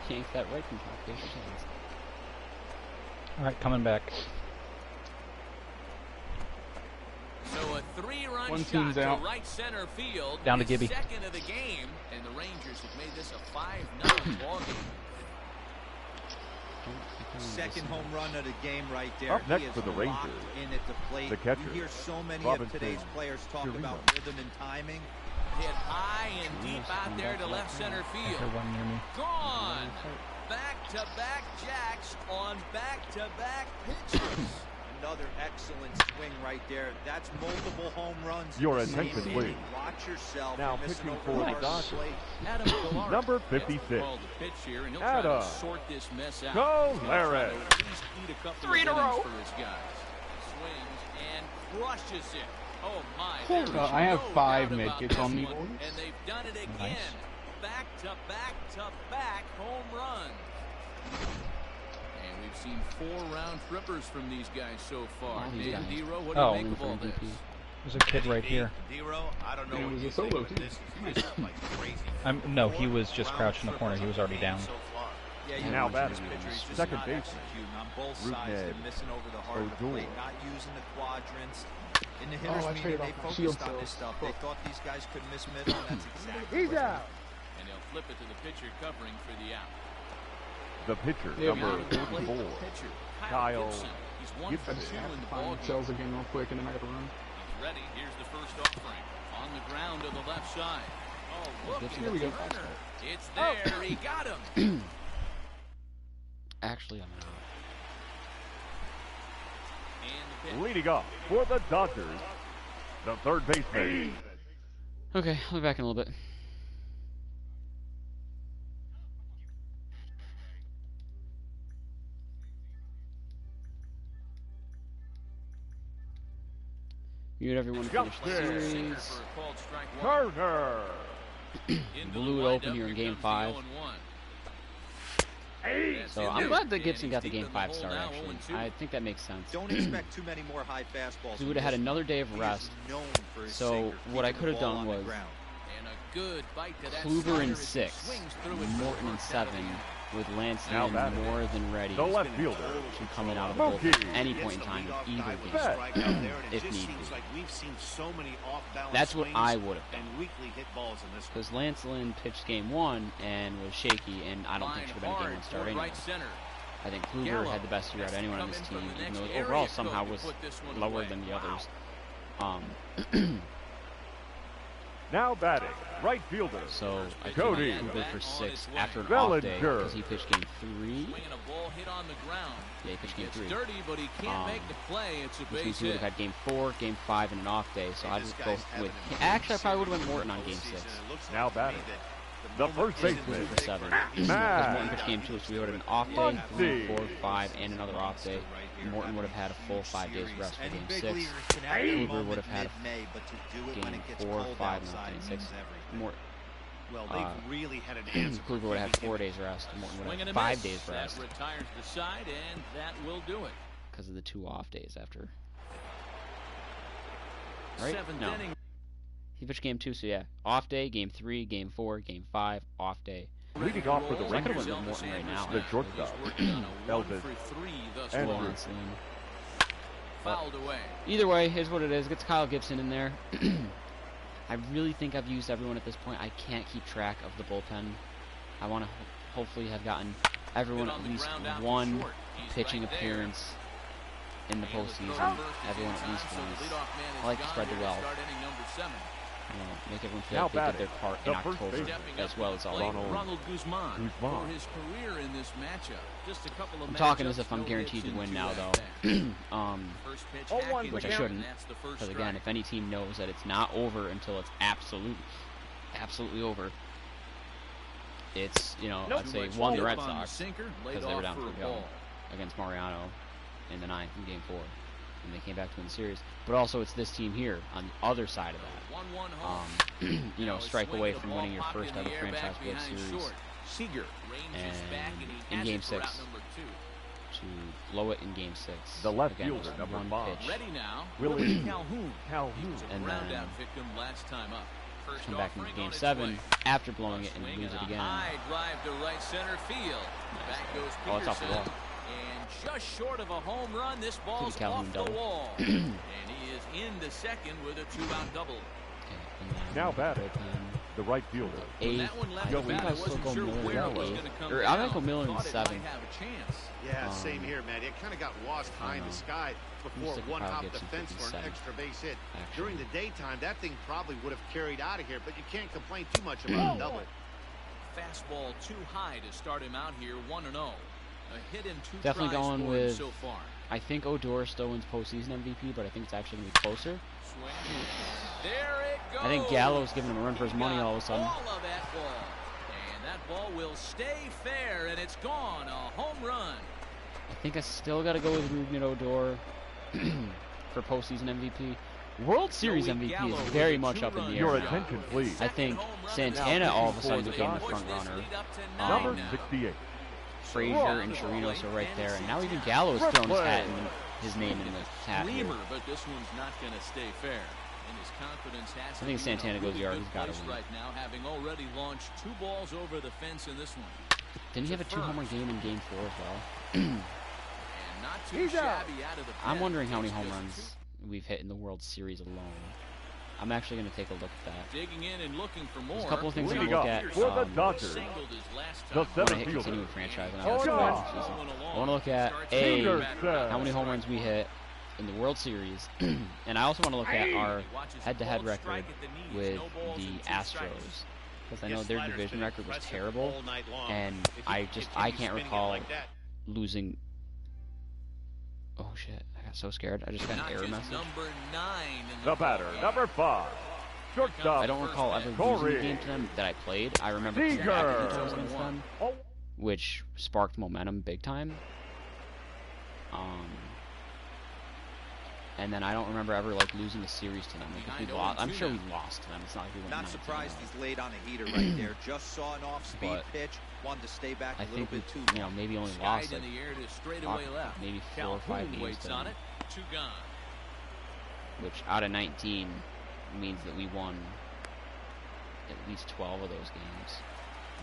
Yank that right from top. There's your chance. Alright, coming back. So a 3-run One shot team's to out. right center field. Down to his Gibby. Second of the game, and the Rangers have made this a 5-0 ball game. Second home run of the game right there. Up next He is for the locked Rangers, in at the plate. the catcher, You hear so many Robinson of today's players talk Chirino. about rhythm and timing. Hit high and deep out there to left center field. One near me. Gone. Back-to-back jacks on back-to-back pitches. Another excellent swing right there. That's multiple home runs. Your in the same attention, inning. please. Watch yourself. Now You're missing pitching over for the the hard Dodgers. plate. Adam Gallardo Number has 56. called the pitch here, and he'll try to Adam sort this mess out. Colares. He'll try to at least eat a couple 3 in a of innings row. for his guys. Swings and crushes it. Oh my! Hold there on, is I have no 5 doubt med about kits this on me, one. boys. And they've done it again. Nice. Back home runs. And we've seen 4 round trippers from these guys so far. All these Dave guys. Dero, what do you Oh. make of all this? There's a kid right here. Dero, I don't know And it what was you a solo, think, but too. this is just like crazy. No, he was just crouched in the corner. He was already down. So far. Yeah, Yeah, you Now know, batting, these pitchers just second not baseman, executing on both Root sides. Ned, They're missing over the heart of the O'Doul. plate, not using the quadrants. In the hitters I meeting, traded they off my focused shield on this cells. stuff. They thought these guys could miss middle, and that's exactly He's what out. And they'll flip it to the pitcher covering for the out. The pitcher, Yeah, number Out of the plate, 44. pitcher, Kyle Gibson. He's 1 for Gibson. 2 in the Find ball the game. cells again real quick, and then I gotta run. He's ready. Here's the first offering. On the ground to the left side. Oh, look Gibson. at Here we the go. runner. It's there. He got him. Actually, I'm out. And the pitch. Leading off for the Dodgers, the third baseman, Okay, I'll be back in a little bit. Mute everyone to finish the Justin. Sinker series. for a called strike one. Turner. Into Blew the it open windup. here in Here Game comes the 5. 0-1. That's So in I'm there. glad that And Gibson he's got the deep Game in 5 hole start, now, actually. 0-2. I think that makes sense. Don't expect too many more high fastballs. He would have had another day of He is rest. known for his So sinker, what I keeping could have the ball done on the was ground. And a good bite to that Kluber slider in as he 6, swings through it for Morton in first out of the 7, inning. with Lance Now Lynn batting, more than ready the to left fielder, come in out of the Mookie. bullpen at any Gets point in the time leadoff of either guy with game. a strike out there, and it if just need seems be. like we've seen so many off-balance That's what swings I would have and done. weakly hit balls in this one. Because Lance Lynn pitched Game 1 and was shaky, and I don't think Line should have been a Game 1 hard start toward anyway. right center. I think Kluber had the best year out of anyone on this team, even though overall somehow was lower than the others. Now batting, right fielder, So I Cody. think Kluber for 6 after an Bellinger. off day, because he pitched Game 3. Swinging a ball hit on the ground. Yeah, he pitched Game It's 3. dirty, but he can't make the play. It's a Which means base he would have hit. had Game 4, Game 5, and an off day, so Hey, I'd this just guy's go having with... an amazing Actually, I probably would have season went Morton on Game postseason. 6. It looks Now like to me batting, that the moment first isn't baseman, too For big 7. for Because Matt. Morton pitched Game 2, so we would have an off day, Muncy. 4, 5, and another off day. Morton would have had a full 5 days rest for Any Game big 6. leaguers can have their Kluber moment would have had a mid-May, but to do it when Game it gets 4, cold 5, and outside Game 6. means everything. More, Well, they've really had an answer. for Kluber would have had keeping 4 him days rest, and Morton would Swing have and had a 5 miss. days rest That retires the side, and that will do it. because of the 2 off days after. Right? Seventh No. inning. He pitched Game 2, so yeah. Off day, Game 3, Game 4, Game 5, off day. leading off for the I could've Rangers, went with Morton right now. the shortstop, Elvis. Elvis. Thus far. Lance Lynn. Fouled away. Either way, here's what it is. Gets Kyle Gibson in there. I really think I've used everyone at this point. I can't keep track of the bullpen. I want to hopefully have gotten everyone Hit on at the least ground out to one short. He's pitching right there. appearance in the And the throw postseason. first is Everyone in at least time, so the once. leadoff man is I like to gone spread the here to wealth. start inning number 7. Make everyone feel Now like they did batting, their part the in first October baseman. Stepping as up well to as the all plate, along. Ronald Guzman Guzman. for his career in this matchup. Just a couple of I'm talking as matchups, if I'm no guaranteed hits to win in now, 2 though. at-bats. First pitch, 0-1 Hackett which I down, shouldn't, and that's the first Because again, strike. if any team knows that it's not over until it's absolutely over, it's, I'd say Two-way one the ball Red on the Sox sinker, laid because they were off down for a 3-0 ball. against Mariano in the 9th in Game 4, and they came back to win the series. But also, it's this team here on the other side of that. 1-1 home. Now a Strike swing away to the from ball winning your popped first in ever the air franchise back World behind Series, short. Seager ranges and back and he in has Game it for 6. out number 2. to blow it in Game 6. The left Again, fielder, just number one 5. pitch. Ready now. Willie Calhoun. He was a And ground then out victim last time up. First Come back into offering Game on its 7 way. after blowing it and Swing lose it and a again. high drive to right center field. Back goes Oh, it's off the Peterson. wall. And just short of a home run, this ball's Calhoun off the double. wall. And he is into second with a 2-out double. Now batting, the right fielder. When that one left the bat, I wasn't sure where it was going to come down. I might go Miller in Thought it 7th. might have a chance. Yeah, same here, man. It kind of got lost high in the sky before stick with one Kyle hopped the Gibson, fence for an 57. extra base hit. Actually. During the daytime, that thing probably would have carried out of here, but you can't complain too much about a double. Fastball too high to start him out here, 1-0. A hit in 2 Definitely tries going for him with- so far. I think Odor still wins postseason MVP, but I think it's actually going to be closer. Swing. There it goes. I think Gallo's giving him a run for his money all of a sudden. All of that ball. And that ball will stay fair, and it's gone. A home run. I think I still got to go with Ruben Odor for postseason MVP. World Series Joey MVP Gallo is with very a much up in the two-run air. Your now. attention, please. I think Second home run Santana all of a sudden Now became the push front this runner. lead up to Number 9 now. 68. Frazier and Chirinos are right there, and now even Gallo has thrown his hat in his name in the hat here. Dreamer, but this one's not going to stay fair. And his confidence has I think to be in a Santana goes really yard. good He's gotta place win. right now, having already launched 2 balls over the fence in this one. Didn't he have a 2-homer game in Game 4 as well? And not too shabby out of the I'm pen. wondering how many Takes home just runs we've hit in the World Series alone. I'm actually going to take a look at that. Digging in and looking for more. There's a couple of things I'm Leading going to up look at. for the Dodgers, Singled his last the time. I want to center hit fielder. continuing franchise. And Oh, I yeah. want to look at how many home runs we hit in the World Series, and I also want to look at our head-to-head record with the Astros, because I know their division record was terrible, and I can't recall losing. Oh shit! I got so scared. I just got an error message. Number 9 in The batter, number 5. Shortstop. I don't recall ever losing Corey a game to them that I played. I remember Seager. back against them, Oh, which sparked momentum big time. And then I don't remember ever like losing a series to them. Like if we lost, I'm sure we lost to them. It's not like we went Not 19-0. surprised he's laid on a heater right there. Just saw an off-speed But pitch. Wanted to stay back a I little think we, bit too you know, long. maybe only Skied lost in like the air to straightaway left. maybe 4 or 5 Calhoun games waits to on them, it. 2 gone. which out of 19 means that we won at least 12 of those games.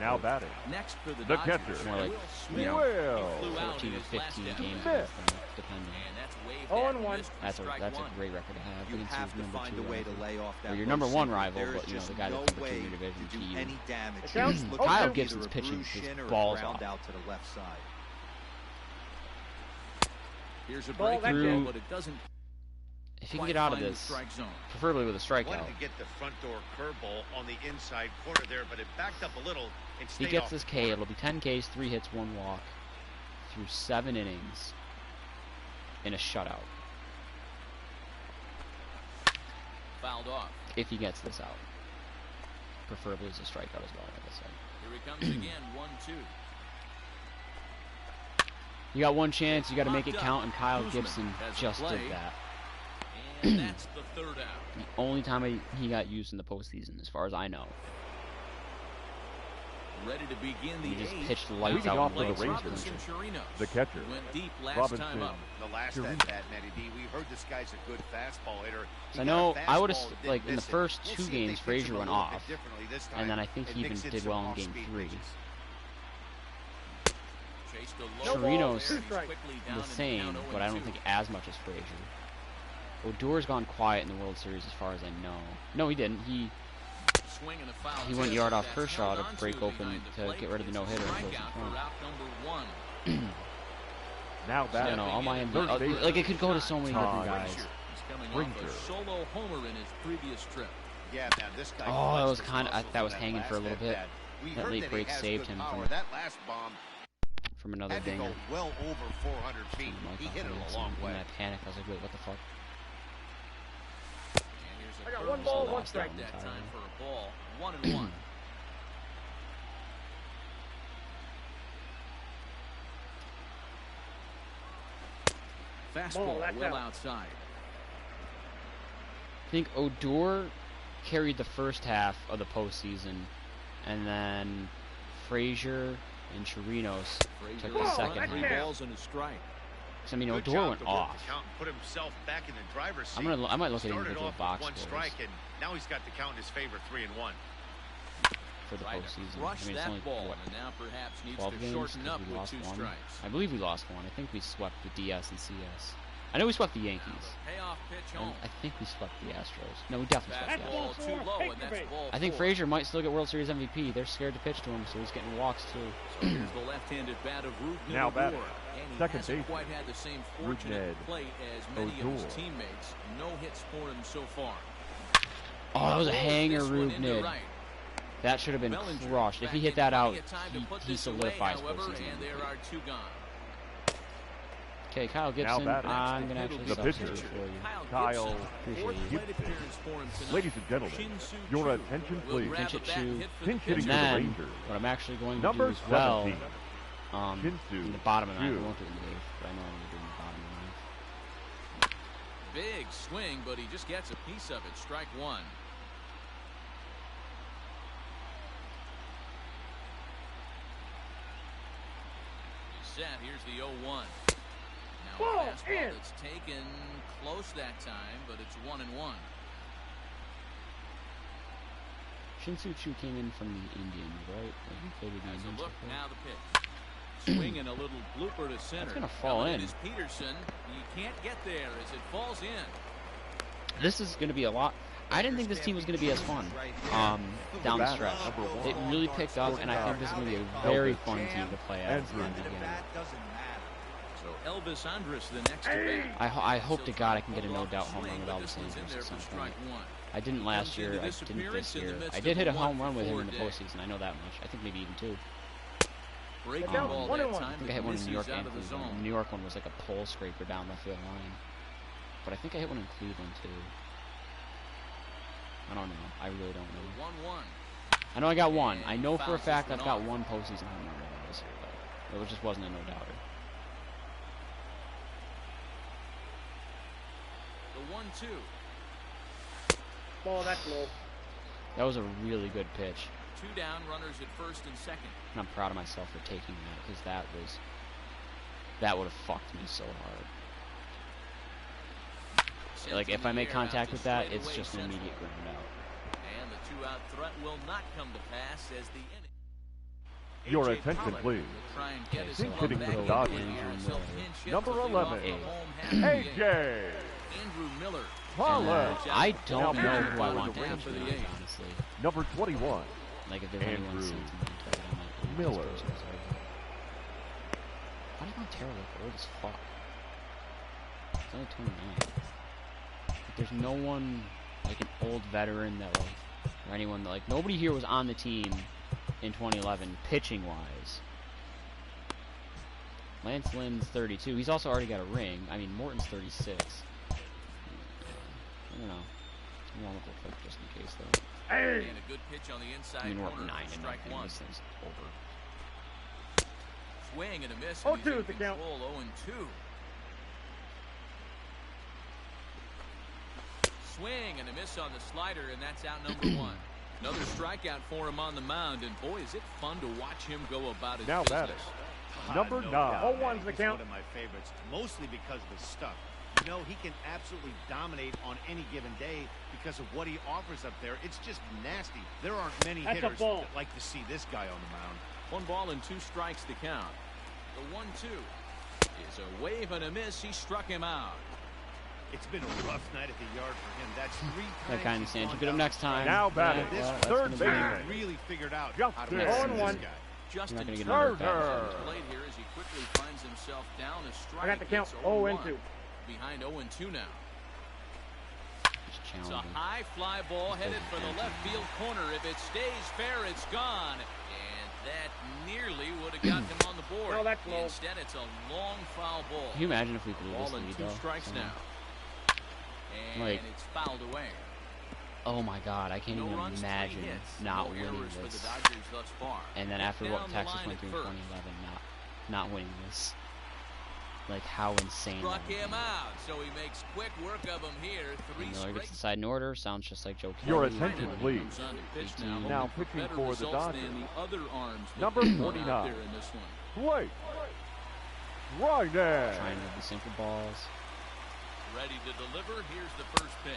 now batting. Next for the The Dodgers, catcher. More like, Will you Smith. know, Will. Flew out 14 in or his last 15 at games bat. against them, depending. And that's waved 0 at and 1. missed for That's strike a 1. great record to have. You against have his to number find 2 a way to rival. lay off that Or your low number 1 sinker. rival, There but is you know just the guy no that's number 2 way in your division to to do you. any damage. Count. He's looking Kyle for Gibson's either a pitching bruise his shin or a balls ground off. out to the left side. Here's a Ball breaking through. ball, but it doesn't If you can quite get out of find the this, strike zone. preferably with a strikeout, Wanted to get the front door curveball on the inside corner there, but it backed up a little and if he stayed gets off this the K, it'll be 10 Ks, 3 hits, 1 walk, through 7 innings in a shutout. Fouled off. If he gets this out, preferably as a strikeout as well, like I said. Here he comes again, 1-2. You got one chance, you got to make it count, and Kyle Gibson just did that. And that's the 3rd out. The only time he got used in the postseason, as far as I know. Ready to begin the He just 8th. pitched lights Leading out off in for the the late Rangers. season. Robinson Chirinos The catcher. went deep last Robinson. time up. The last Chirinos. at bat, Matty D, we heard this guy's a good fastball hitter. He I got know a I would have fastball, didn't like in the miss it. first We'll 2 see if they games, pitch him Frazier a went little bit off, differently this time and then I think he even mix in did some well in Game off-speed 3. pitches. Chased a low Chirinos ball there. He's quickly down the in same, count but I don't 0-2. think as much as Frazier. Odor's gone quiet in the World Series as far as I know. No, he didn't. He Swing and a foul went tip. yard off That's Kershaw held to onto break open behind the to plate. get rid of the It's a no-hitter and goes in strikeout front. for route number 1. Now I batting. don't know, all my Third base. like it could go to so many different Todd guys. He's coming off Ranger. a solo homer in his previous trip. Yeah, man, this guy Oh, that was flexed his kinda- muscles that in was hanging for a last little bit. at-bat. We That heard late that he break has saved good him power. from That last bomb another had to dinger. go well over 400 feet. Something like He that, hit it and a long then way. I panicked. I was like, wait, what the fuck? And here's a I got curveball. one ball, one Lost strike. that That one time entirely. for a ball. 1-1. Fastball that's well out. outside. I think Odor carried the first half of the postseason, and then Frazier and Chirinos Frazier took the has second three half. balls and a strike. 'Cause, I mean, Good Odor job went to work off. the count and put himself back in the driver's seat. I might look at Started individual off with box one scores. strike, and now he's got the count in his favor, 3-1. for the Tried to postseason. crush I mean, it's that only, ball, what, and now perhaps needs 12 to games? shorten up Because we with lost 2 one. strikes. I believe we lost one. I think we swept the DS and CS. I know we swept the Yankees. Payoff pitch And home. I think we swept the Astros. No, we definitely swept the Ball Astros. too low, and that's ball I think 4. Frazier might still get World Series MVP. They're scared to pitch to him, so he's getting walks too. So here's the left-handed bat of Rude Now batting, and he second hasn't baseman, quite had the same fortune at the plate as many of his Odor. teammates. No hits for him so far. Oh, that was a hanger, This one Rube into Nid. right. That should have been Bellinger crushed. If he back hit in that out, plenty of time to put he this away, solidifies however, postseason. and there are 2 gone. Okay, Kyle Gibson, batting, I'm going to actually the substitute pitcher, for you. Kyle Appreciate fourth you. plate appearance for him tonight. Ladies and gentlemen, Shin-Soo your Choo attention, will please. grab Pinch a it, bat Choo. and hit for Pinch the hitting And for the then, Rangers. what I'm actually going to Number do as well, 17, in the bottom of the ninth, I won't do it in the eighth, but I know I'm going to do it in the bottom of the ninth. Big swing, but he just gets a piece of it. Strike 1. Set. Here's the 0-1. Now a fastball that's taken close that time, but it's 1-1. Shin-Soo Choo came in from the Indians, right? Like, he played with the As a Indians look, before. now the pitch. Swinging a little blooper to center. That's gonna fall Coming in. is Peterson. He can't get there as it falls in. This is going to be a lot. I didn't think this team was going to be as fun down the stretch. It really picked up, and I think this is going to be a very fun team to play as. So Elvis Andrus the next to bat. I hope to God I can get a no-doubt home run with Elvis Andrus at some point. I didn't last year. I didn't this year. I did hit a home run with him in the postseason. I know that much. I think maybe even 2. Breaking ball that time. I think I hit one in New York and out of the Cleveland. zone. The New York one was like a pole scraper down the field line. But I think I hit one in Cleveland too. I don't know. I really don't know. 1-1. I know I got one. I know for a fact I've got one postseason home run this year, though. It just wasn't a no-doubter. The 1-2. Ball, that's low. That was a really good pitch. 2 down, runners at first and second. And I'm proud of myself for taking that, because that would have fucked me so hard. Like, if I make contact with that, it's just an immediate ground out. And the 2-out threat will not come to pass as the inning. Your attention, please. Pinch hitting for the Dodgers. Number 11, AJ Andrew Miller. Pollock. I don't Now know pitching who I for want the to pitch Rangers. tonight, honestly. Number 21, Like, if there's anyone Andrew sentimental, I might be Miller. this person, so. Why do Montero look old as fuck? He's only 29. Like, there's no one, like, an old veteran that, like, or anyone that, like, nobody here was on the team in 2011, pitching-wise. Lance Lynn's 32. He's also already got a ring. I mean, Morton's 36. I don't know. I'm gonna look real quick just in case, though. And a good pitch on the inside I mean, we're corner. 9 and Strike nothing. 1. This thing's over. Swing and a miss. Oh, And he's two in is the count. control. 0-2. Swing and a miss on the slider, and that's out number 1. Another strikeout for him on the mound, and boy, is it fun to watch him go about his Now business. batting, number No 9, doubt, Oh, man. one's the He's count. one of my favorites, mostly because of his stuff. You know, he can absolutely dominate on any given day because of what he offers up there. It's just nasty. There aren't many That's a hitters ball. that like to see this guy on the mound. 1 ball and 2 strikes to count. The 1-2 is a wave and a miss. He struck him out. It's been a rough night at the yard for him. That's 3 times. That kind of he's stands. gone You get him down next time. Now batting, This that's third gonna be- baseman. really figured out Just how to there. mess Oh, and with one. this guy. Justin You're not gonna get Turner another Turner. on his plate here as he quickly finds himself down a strike. I got the count. It's 0-2. 0-1. Behind 0-2 now. It's It's a challenging. high fly ball headed for the left field corner. If it stays fair, it's gone. And that nearly would have gotten him on the board. No, that's low. Instead, it's a long foul ball. Can you imagine if we blew this Ball and lead, 2 though? strikes Somehow? now. And Like- it's fouled away. Oh my God, I can't No even runs, 3 imagine hits, not no winning errors for the this. Dodgers thus far. And then after Down what the Texas line went at through in first. 2011, not winning this. Like, how insane Struck that would him be. out, so he makes quick work of him here. 3 And Miller gets straight. the side in order. Sounds just like Joe Kelly. Your attention, please. Comes on to pitch 18. Now hoping for pitching better for the results Dodgers. than the other arms that Number they've run out 49. there in this one. Blake Ryan. Trying to be simple balls. Ready to deliver. Here's the first pitch.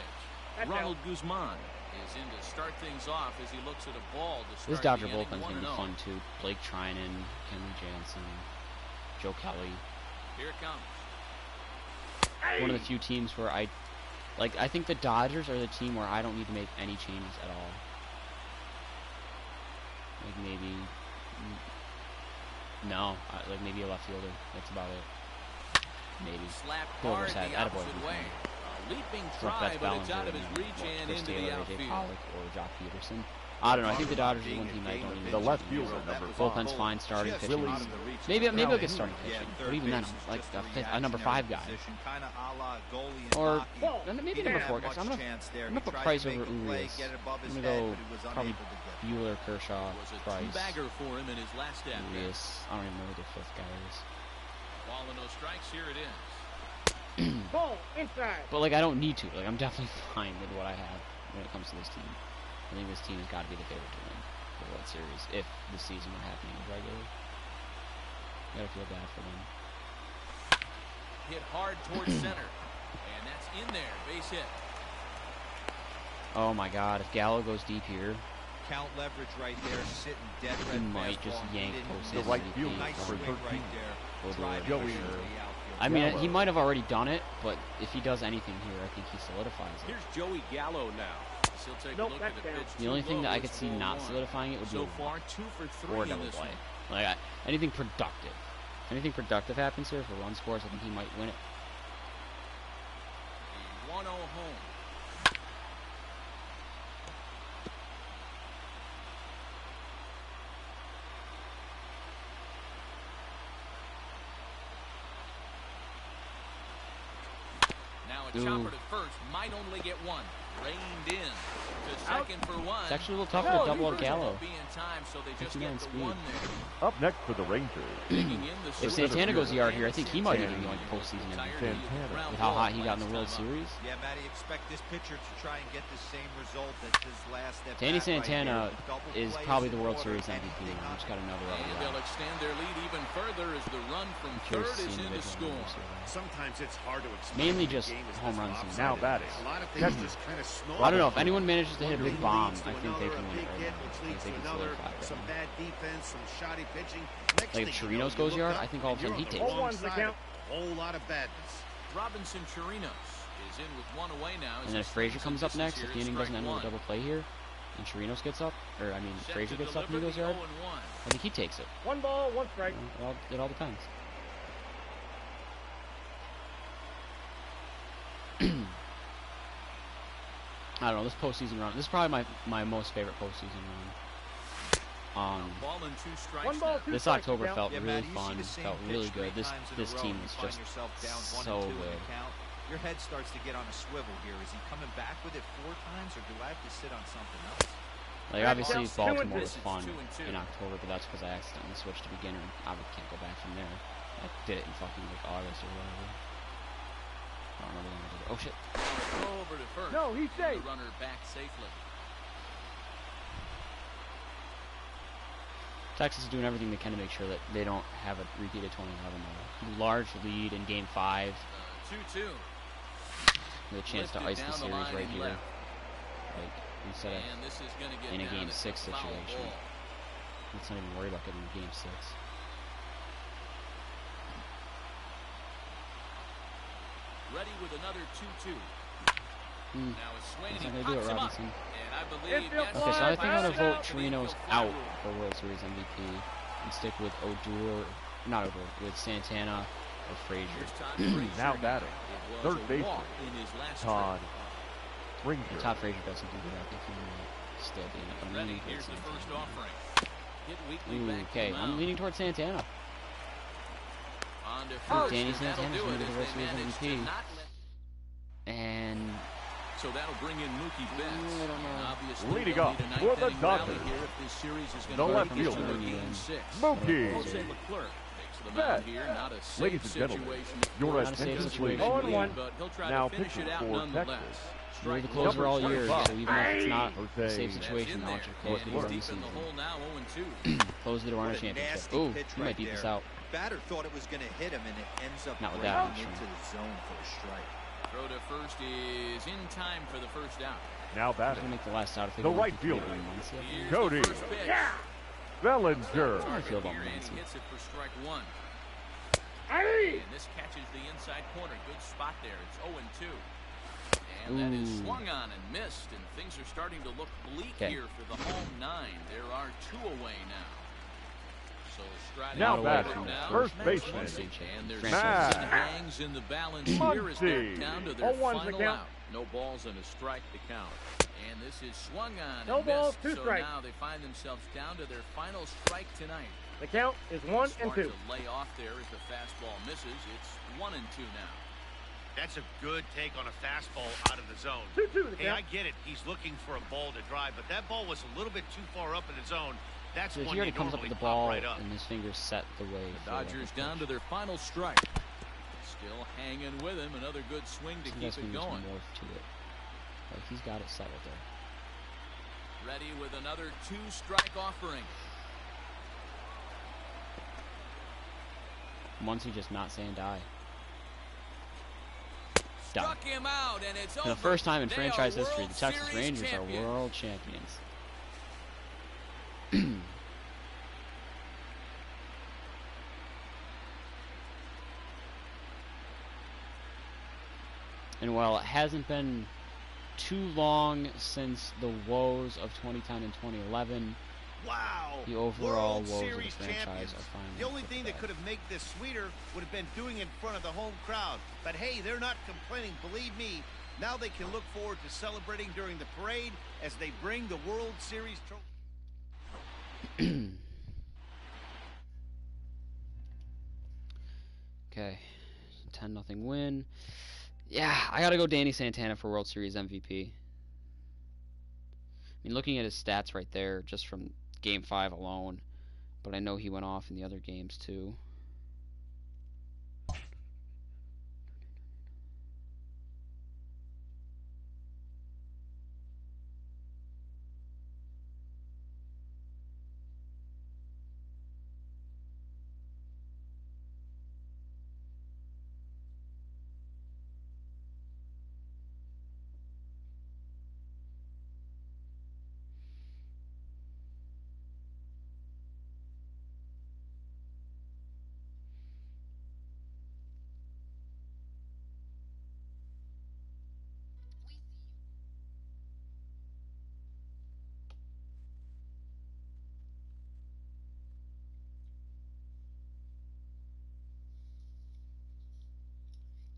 That's Ronald Guzman. is in to start things off as he looks at a ball to start This Dodger the inning, bullpen's going to be 1-0. fun, too. Blake Trinan, Kenley Jansen, Joe Kelly. Here it comes. One of the few teams where I think the Dodgers are the team where I don't need to make any changes at all. Like maybe, no, like maybe a left fielder. That's about it. Maybe. Slapped Whoever's hard had the attaboy. opposite way. A leaping Brooke try, Betts, but it's out Ballinger, of his reach and Chris into Taylor, the AJ outfield. Pollock, or Jock Peterson. I don't know. I think the Dodgers are the one team that I don't need The to left change. fielder, number Bullpen's 5. fine, starting Just pitching. out of the reach. Maybe Now I'll get starting pitching, but even then, I'm like a number 5 guy. Or maybe number 4 guy. I'm gonna put Price over Urias. I'm gonna go probably Bueller, Kershaw, Was a Price, two-bagger for him in his last at bat. Urias. I don't even know who the 5th guy is. Ball and no strikes. Here it is. Ball inside. But like I don't need to. Like I'm definitely fine with what I have when it comes to this team. I think this team has got to be the favorite to win the World Series if the season were happening regularly. Gotta feel bad for them. Hit hard towards center, and that's in there. Base hit. Oh my God! If Gallo goes deep here, Count leverage right there, sitting dead he red might just fastball. yank He didn't post The his right MVP. fielder, Nice number swing 13. right there. Or the Driving Joey. pressure to the outfield. I mean, Gallo. he might have already done it, but if he does anything here, I think he solidifies it. Here's Joey Gallo now. He'll take Nope, a look that's at the down. pitch. The only Too thing that low, I could it's see not 4-1. solidifying it would be So a far, walk 2 for 3 or a in double this play. one. Like anything productive. Anything productive happens here, if a run scores, I think he might win it. A 1-0 home. Now a chopper to first, might only get one. Reined in to second for one. It's actually a little tougher to double out Gallo. Won't be in time, so they just 59 get the speed. one there. Up next for the Rangers, Digging in the If center. Santana goes yard here, I think he might even go into postseason Santana. MVP. With how hot he got in the World Series. Yeah, Matty, expect this pitcher to try and get the same result as his last at Danny bat right Santana here. Double is plays probably the in World order, Series MVP. anything Now. Just got another And they'll RBI. extend their lead even further as the run from Curious third to is see in to individual score. numbers here. Sometimes it's hard to explain. Mainly the just game is home this runs and lopsided. now batting. A lot of things Catcher. just kind of snowball. Well, I don't know. If anyone manages to hit a One big lead bomb, leads I to think they another, can a win it big right hit, now. which I think leads they to can another, solidify it some right now. bad defense, some shoddy pitching. Next Like if thing you know, Chirinos you goes look yard, up I think all of a and sudden he you're takes on it. the wrong 0-1's the side count. of a whole lot of badness. Robinson Chirinos is in with one away now. And then if Frazier comes up next, if the inning doesn't end with a double play here, and Chirinos gets up, or I mean Frazier gets up and he goes yard, I think he takes it. 1 ball, 1 strike. You know, it all depends. I don't know, this postseason run, this is probably my most favorite postseason run. Ball and 2 strikes 1 ball, now. 2 This strikes. October felt Yeah, really Matty, you see fun, the same felt pitch really 3 good. This times in a row team and you is find just yourself down 1 so and 2 in good. the count. Your head starts to get on a swivel here. Is he coming back with it 4 times, or do I have to sit on something else? Like obviously Two and Baltimore two. was fun 2 and 2. in October, but that's because I accidentally switched to beginner. I can't go back from there. I did it in fucking like August or whatever. I don't remember when I did it. Oh shit. Throw over to first. No, he's safe. The runner back safely. Texas is doing everything they can to make sure that they don't have a repeat of 2011 though. Large lead in Game 5 2-2. with a chance to Lifted ice the down the series line right and here. left. Like instead of And this is going to get in a down Game as 6 foul situation. ball. Let's not even worry about getting to Game 6. Ready with another 2-2. Hmm. Now a swing That's and not he gonna do pops it, him up. Robinson. And I believe Infield gets Okay, so I fly, think I'm gonna pass vote out. Chirinos out for World Series MVP and stick with not Odor, with Santana or Frazier. Here's Todd Frazier. Now batting, It was third a baseman, walk in his last Todd And Ranger. Todd Frazier doesn't do that. I think he might still be trip. I'm Ready, leaning here's towards the first Santana. offering. Hit weakly Ooh, back to okay, the I'm mound. leaning towards Santana. On to Oh, first, Danny and that'll Santana's do gonna it be the as World they Series manage to MVP. not let- And So that'll bring in Mookie Betts. I don't know. And obviously Leading they'll up need a ninth for the inning rally Dodgers. here if this series is The going left to be fielder, Game 6. Mookie. Jose Leclerc takes the Betts. mound here. Not a safe Ladies and gentlemen, situation. your Not a safe attention situation. please. 0-1. But he'll try Now to finish pitching it out for nonetheless. Texas. you're the Strike closer Number all year, 25. so even if it's not a Jose safe That's situation, in I want there. you to close the And door he's on the deep in the season. hole now, 0-2. Close the door on a What a championship. nasty Ooh, pitch he might right beat this there. out. Batter thought it was going to hit him, and it ends up Not with breaking that. into the zone for a strike. Throw to first is in time for the first out. Now He's batting, gonna make the last out if they the go right 1-2-3 fielder, with Muncy, I think. Cody Bellinger. How do you feel about Here, and Muncy? hits it for strike one. Hey! And this catches the inside corner. Good spot there. It's 0-2. And that is swung on and missed, and things are starting to look bleak here for the home nine. There are 2 away now. So Stratton Now batting, first baseman, and their Matt season hangs in the balance here as they're Muncy. down to their 0-1's the final count. out. No balls and a strike to count. And this is swung on No and balls, missed. 2 So strikes. now they find themselves down to their final strike tonight. The count is 1 and Smart 2. to lay off there as the fastball misses. It's 1-2 now. That's a good take on a fastball out of the zone. 2-2 the Hey, I count. get it. He's looking for a ball to drive, but that ball was a little bit too far up in the zone. That's So if one he already you comes up with normally the pop ball right up. and his fingers set the way. The for Dodgers the down to pitch. their final strike. Still hanging with him. Another good swing to Sometimes keep it fingers going. morph to it. Like he's got it set right there. Ready with another 2-strike offering. Muncy just not saying die. Done. Struck him out, and it's For over. the first time in They franchise are history, World the Texas Series Rangers champions. are world champions. And while it hasn't been too long since the woes of 2010 and 2011, Wow. the overall World woes of the Series franchise champions. are finally The only put thing to that bed. could have made this sweeter would have been doing it in front of the home crowd. But hey, they're not complaining, believe me. Now they can look forward to celebrating during the parade as they bring the World Series trophy. Okay, 10-0 win. Yeah, I gotta go Danny Santana for World Series MVP. I mean, looking at his stats right there, just from Game 5 alone, but I know he went off in the other games too.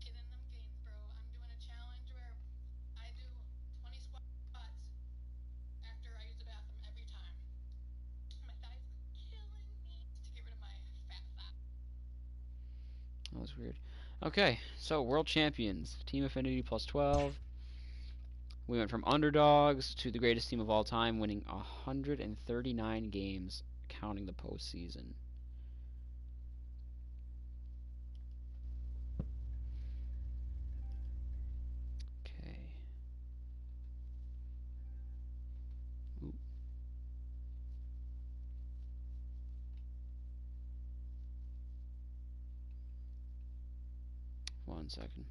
Get in them games, bro. I'm doing a challenge where I do 20 squats after I use the bathroom every time. My thighs killing me to get rid of my fat thigh. That was weird. Okay, so World Champions. Team Affinity plus 12. We went from underdogs to the greatest team of all time, winning 139 games, counting the postseason. Okay. Ooh. One second.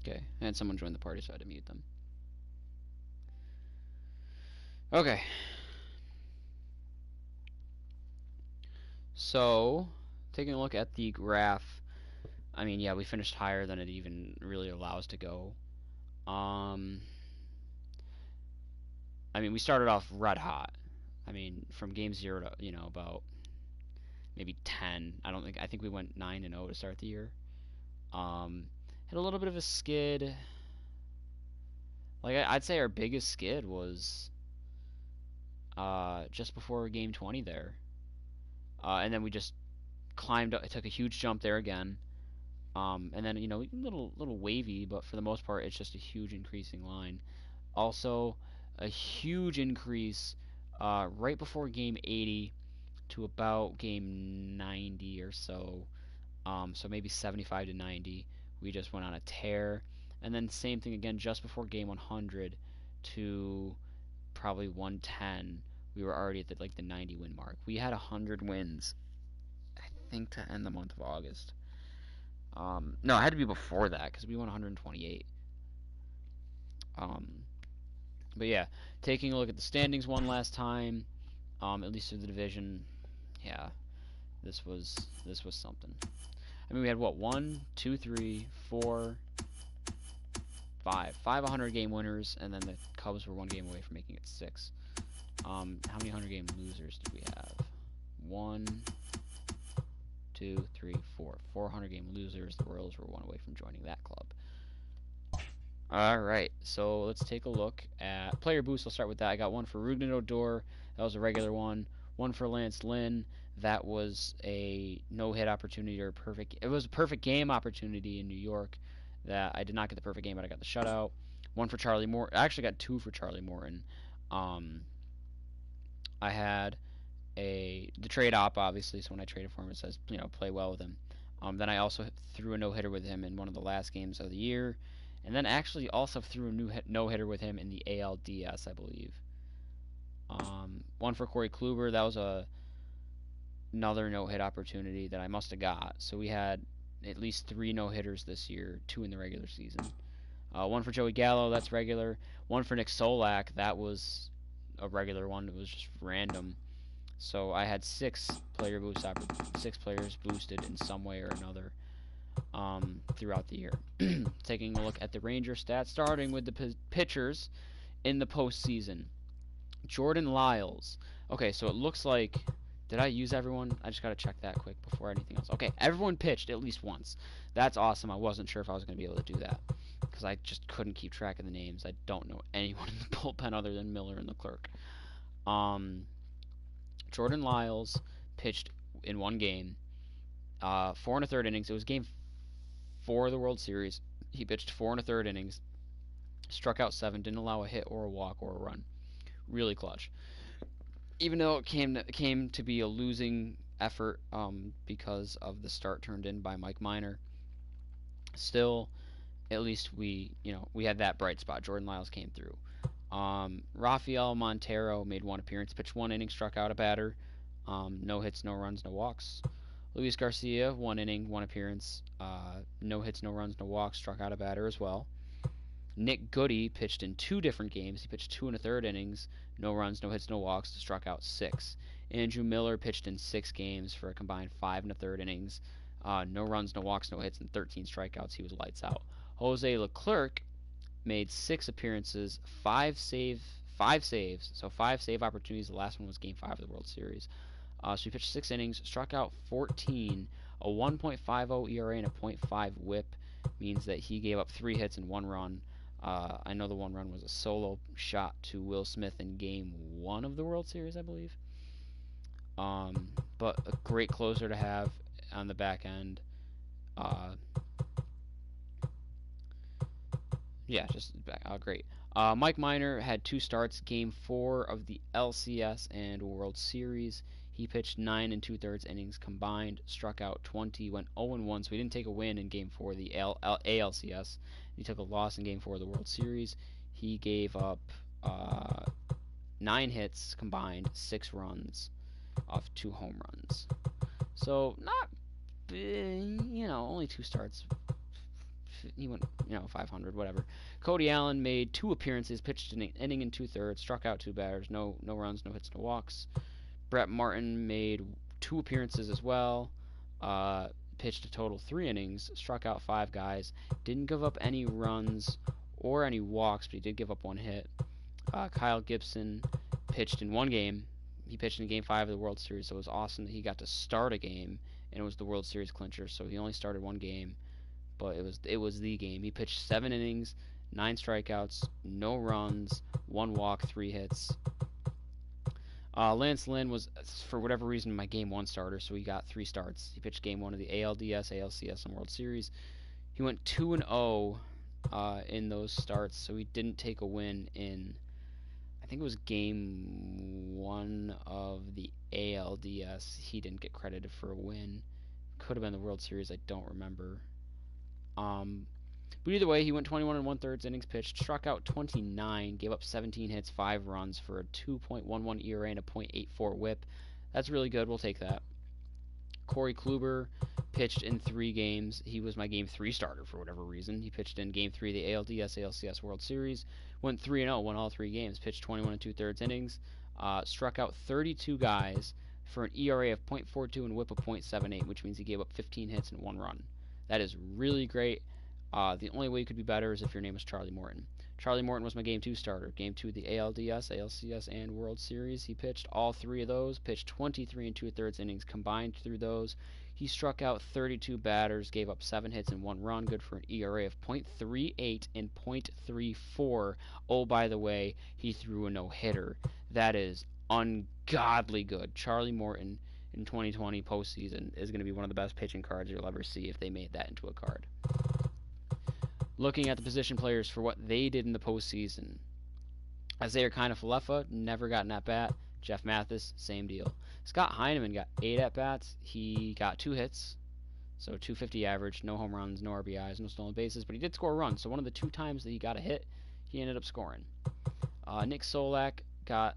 Okay, and someone joined the party, so I had to mute them. Okay. So, taking a look at the graph, I mean, yeah, we finished higher than it even really allows to go. I mean, we started off red hot. I mean, from game 0 to, about maybe 10. I think we went 9-0 to start the year. Had a little bit of a skid. Like, I'd say our biggest skid was just before game 20 there. And then we just climbed up, took a huge jump there again. And then, little wavy, but for the most part, it's just a huge increasing line. Also, a huge increase right before game 80 to about game 90 or so. So maybe 75 to 90. We just went on a tear. And then same thing again just before game 100 to probably 110. We were already at the 90 win mark. We had 100 wins, I think, to end the month of August. No, it had to be before that because we won 128. But yeah, taking a look at the standings one last time, at least through the division, yeah, this was something. I mean, we had what, 1, 2, 3, 4, 5 100 game winners, and then the Cubs were one game away from making it 6. How many 100 game losers did we have? 1, 2, 3, 4. 400 game losers. The Royals were one away from joining that club. Alright, so let's take a look at player boost. I'll start with that. I got one for Rougned Odor. That was a regular one. One for Lance Lynn. That was a no-hit opportunity or perfect. It was a perfect game opportunity in New York. That I did not get the perfect game, but I got the shutout. One for Charlie Morton. I actually got 2 for Charlie Morton. I had the trade op, obviously. So when I traded for him, it says play well with him. Then I also threw a no-hitter with him in one of the last games of the year. And then actually also threw a no-hitter with him in the ALDS, I believe. One for Corey Kluber. That was another no-hit opportunity that I must have got. So we had at least 3 no-hitters this year, 2 in the regular season. One for Joey Gallo. That's regular. One for Nick Solak. That was a regular one. It was just random. So I had 6 players boosted in some way or another throughout the year. Taking a look at the Ranger stats, starting with the pitchers in the postseason. Jordan Lyles. Okay, so it looks like... Did I use everyone? I just got to check that quick before anything else. Okay, everyone pitched at least once. That's awesome. I wasn't sure if I was going to be able to do that because I just couldn't keep track of the names. I don't know anyone in the bullpen other than Miller and the clerk. Jordan Lyles pitched in one game, 4 1/3 innings. It was game 4 of the World Series. He pitched 4 1/3 innings, struck out 7, didn't allow a hit or a walk or a run. Really clutch. Even though it came to be a losing effort because of the start turned in by Mike Minor, still, at least we had that bright spot. Jordan Lyles came through. Rafael Montero made 1 appearance, pitched 1 inning, struck out a batter. No hits, no runs, no walks. Luis Garcia, 1 inning, 1 appearance. No hits, no runs, no walks, struck out a batter as well. Nick Goody pitched in 2 different games. He pitched 2 1/3 innings, no runs, no hits, no walks, struck out 6. Andrew Miller pitched in 6 games for a combined 5 1/3 innings, no runs, no walks, no hits, and 13 strikeouts. He was lights out. Jose Leclerc made 6 appearances, 5 saves, so 5 save opportunities. The last one was Game 5 of the World Series. So he pitched 6 innings, struck out 14, a 1.50 ERA and a .5 WHIP means that he gave up 3 hits and 1 run. I know the 1 run was a solo shot to Will Smith in Game 1 of the World Series, I believe. But a great closer to have on the back end. Yeah, just great. Mike Minor had 2 starts, Game 4 of the LCS and World Series. He pitched 9 2/3 innings combined, struck out 20, went 0-1, so he didn't take a win in Game 4 of the ALCS. He took a loss in Game 4 of the World Series. He gave up 9 hits combined, 6 runs off 2 home runs. So, not, only 2 starts. He went, 500, whatever. Cody Allen made 2 appearances, pitched an inning and 2/3, struck out 2 batters, no runs, no hits, no walks. Brett Martin made 2 appearances as well, pitched a total 3 innings, struck out 5 guys, didn't give up any runs or any walks, but he did give up 1 hit. Kyle Gibson pitched in 1 game. He pitched in Game 5 of the World Series, so it was awesome that he got to start a game, and it was the World Series clincher, so he only started 1 game, but it was the game. He pitched 7 innings, 9 strikeouts, no runs, 1 walk, 3 hits. Lance Lynn was, for whatever reason, my Game 1 starter, so he got 3 starts. He pitched Game 1 of the ALDS, ALCS, and World Series. He went 2-0 in those starts, so he didn't take a win in, I think it was Game 1 of the ALDS. He didn't get credited for a win. Could have been the World Series, I don't remember. But either way, he went 21 1/3 innings pitched, struck out 29, gave up 17 hits, 5 runs for a 2.11 ERA and a .84 WHIP. That's really good. We'll take that. Corey Kluber pitched in 3 games. He was my Game 3 starter for whatever reason. He pitched in Game 3 of the ALDS, ALCS World Series. Went 3-0, won all 3 games. Pitched 21 2/3 innings. Struck out 32 guys for an ERA of .42 and WHIP of .78, which means he gave up 15 hits and 1 run. That is really great. The only way you could be better is if your name was Charlie Morton. Charlie Morton was my Game 2 starter. Game 2 of the ALDS, ALCS, and World Series. He pitched all 3 of those, pitched 23 2/3 innings combined through those. He struck out 32 batters, gave up 7 hits and 1 run, good for an ERA of .38 and .34. Oh, by the way, he threw a no-hitter. That is ungodly good. Charlie Morton in 2020 postseason is going to be one of the best pitching cards you'll ever see if they made that into a card. Looking at the position players for what they did in the postseason. Isaiah Kiner-Falefa never got an at-bat. Jeff Mathis, same deal. Scott Heineman got 8 at-bats. He got 2 hits, so 250 average, no home runs, no RBIs, no stolen bases, but he did score a run. So one of the 2 times that he got a hit, he ended up scoring. Nick Solak got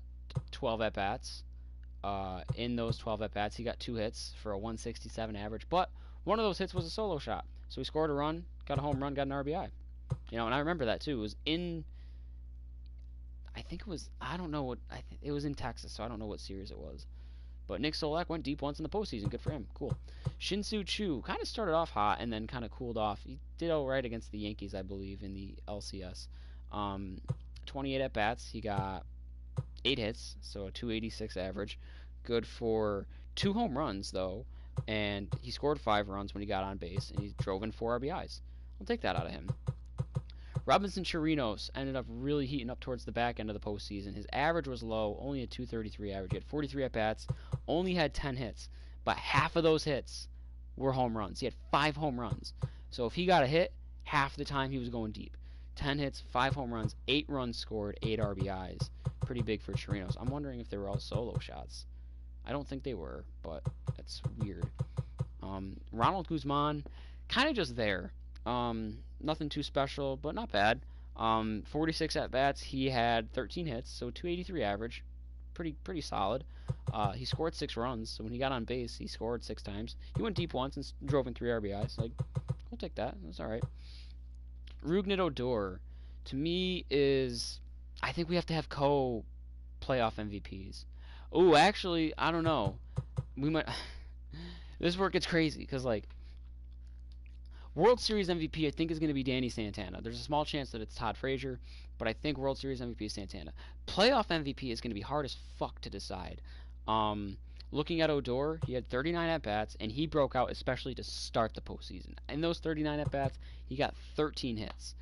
12 at-bats. In those 12 at-bats, he got 2 hits for a 167 average, but one of those hits was a solo shot. So he scored a run, got a home run, got an RBI. You know, and I remember that too. It was in, I think it was, I don't know what, it was in Texas, so I don't know what series it was. But Nick Solak went deep once in the postseason. Good for him. Cool. Shin-Soo Choo kind of started off hot and then kind of cooled off. He did all right against the Yankees, I believe, in the LCS. 28 at-bats. He got 8 hits, so a 286 average. Good for 2 home runs, though. And he scored 5 runs when he got on base, and he drove in 4 RBIs. I'll take that out of him. Robinson Chirinos ended up really heating up towards the back end of the postseason. His average was low, only a 233 average. He had 43 at-bats, only had 10 hits, but half of those hits were home runs. He had 5 home runs. So if he got a hit, half the time he was going deep. 10 hits, 5 home runs, 8 runs scored, 8 RBIs. Pretty big for Chirinos. I'm wondering if they were all solo shots. I don't think they were, but that's weird. Ronald Guzman, kind of just there. Nothing too special, but not bad. 46 at-bats, he had 13 hits, so 283 average. Pretty solid. He scored 6 runs, so when he got on base, he scored 6 times. He went deep once and drove in 3 RBIs. Like, we'll take that. That's all right. Rougned Odor, to me, is... I think we have to have co-playoff MVPs. Oh, actually, I don't know. We might... This is where it gets crazy, because, like, World Series MVP, I think, is going to be Danny Santana. There's a small chance that it's Todd Frazier, but I think World Series MVP is Santana. Playoff MVP is going to be hard as fuck to decide. Looking at Odor, he had 39 at-bats, and he broke out especially to start the postseason. In those 39 at-bats, he got 13 hits.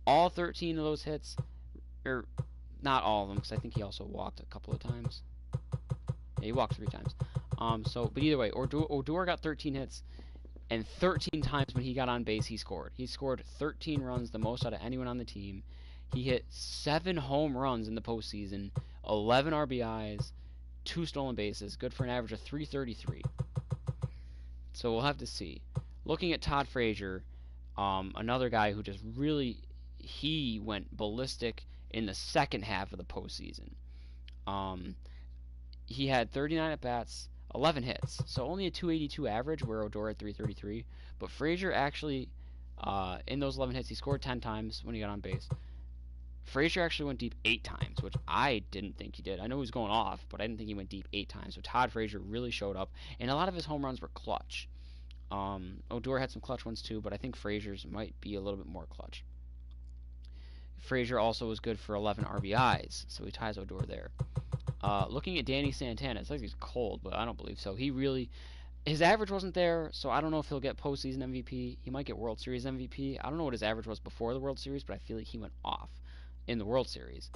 All 13 of those hits, or not all of them, because I think he also walked a couple of times. Yeah, he walked 3 times. But either way, Odor got 13 hits, and 13 times when he got on base, he scored. He scored 13 runs, the most out of anyone on the team. He hit 7 home runs in the postseason, 11 RBIs, 2 stolen bases, good for an average of 333. So we'll have to see. Looking at Todd Frazier, another guy who just really, he went ballistic in the second half of the postseason. He had 39 at-bats, 11 hits, so only a 282 average, where Odor had 333. But Frazier actually, in those 11 hits, he scored 10 times when he got on base. Frazier actually went deep 8 times, which I didn't think he did. I know he was going off, but I didn't think he went deep 8 times. So Todd Frazier really showed up, and a lot of his home runs were clutch. Odor had some clutch ones too, but I think Frazier's might be a little bit more clutch. Frazier also was good for 11 RBIs, so he ties Odor there. Looking at Danny Santana, it says he's cold, but I don't believe so. His average wasn't there, so I don't know if he'll get postseason MVP. He might get World Series MVP. I don't know what his average was before the World Series, but I feel like he went off in the World Series.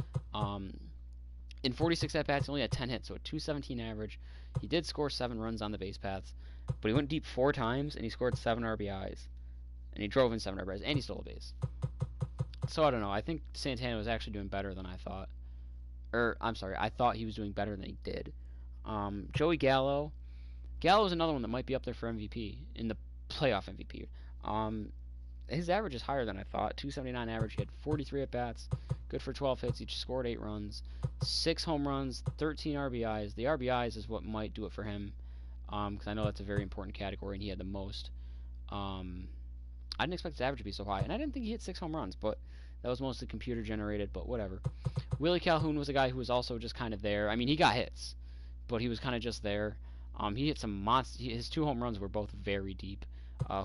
In 46 at-bats, he only had 10 hits, so a 217 average. He did score 7 runs on the base paths, but he went deep 4 times, and he scored 7 RBIs. And he drove in 7 RBIs, and he stole a base. So I don't know. I think Santana was actually doing better than I thought. I'm sorry, I thought he was doing better than he did. Joey Gallo. Gallo is another one that might be up there for MVP, in the playoff MVP. His average is higher than I thought. 279 average. He had 43 at-bats. Good for 12 hits. He just scored 8 runs. 6 home runs, 13 RBIs. The RBIs is what might do it for him, because I know that's a very important category, and he had the most. I didn't expect his average to be so high, and I didn't think he hit 6 home runs, but that was mostly computer-generated, but whatever. Willie Calhoun was a guy who was also just kind of there. I mean, he got hits, but he was kind of just there. He hit some his 2 home runs were both very deep.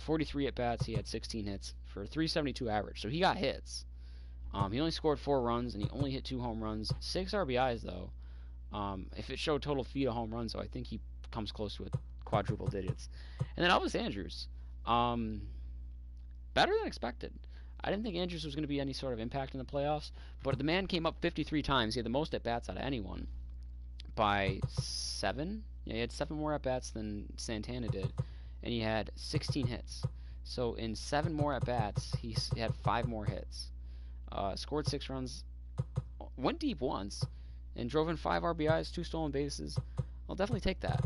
43 at-bats, he had 16 hits for 372 average, so he got hits. He only scored 4 runs, and he only hit 2 home runs. 6 RBIs, though. If it showed total feet of home runs, though, I think he comes close to quadruple digits. And then Elvis Andrus. Better than expected. I didn't think Andrus was going to be any sort of impact in the playoffs, but the man came up 53 times. He had the most at-bats out of anyone by 7. Yeah, he had 7 more at-bats than Santana did, and he had 16 hits. So in 7 more at-bats, he had 5 more hits. Scored 6 runs, went deep once, and drove in 5 RBIs, 2 stolen bases. I'll definitely take that.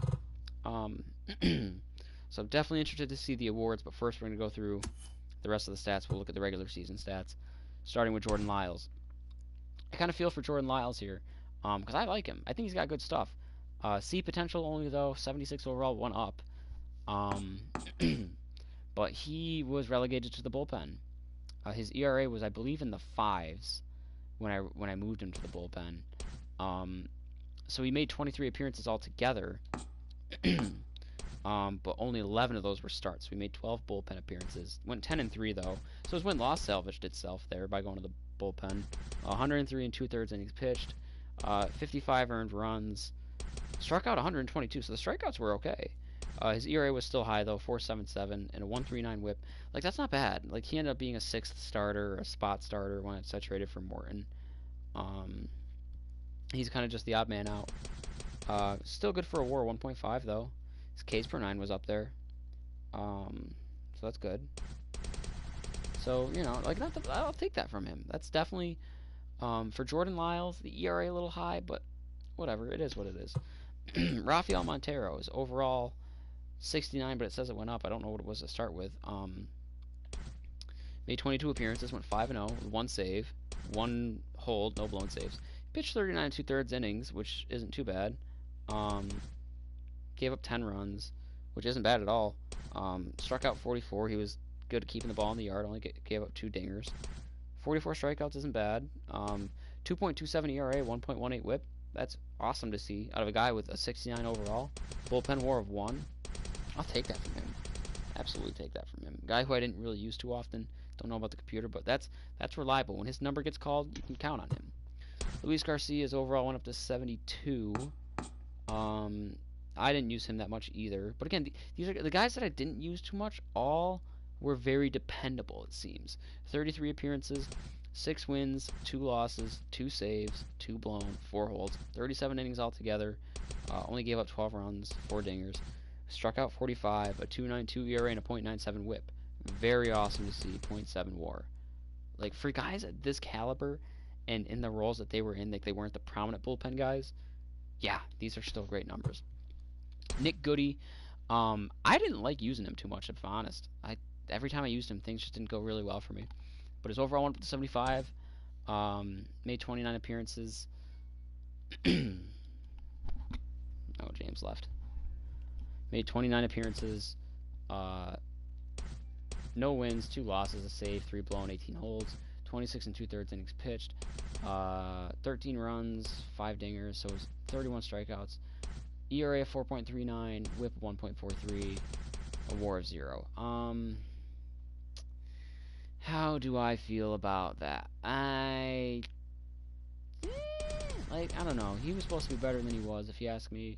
So I'm definitely interested to see the awards, but first we're going to go through the rest of the stats. We'll look at the regular season stats, starting with Jordan Lyles. I kind of feel for Jordan Lyles here, because I like him. I think he's got good stuff. C potential only, though, 76 overall, 1 up. But he was relegated to the bullpen. His ERA was, I believe, in the 5s when I moved him to the bullpen. So he made 23 appearances altogether, but only 11 of those were starts. So he made 12 bullpen appearances. Went 10-3 though, so his win-loss salvaged itself there by going to the bullpen. 103 2/3 innings pitched, 55 earned runs, struck out 122. So the strikeouts were okay. His ERA was still high though, 4.77 and a 1.39 WHIP. Like, that's not bad. Like, he ended up being a 6th starter, a spot starter when it saturated for Morton. He's kind of just the odd man out. Still good for a WAR, 1.5 though. His Ks per 9 was up there. So that's good. So, you know, like, I'll take that from him. That's definitely for Jordan Lyles, the ERA a little high, but whatever. It is what it is. Rafael Montero is overall 69, but it says it went up. I don't know what it was to start with. Made 22 appearances, went 5-0, 1 save, 1 hold, no blown saves. Pitched 39 2/3 innings, which isn't too bad. Gave up 10 runs, which isn't bad at all. Struck out 44. He was good at keeping the ball in the yard. Only gave up 2 dingers. 44 strikeouts isn't bad. 2.27 ERA, 1.18 WHIP. That's awesome to see out of a guy with a 69 overall. Bullpen WAR of 1. I'll take that from him. Absolutely take that from him. Guy who I didn't really use too often. Don't know about the computer, but that's reliable. When his number gets called, you can count on him. Luis Garcia's overall went up to 72. I didn't use him that much either. But again, these are the guys that I didn't use too much. All were very dependable, it seems. 33 appearances, 6 wins, 2 losses, 2 saves, 2 blown, 4 holds, 37 innings altogether. Only gave up 12 runs, 4 dingers. Struck out 45, a 2.92 ERA, and a .97 WHIP. Very awesome to see. .7 WAR. Like, for guys at this caliber and in the roles that they were in, like they weren't the prominent bullpen guys, yeah, these are still great numbers. Nick Goody, I didn't like using him too much, if I'm honest. Every time I used him, things just didn't go really well for me. But his overall went up to 75. Made 29 appearances. Oh, James left. Made 29 appearances. No wins, 2 losses, a save, 3 blown, 18 holds. 26 2/3 innings pitched. 13 runs, 5 dingers, so it was 31 strikeouts. ERA of 4.39, WHIP 1.43, a WAR of 0. How do I feel about that? I don't know. He was supposed to be better than he was, if you ask me.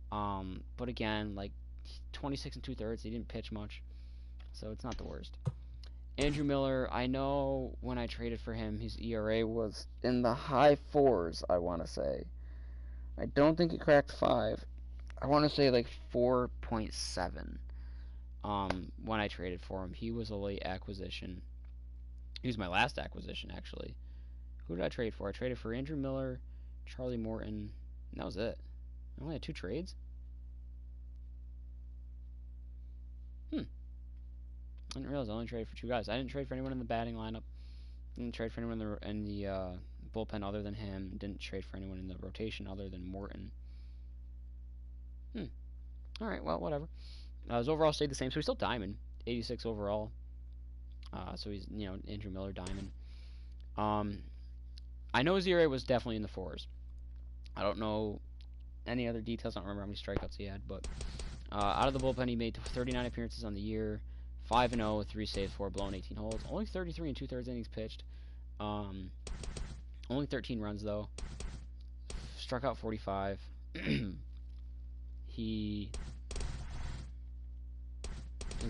But again, like 26 2/3, he didn't pitch much, so it's not the worst. Andrew Miller, I know when I traded for him, his ERA was in the high 4s, I want to say. I don't think it cracked 5. I want to say like 4.7. When I traded for him, he was a late acquisition. He was my last acquisition, actually. Who did I trade for? I traded for Andrew Miller, Charlie Morton, and that was it. I only had 2 trades. I didn't realize I only traded for 2 guys. I didn't trade for anyone in the batting lineup. Didn't trade for anyone in the bullpen other than him. Didn't trade for anyone in the rotation other than Morton. Alright, well, whatever. His overall stayed the same, so he's still diamond. 86 overall. So he's, Andrew Miller diamond. I know his ERA was definitely in the 4s. I don't know any other details. I don't remember how many strikeouts he had, but out of the bullpen, he made 39 appearances on the year. 5-0, 3 saves, 4 blown, 18 holes. Only 33 and 2/3 innings pitched. Only 13 runs, though. Struck out 45. He's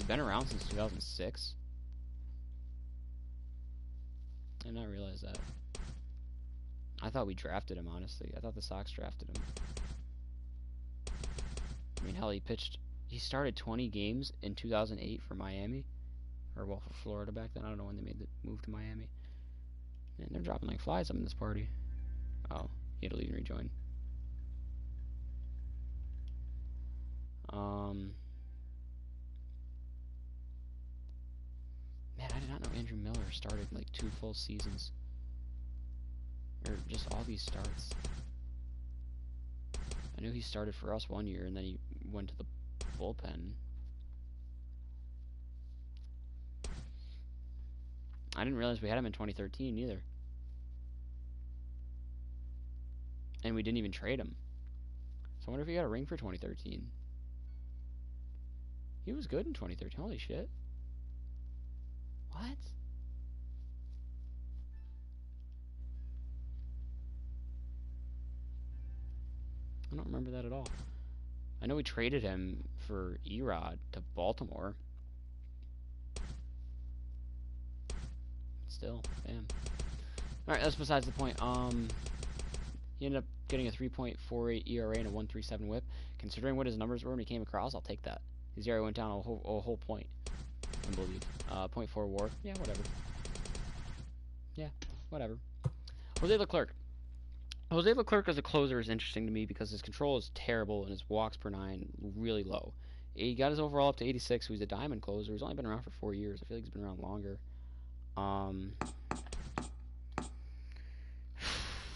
been around since 2006. I did not realize that. I thought we drafted him, honestly. I thought the Sox drafted him. I mean, hell, he started 20 games in 2008 for Miami. Or, well, for Florida back then. I don't know when they made the move to Miami. Man, they're dropping like flies up in this party. Oh, he had to leave and rejoin. Man, I did not know Andrew Miller started like 2 full seasons. Or just all these starts. I knew he started for us 1 year and then he went to the bullpen. I didn't realize we had him in 2013 either. And we didn't even trade him. So I wonder if he got a ring for 2013. He was good in 2013. Holy shit. What? I don't remember that at all. I know we traded him for Erod to Baltimore. Still, damn. Alright, that's besides the point. He ended up getting a 3.48 ERA and a 1.37 whip. Considering what his numbers were when he came across, I'll take that. His ERA went down a whole point, I believe. 0.4 WAR. Yeah, whatever. Yeah, whatever. Jose Leclerc. Jose Leclerc as a closer is interesting to me because his control is terrible and his walks per 9 really low. He got his overall up to 86, so he's a diamond closer. He's only been around for 4 years. I feel like he's been around longer.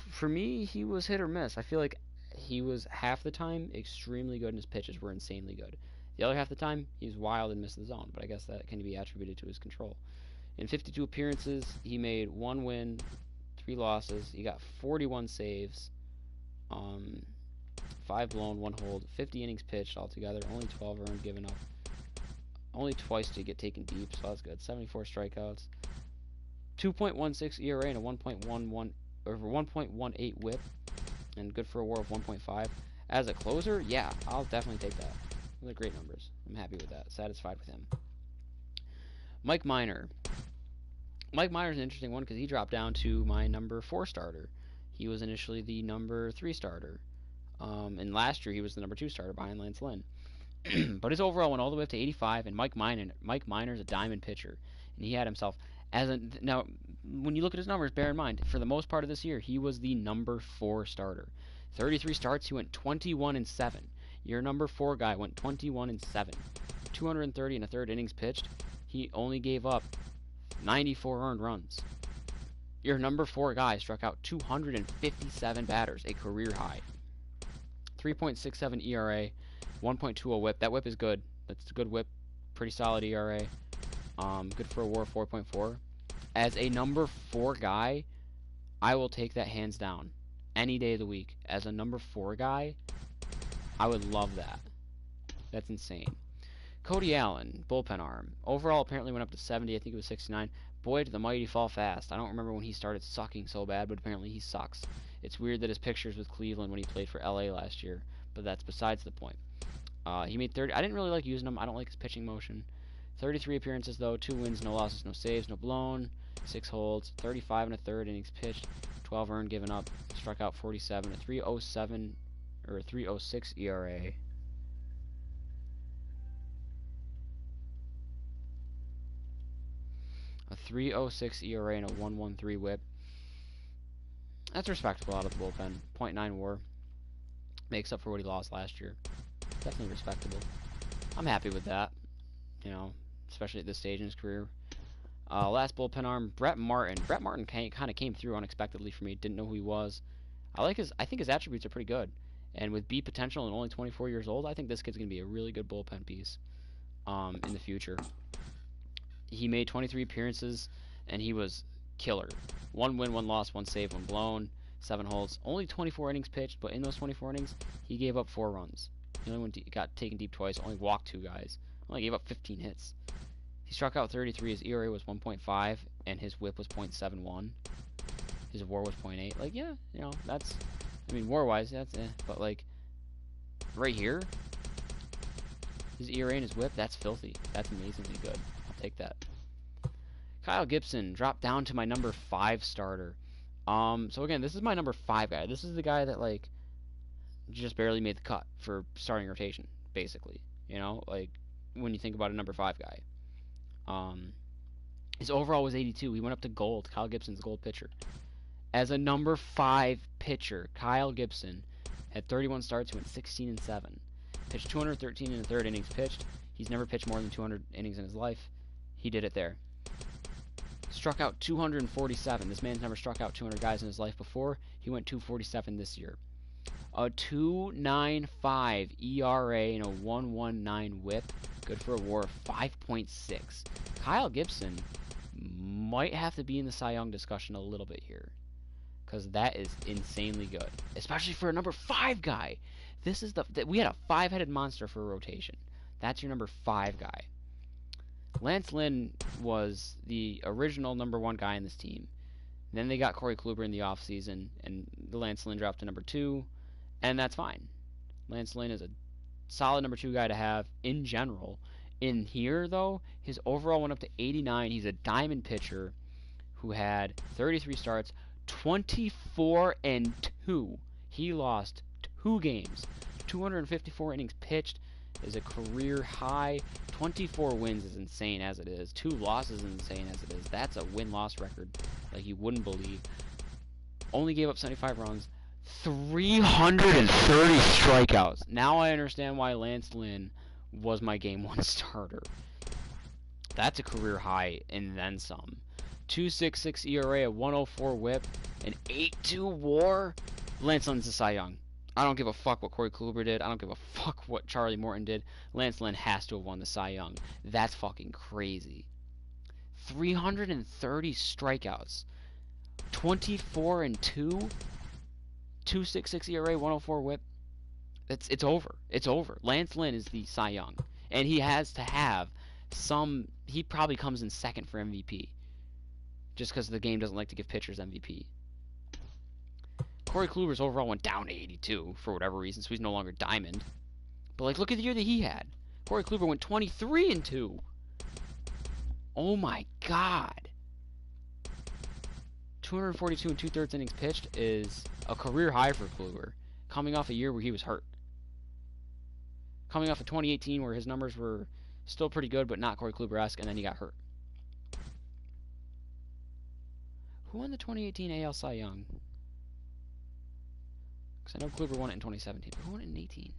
For me, he was hit or miss. I feel like he was half the time extremely good and his pitches were insanely good. The other half the time, he's wild and missed the zone, but I guess that can be attributed to his control. In 52 appearances, he made 1 win, 3 losses. He got 41 saves, 5 blown, 1 hold, 50 innings pitched altogether, only 12 earned given up. Only twice to get taken deep, so that's good. 74 strikeouts, 2.16 ERA and a 1.18 WHIP, and good for a WAR of 1.5. As a closer, yeah, I'll definitely take that. Those are great numbers. I'm happy with that. Satisfied with him. Mike Minor. Mike Minor's an interesting one because he dropped down to my number 4 starter. He was initially the number 3 starter. And last year he was the number 2 starter behind Lance Lynn. But his overall went all the way up to 85, and Mike Minor's a diamond pitcher. And he had himself as a... Now, when you look at his numbers, bear in mind, for the most part of this year, he was the number 4 starter. 33 starts, he went 21-7. Your number 4 guy went 21-7. 230 and a third innings pitched. He only gave up 94 earned runs. Your number 4 guy struck out 257 batters, a career high. 3.67 ERA, 1.20 whip. That whip is good. That's a good whip. Pretty solid ERA. Good for a WAR of 4.4. As a number 4 guy, I will take that hands down. Any day of the week. As a number 4 guy, I would love that. That's insane. Cody Allen, bullpen arm. Overall, apparently went up to 70. I think it was 69. Boy, did the mighty fall fast. I don't remember when he started sucking so bad, but apparently he sucks. It's weird that his picture's with Cleveland when he played for LA last year, but that's besides the point. He made 30. I didn't really like using him. I don't like his pitching motion. 33 appearances, though. 2 wins, no losses, no saves, no blown. 6 holds. 35 and a third innings pitched. 12 earned, given up. Struck out 47. A 3.07 or a 3.06 ERA. A 3.06 ERA and a 1.13 WHIP. That's respectable out of the bullpen. .9 WAR makes up for what he lost last year. Definitely respectable. I'm happy with that. You know, especially at this stage in his career. Last bullpen arm, Brett Martin. Brett Martin kind of came through unexpectedly for me. Didn't know who he was. I think his attributes are pretty good. And with B potential and only 24 years old, I think this kid's gonna be a really good bullpen piece in the future. He made 23 appearances and he was killer. 1 win, 1 loss, 1 save, 1 blown, 7 holds. Only 24 innings pitched, but in those 24 innings, he gave up 4 runs. He only got taken deep twice. Only walked 2 guys. Only gave up 15 hits. He struck out 33. His ERA was 1.5, and his WHIP was 0.71. His WAR was 0.8. Like, yeah, you know, that's. I mean, WAR-wise, that's but like, right here, his ERA and his WHIP, that's filthy. That's amazingly good. I'll take that. Kyle Gibson dropped down to my number 5 starter. So again, this is my number 5 guy. This is the guy that like just barely made the cut for starting rotation, basically. You know, like when you think about a number 5 guy. His overall was 82. He went up to gold. Kyle Gibson's gold pitcher. As a number 5 pitcher, Kyle Gibson had 31 starts, went 16-7. Pitched 213 in the 3rd innings pitched. He's never pitched more than 200 innings in his life. He did it there. Struck out 247. This man's never struck out 200 guys in his life before. He went 247 this year. A 2.95 ERA and a 1.19 WHIP. Good for a WAR of 5.6. Kyle Gibson might have to be in the Cy Young discussion a little bit here, because that is insanely good, especially for a number 5 guy. This is we had a 5-headed monster for a rotation. That's your number 5 guy. Lance Lynn was the original number 1 guy in this team. Then they got Corey Kluber in the offseason, and Lance Lynn dropped to number 2, and that's fine. Lance Lynn is a solid number 2 guy to have in general. In here, though, his overall went up to 89. He's a diamond pitcher who had 33 starts, 24-2. He lost 2 games. 254 innings pitched is a career high. 24 wins is insane as it is. 2 losses is insane as it is. That's a win-loss record like you wouldn't believe. Only gave up 75 runs. 330 strikeouts. Now I understand why Lance Lynn was my game 1 starter. That's a career high and then some. 2.66 ERA, a 1.04 WHIP, an 8.2 WAR. Lance Lynn's a Cy Young. I don't give a fuck what Corey Kluber did. I don't give a fuck what Charlie Morton did. Lance Lynn has to have won the Cy Young. That's fucking crazy. 330 strikeouts. 24-2. 2.66 ERA, 1.04 WHIP. It's over. It's over. Lance Lynn is the Cy Young, and he has to have some. He probably comes in second for MVP, just because the game doesn't like to give pitchers MVP. Corey Kluber's overall went down to 82 for whatever reason, so he's no longer diamond. But like, look at the year that he had. Corey Kluber went 23-2. Oh my God. 242 and 2/3 innings pitched is a career high for Kluber, coming off a year where he was hurt. Coming off of 2018 where his numbers were still pretty good, but not Corey Kluber-esque, and then he got hurt. Who won the 2018 AL Cy Young? Because I know Kluber won it in 2017, but who won it in 18?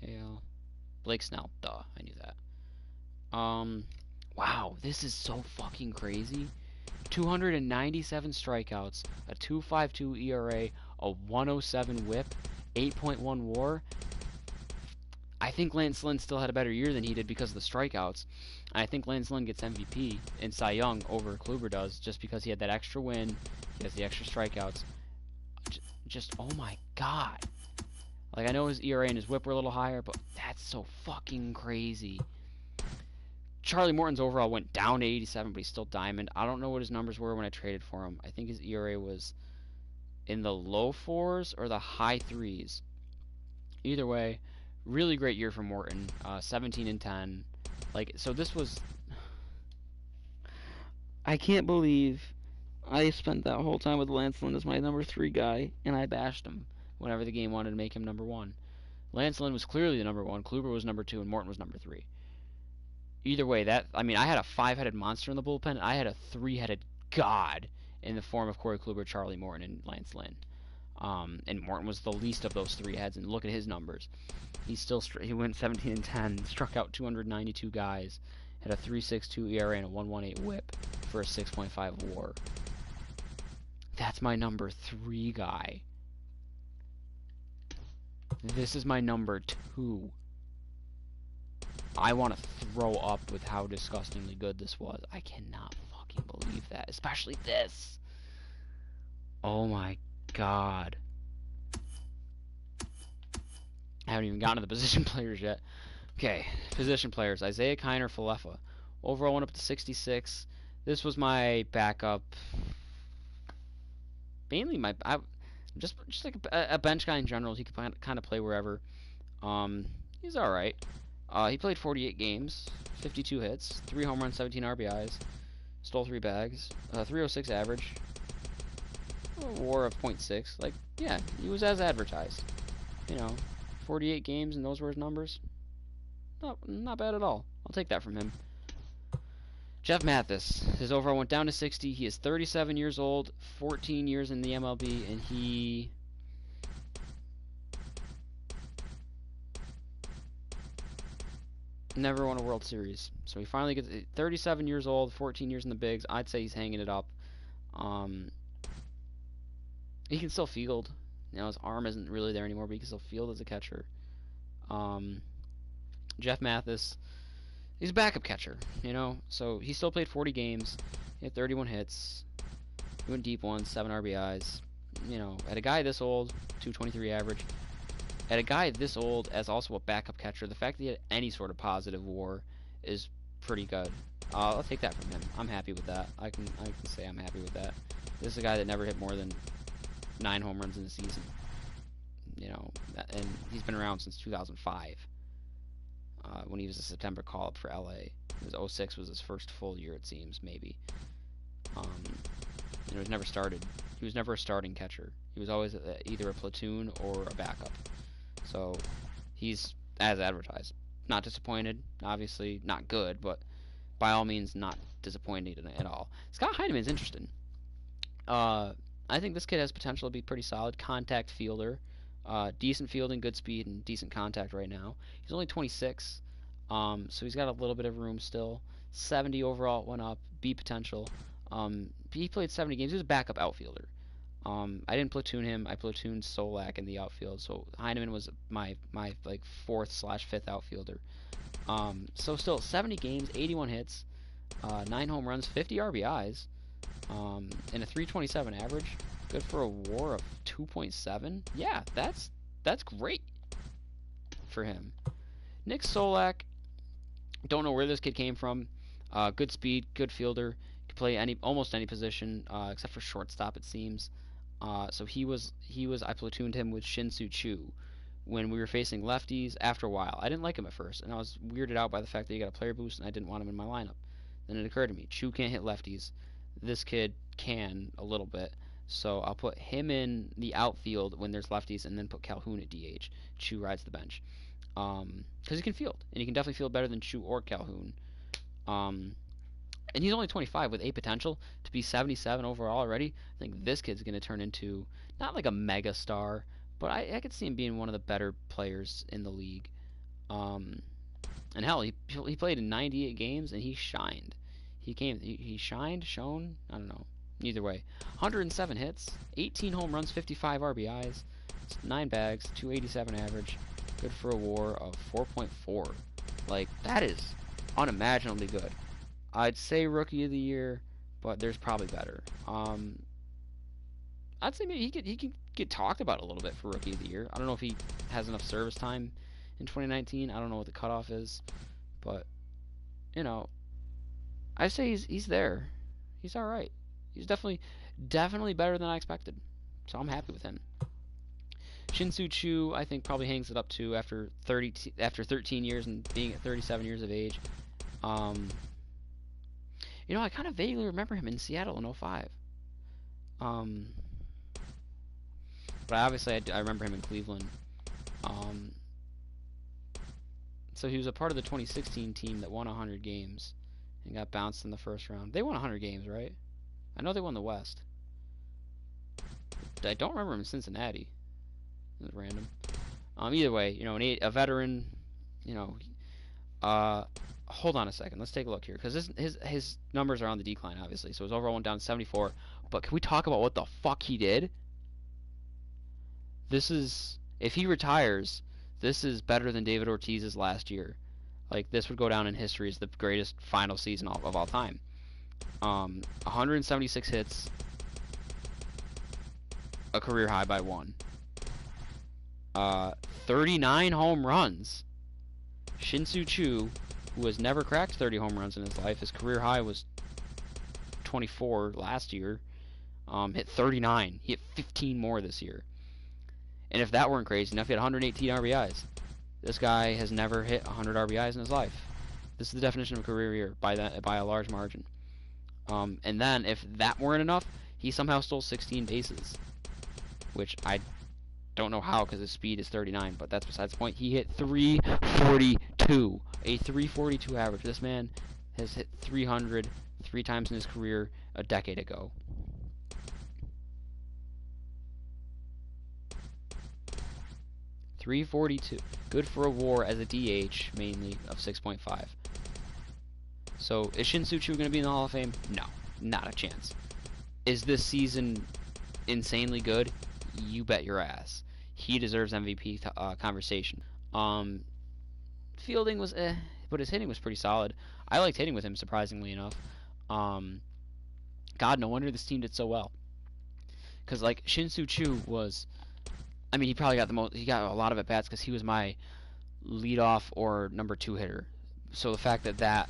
AL. Blake Snell. Duh, I knew that. Wow, this is so fucking crazy. 297 strikeouts, a 2.52 ERA, a 1.07 WHIP, 8.1 WAR. I think Lance Lynn still had a better year than he did because of the strikeouts. I think Lance Lynn gets MVP and Cy Young over Kluber does, just because he had that extra win, he has the extra strikeouts. Just oh my God. Like, I know his ERA and his WHIP were a little higher, but that's so fucking crazy. Charlie Morton's overall went down to 87, but he's still diamond. I don't know what his numbers were when I traded for him. I think his ERA was in the low 4s or the high 3s. Either way, really great year for Morton. 17-10. Like, so this was... I can't believe I spent that whole time with Lance Lynn as my number 3 guy, and I bashed him whenever the game wanted to make him number 1. Lance Lynn was clearly the number 1, Kluber was number 2, and Morton was number 3. Either way, I had a 5-headed monster in the bullpen, and I had a 3-headed god in the form of Corey Kluber, Charlie Morton, and Lance Lynn. And Morton was the least of those 3 heads, and look at his numbers. He went 17-10, struck out 292 guys, had a 3.62 ERA and a 1.18 WHIP for a 6.5 WAR. That's my number 3 guy. This is my number 2. I want to throw up with how disgustingly good this was. I cannot fucking believe that, especially this. Oh my god. I haven't even gotten to the position players yet. Okay, position players. Isaiah Kiner, Falefa. Overall went up to 66. This was my backup. Mainly just like a bench guy in general. He could kind of play wherever. He's all right. He played 48 games, 52 hits, 3 home runs, 17 RBIs, stole 3 bags, 306 average, a WAR of .6. Like, yeah, he was as advertised. 48 games and those were his numbers. Not bad at all. I'll take that from him. Jeff Mathis. His overall went down to 60. He is 37 years old, 14 years in the MLB, and he... never won a World Series. So he finally gets 37 years old, 14 years in the bigs. I'd say he's hanging it up. He can still field. His arm isn't really there anymore, but he can still field as a catcher. Jeff Mathis, he's a backup catcher, so he still played 40 games. He had 31 hits. He went deep once, 7 RBIs. At a guy this old, 223 average. At a guy this old as also a backup catcher, the fact that he had any sort of positive WAR is pretty good. I'll take that from him. I'm happy with that. I can say I'm happy with that. This is a guy that never hit more than 9 home runs in a season. And he's been around since 2005. When he was a September call-up for LA. It was 06 was his first full year, it seems, maybe. He was never started. He was never a starting catcher. He was always either a platoon or a backup. So he's as advertised. Not disappointed. Obviously not good, but by all means not disappointed at all. Scott Heineman's interesting. I think this kid has potential to be pretty solid. Contact fielder. Decent fielding, good speed, and decent contact right now. He's only 26, so he's got a little bit of room still. 70 overall went up. B potential. He played 70 games. He was a backup outfielder. I didn't platoon him. I platooned Solak in the outfield, so Heineman was my like 4th/5th outfielder. So still 70 games, 81 hits, 9 home runs, 50 RBIs, and a 327 average. Good for a WAR of 2.7. Yeah, that's great for him. Nick Solak, don't know where this kid came from. Good speed, good fielder. Could play almost any position except for shortstop, it seems. So he was. I platooned him with Shin-Soo Choo when we were facing lefties. After a while, I didn't like him at first, and I was weirded out by the fact that he got a player boost, and I didn't want him in my lineup. Then it occurred to me, Choo can't hit lefties. This kid can a little bit. So I'll put him in the outfield when there's lefties, and then put Calhoun at DH. Choo rides the bench. Because he can field, and he can definitely field better than Choo or Calhoun. And he's only 25 with a potential to be 77 overall already. I think this kid's going to turn into, not like a mega star, but I could see him being one of the better players in the league. And hell, he played in 98 games, and he shined. He shined, shone, I don't know. Either way, 107 hits, 18 home runs, 55 RBIs, 9 bags, 287 average, good for a WAR of 4.4. Like, that is unimaginably good. I'd say Rookie of the Year, but there's probably better. I'd say maybe he could get talked about a little bit for Rookie of the Year. I don't know if he has enough service time in 2019. I don't know what the cutoff is, but I'd say he's there. He's all right. He's definitely better than I expected. So I'm happy with him. Shin-Soo Choo, I think, probably hangs it up too after 13 years and being at 37 years of age. You know, I kind of vaguely remember him in Seattle in '05. But obviously I remember him in Cleveland. So he was a part of the 2016 team that won 100 games and got bounced in the first round. They won 100 games, right? I know they won the West. I don't remember him in Cincinnati. It was random. Either way, you know, a veteran, you know. Hold on a second. Let's take a look here, because his numbers are on the decline, obviously. So his overall went down to 74. But can we talk about what the fuck he did? This is, if he retires, this is better than David Ortiz's last year. Like, this would go down in history as the greatest final season of all time. 176 hits, a career high by one. 39 home runs. Shin-Soo Choo, who has never cracked 30 home runs in his life, his career high was 24 last year, hit 39. He hit 15 more this year. And if that weren't crazy enough, he had 118 RBIs. This guy has never hit 100 RBIs in his life. This is the definition of a career year by a large margin. And then, if that weren't enough, he somehow stole 16 bases, which I don't know how, because his speed is 39, but that's besides the point. He hit 342, a 342 average. This man has hit 300 3 times in his career a decade ago. .342. Good for a WAR as a DH, mainly, of 6.5. So, is Shin-Soo Choo going to be in the Hall of Fame? No, not a chance. Is this season insanely good? You bet your ass. He deserves MVP conversation. Fielding was but his hitting was pretty solid. I liked hitting with him, surprisingly enough. God, no wonder this team did so well. Because, like, Shin-Soo Choo was, I mean, he probably got he got a lot of at-bats because he was my leadoff or number 2 hitter. So the fact that that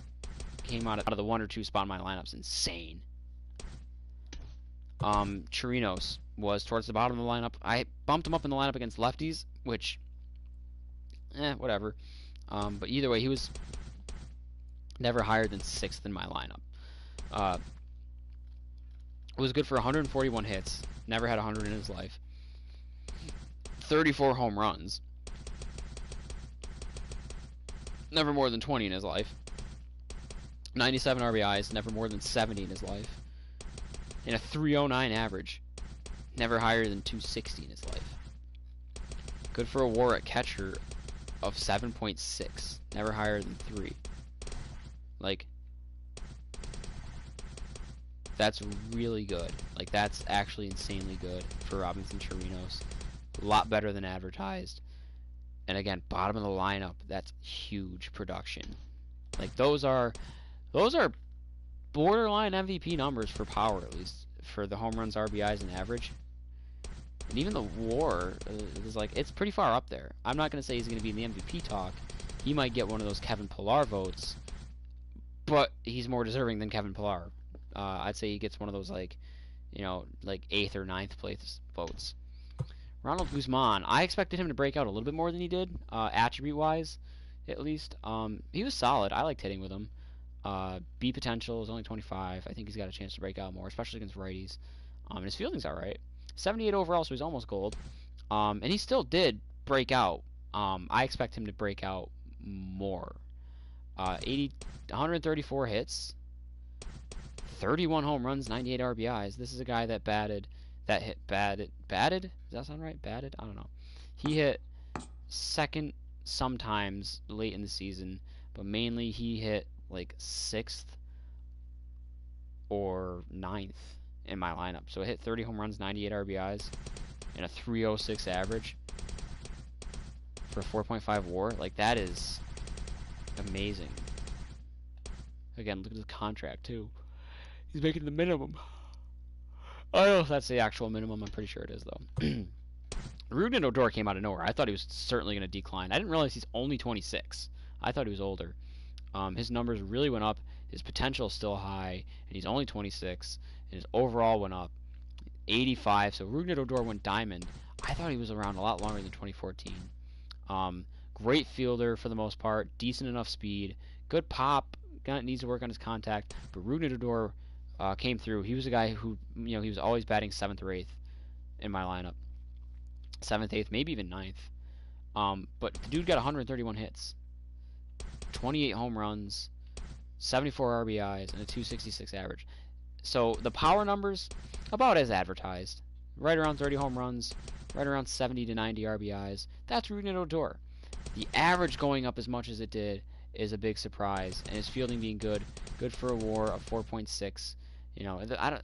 came out of the 1 or 2 spot in my lineup's insane. Chirinos was towards the bottom of the lineup. I bumped him up in the lineup against lefties, which, whatever. But either way, he was never higher than 6th in my lineup. Was good for 141 hits. Never had 100 in his life. 34 home runs. Never more than 20 in his life. 97 RBIs. Never more than 70 in his life. And a 309 average. Never higher than 260 in his life. Good for a WAR at catcher of 7.6. Never higher than 3. Like, that's really good. Like, that's actually insanely good for Robinson Chirinos. A lot better than advertised. And again, bottom of the lineup, that's huge production. Like, those are borderline MVP numbers for power, at least, for the home runs, RBIs, and average. And even the WAR is like, it's pretty far up there. I'm not going to say he's going to be in the MVP talk. He might get one of those Kevin Pillar votes, but he's more deserving than Kevin Pillar. I'd say he gets one of those, like, you know, like 8th or 9th place votes. Ronald Guzman, I expected him to break out a little bit more than he did, attribute-wise, at least. He was solid. I liked hitting with him. B potential is only 25. I think he's got a chance to break out more, especially against righties. And his fielding's alright. 78 overall, so he's almost gold. And he still did break out. I expect him to break out more. 134 hits, 31 home runs, 98 RBIs. This is a guy that batted. Does that sound right? Batted? I don't know. He hit second sometimes late in the season, but mainly he hit like 6th or 9th in my lineup. So it hit 30 home runs, 98 RBIs, and a 306 average for 4.5 WAR. Like, that is amazing. Again, look at the contract too. He's making the minimum. I don't know if that's the actual minimum. I'm pretty sure it is, though. Rougned Odor came out of nowhere. I thought he was certainly going to decline. I didn't realize he's only 26. I thought he was older. His numbers really went up. His potential is still high, and he's only 26. And his overall went up 85. So Rougned Odor went diamond. I thought he was around a lot longer than 2014. Great fielder for the most part. Decent enough speed. Good pop. needs to work on his contact. But Rougned Odor came through. He was a guy who, he was always batting 7th or 8th in my lineup. 7th, 8th, maybe even 9th. But the dude got 131 hits, 28 home runs, 74 RBIs, and a 266 average. So the power numbers, about as advertised. Right around 30 home runs, right around 70 to 90 RBIs. That's Rougned Odor. The average going up as much as it did is a big surprise, and his fielding being good for a WAR of 4.6.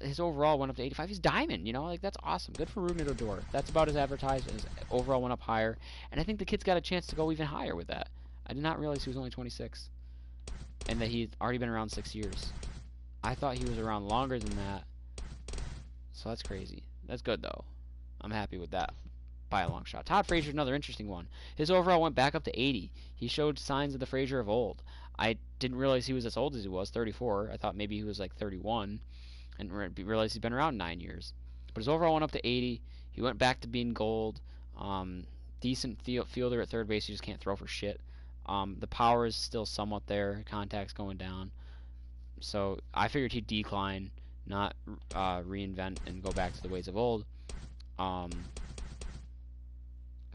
His overall went up to 85. He's diamond, like that's awesome. Good for Rougned Odor. That's about as advertised. His overall went up higher, and I think the kid's got a chance to go even higher with that. I did not realize he was only 26, and that he'd already been around 6 years. I thought he was around longer than that, so that's crazy. That's good though. I'm happy with that by a long shot. Todd Frazier's another interesting one. His overall went back up to 80. He showed signs of the Frazier of old. I didn't realize he was as old as he was, 34. I thought maybe he was like 31, and realized he's been around 9 years. But his overall went up to 80. He went back to being gold. Decent fielder at third base. He just can't throw for shit. The power is still somewhat there. Contact's going down. So I figured he'd decline, not reinvent and go back to the ways of old. I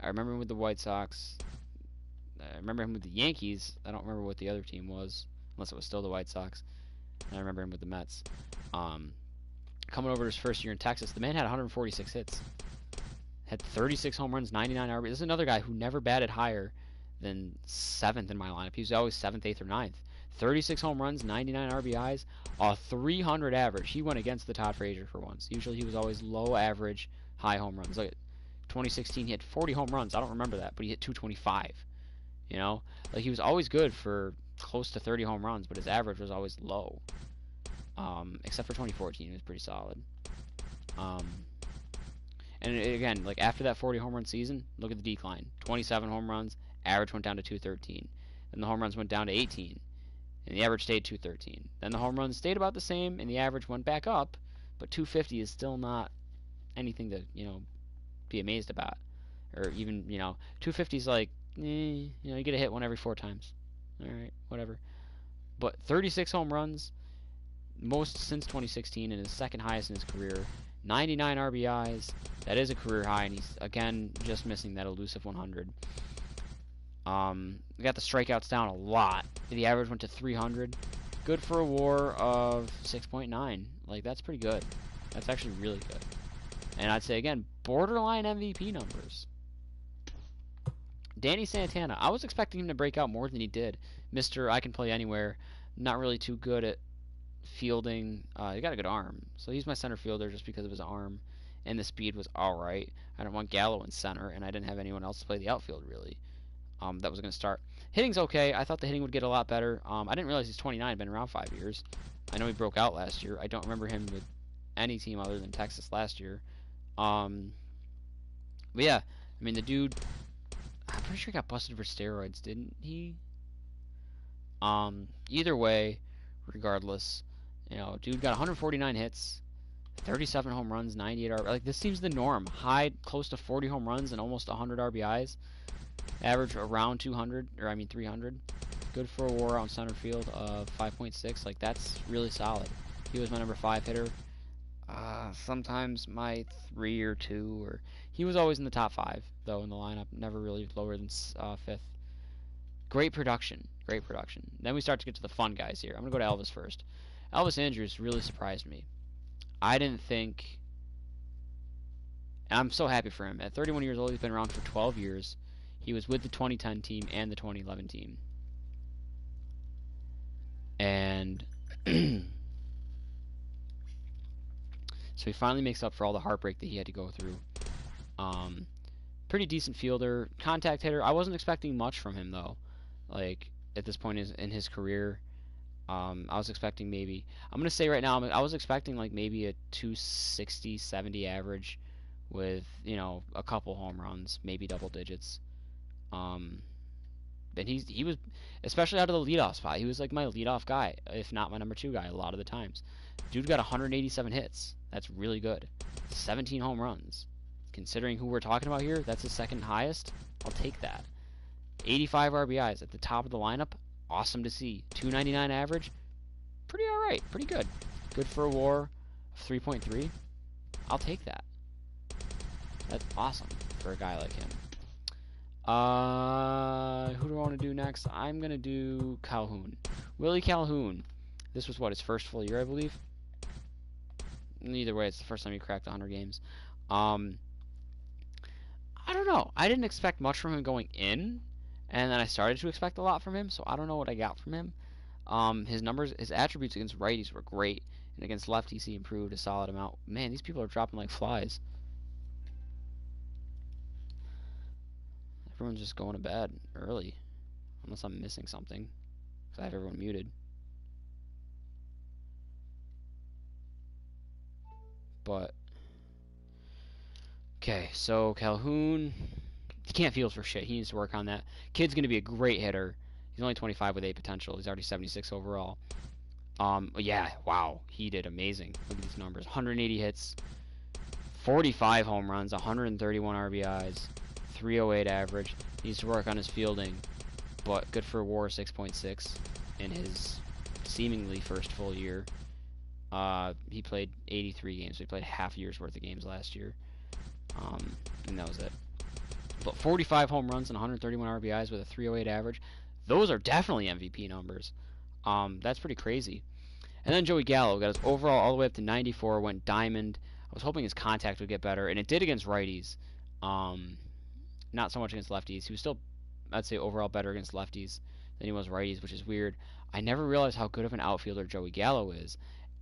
remember him with the White Sox. I remember him with the Yankees. I don't remember what the other team was, unless it was still the White Sox. And I remember him with the Mets. Coming over his first year in Texas, the man had 146 hits. Had 36 home runs, 99 RBIs. This is another guy who never batted higher than 7th in my lineup. He was always 7th, 8th, or 9th. 36 home runs, 99 RBIs, a 300 average. He went against the Todd Frazier for once. Usually he was always low average, high home runs. Look at 2016, he had 40 home runs. I don't remember that, but he hit 225. Like he was always good for close to 30 home runs, but his average was always low. Except for 2014, he was pretty solid. And again, like after that 40 home run season, look at the decline. 27 home runs, average went down to 213. Then the home runs went down to 18, and the average stayed 213. Then the home runs stayed about the same, and the average went back up, but 250 is still not anything to, be amazed about. Or even, 250 is like, you get a hit one every 4 times. Alright, whatever. But 36 home runs, most since 2016, and his second highest in his career. 99 RBIs, that is a career high, and he's, again, just missing that elusive 100. We got the strikeouts down a lot. The average went to 300. Good for a WAR of 6.9. Like, that's pretty good. That's actually really good. And I'd say, again, borderline MVP numbers. Danny Santana. I was expecting him to break out more than he did. Mr. I can play anywhere. Not really too good at fielding. He got a good arm. So he's my center fielder just because of his arm. And the speed was alright. I didn't want Gallo in center, and I didn't have anyone else to play the outfield, really. That was going to start. Hitting's okay. I thought the hitting would get a lot better. I didn't realize he's 29, been around 5 years. I know he broke out last year. I don't remember him with any team other than Texas last year. But yeah, I mean, the dude, I'm pretty sure he got busted for steroids, didn't he? Either way, regardless, dude got 149 hits, 37 home runs, 98 RBIs. Like, this seems the norm. High, close to 40 home runs and almost 100 RBIs. Average around 300. Good for a WAR on center field of 5.6. Like, that's really solid. He was my number 5 hitter. Sometimes my 3 or 2, or he was always in the top 5 though in the lineup. Never really lower than 5th. Great production. Then we start to get to the fun guys here. I'm gonna go to Elvis first. Elvis Andrus really surprised me. I didn't think. And I'm so happy for him. At 31 years old, he's been around for 12 years. He was with the 2010 team and the 2011 team. And so he finally makes up for all the heartbreak that he had to go through. Pretty decent fielder, contact hitter. I wasn't expecting much from him though. Like at this point in his career, I was expecting maybe. I'm gonna say right now, I was expecting like maybe a 260, 70 average, with a couple home runs, maybe double digits. And he was, especially out of the leadoff spot, he was like my leadoff guy, if not my number 2 guy a lot of the times. Dude got 187 hits. That's really good. 17 home runs. Considering who we're talking about here, that's the second highest. I'll take that. 85 RBIs at the top of the lineup. awesome to see. 299 average, pretty alright, pretty good. Good for a WAR of 3.3. I'll take that. That's awesome for a guy like him. Who do I want to do next? I'm going to do Calhoun. Willie Calhoun. This was, what, his first full year, I believe? Either way, it's the first time he cracked 100 games. I don't know. I didn't expect much from him going in, and then I started to expect a lot from him, so I don't know what I got from him. His numbers, his attributes against righties were great, and against lefties he improved a solid amount. Man, these people are dropping like flies. Everyone's just going to bed early, unless I'm missing something, because I have everyone muted. But okay, so Calhoun, he can't field for shit. He needs to work on that. Kid's gonna be a great hitter. He's only 25 with 8 potential. He's already 76 overall. Yeah, wow, he did amazing. Look at these numbers: 180 hits, 45 home runs, 131 RBIs, 308 average. He needs to work on his fielding, but good for a WAR 6.6 in his seemingly first full year. He played 83 games. So he played half a year's worth of games last year. And that was it. But 45 home runs and 131 RBIs with a 308 average. Those are definitely MVP numbers. That's pretty crazy. And then Joey Gallo got his overall all the way up to 94, went diamond. I was hoping his contact would get better, and it did against righties. Not so much against lefties. He was still, I'd say, overall better against lefties than he was righties, which is weird. I never realized how good of an outfielder Joey Gallo is,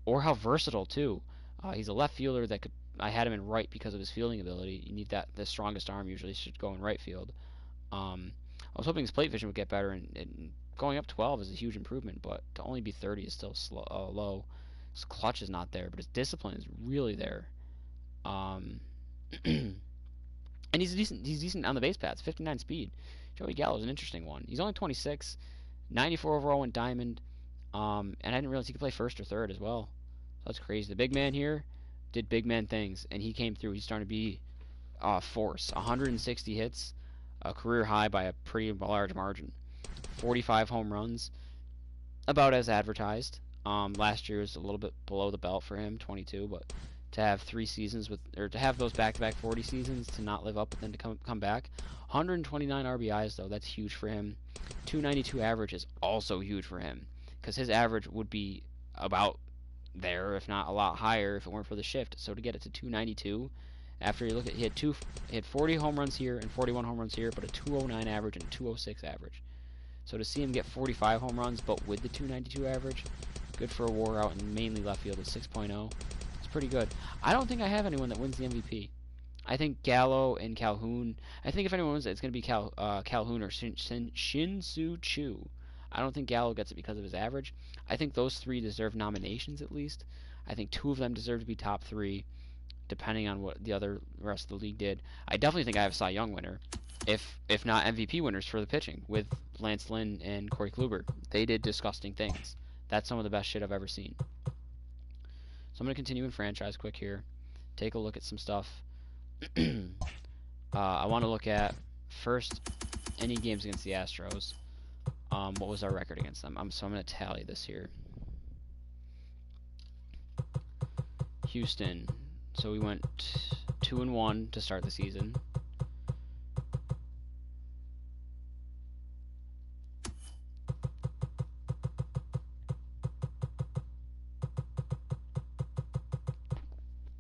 or how versatile too. He's a left fielder that could. I had him in right because of his fielding ability. You need that. The strongest arm usually should go in right field. I was hoping his plate vision would get better, and going up 12 is a huge improvement, but to only be 30 is still low. His clutch is not there, but his discipline is really there. And he's decent on the base paths, 59 speed. Joey Gallo is an interesting one. He's only 26, 94 overall, went diamond. And I didn't realize he could play first or third as well. So that's crazy. The big man here did big man things, and he came through. He's starting to be a force. 160 hits, a career high by a pretty large margin. 45 home runs, about as advertised. Last year was a little bit below the belt for him, 22, but to have 3 seasons with, or to have those back-to-back 40 seasons, to not live up, but then to come back. 129 RBIs though, that's huge for him. 292 average is also huge for him, because his average would be about there, if not a lot higher, if it weren't for the shift. So to get it to 292, after you look at, he had 40 home runs here and 41 home runs here, but a 209 average and a 206 average. So to see him get 45 home runs, but with the 292 average, good for a WAR out in mainly left field with 6.0. It's pretty good. I don't think I have anyone that wins the MVP. I think Gallo and Calhoun. I think if anyone wins it, it's going to be Calhoun or Shin-Soo Choo. I don't think Gallo gets it because of his average. I think those 3 deserve nominations at least. I think 2 of them deserve to be top 3, depending on what the rest of the league did. I definitely think I have a Cy Young winner, if not MVP winners for the pitching, with Lance Lynn and Corey Kluber. They did disgusting things. That's some of the best shit I've ever seen. So I'm going to continue in franchise quick here. Take a look at some stuff. I want to look at, first, any games against the Astros. What was our record against them? So I'm going to tally this here. Houston. So we went 2-1 to start the season.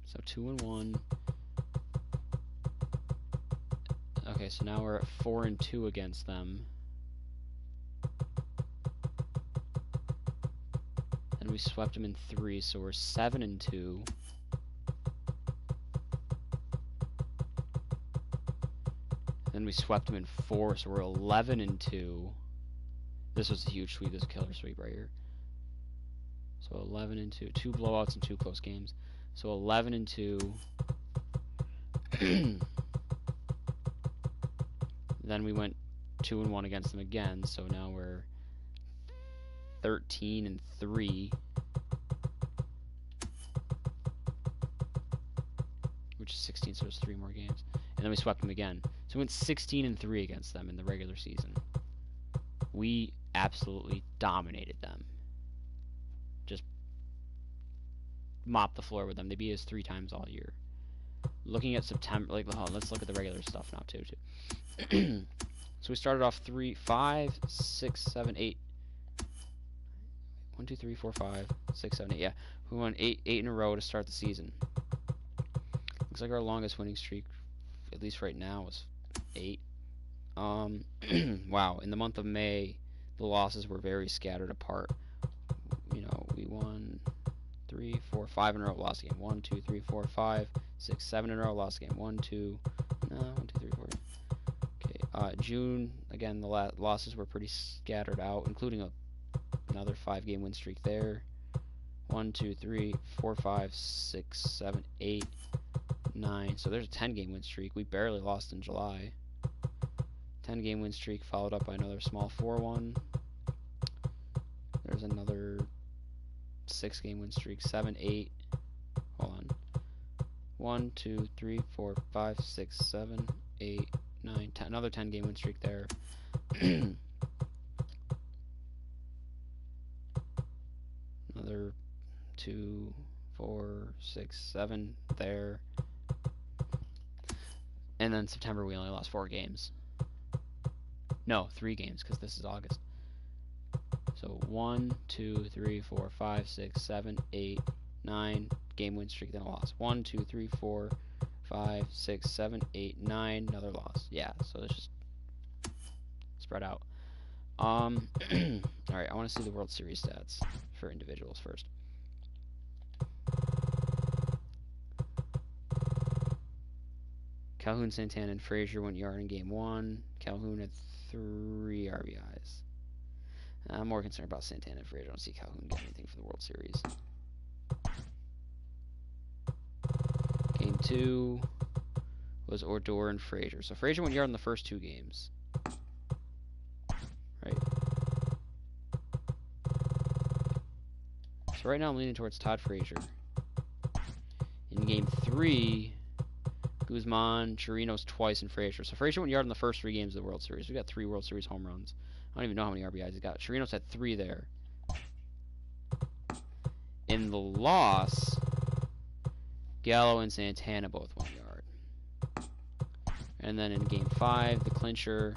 So 2-1. Okay, so now we're at 4-2 against them. And we swept them in 3, so we're 7-2. Then we swept them in 4, so we're 11-2. This was a huge sweep. This is a killer sweep right here. So 11-2, 2 blowouts and 2 close games. So 11-2. Then we went 2-1 against them again, so now we're 13-3, which is 16, so there's 3 more games. And then we swept them again. So we went 16-3 against them in the regular season. We absolutely dominated them. Just mopped the floor with them. They beat us 3 times all year. Looking at September, like, oh, let's look at the regular stuff now too. So we started off 3, 5, 6, 7, 8. 1, 2, 3, 4, 5, 6, 7, 8. Yeah, we won 8 in a row to start the season. Looks like our longest winning streak, at least right now, was 8. Wow. In the month of May, the losses were very scattered apart. You know, we won 3, 4, 5 in a row, lost a game. 1, 2, 3, 4, 5, 6, 7 in a row, lost a game. 1, 2, no, 1, 2, 3, 4. Okay. June, again, the losses were pretty scattered out, including another 5-game win streak there. 1, 2, 3, 4, 5, 6, 7, 8, 9. So there's a 10-game win streak. We barely lost in July. 10-game win streak followed up by another small 4-1. There's another 6-game win streak. 7, 8. Hold on. 1, 2, 3, 4, 5, 6, 7, 8, 9, 10. Another 10-game win streak there. Another 2, 4, 6, 7 there. And then September we only lost 4 games. No, 3 games, because this is August. So 1, 2, 3, 4, 5, 6, 7, 8, 9 game win streak, then a loss. 1, 2, 3, 4, 5, 6, 7, 8, 9, another loss. Yeah, so it's just spread out. Alright, I want to see the World Series stats for individuals first. Calhoun, Santana, and Frazier went yard in game 1. Calhoun had 3 RBIs. I'm more concerned about Santana and Frazier. I don't see Calhoun get anything for the World Series. Game 2 was Odor and Frazier. So Frazier went yard in the first 2 games. Right. So right now I'm leaning towards Todd Frazier. In game 3, Guzman, Chirinos twice, and Frazier. So Frazier went yard in the first 3 games of the World Series. We got 3 World Series home runs. I don't even know how many RBIs he got. Chirinos had 3 there. In the loss, Gallo and Santana both went yard. And then in game 5, the clincher,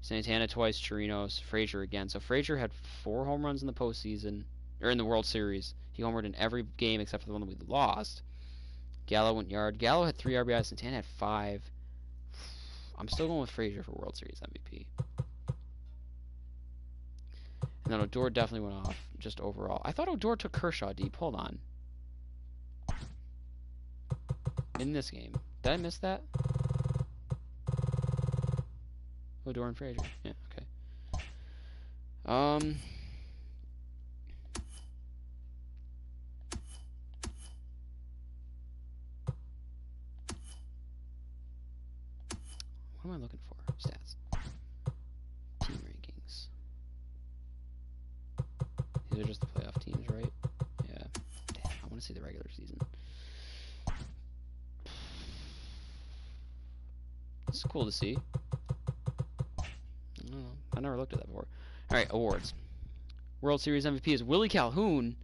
Santana twice, Chirinos, Frazier again. So Frazier had 4 home runs in the postseason, or in the World Series. He homered in every game except for the one that we lost. Gallo went yard. Gallo had 3 RBIs. Santana had 5. I'm still going with Frazier for World Series MVP. And then Odor definitely went off, just overall. I thought Odor took Kershaw deep. Hold on. In this game. Did I miss that? Odor and Frazier. Yeah, okay. What am I looking for? Stats. Team rankings. These are just the playoff teams, right? Yeah. Damn, I want to see the regular season. This is cool to see. I don't know. I never looked at that before. Alright, awards. World Series MVP is Willie Calhoun.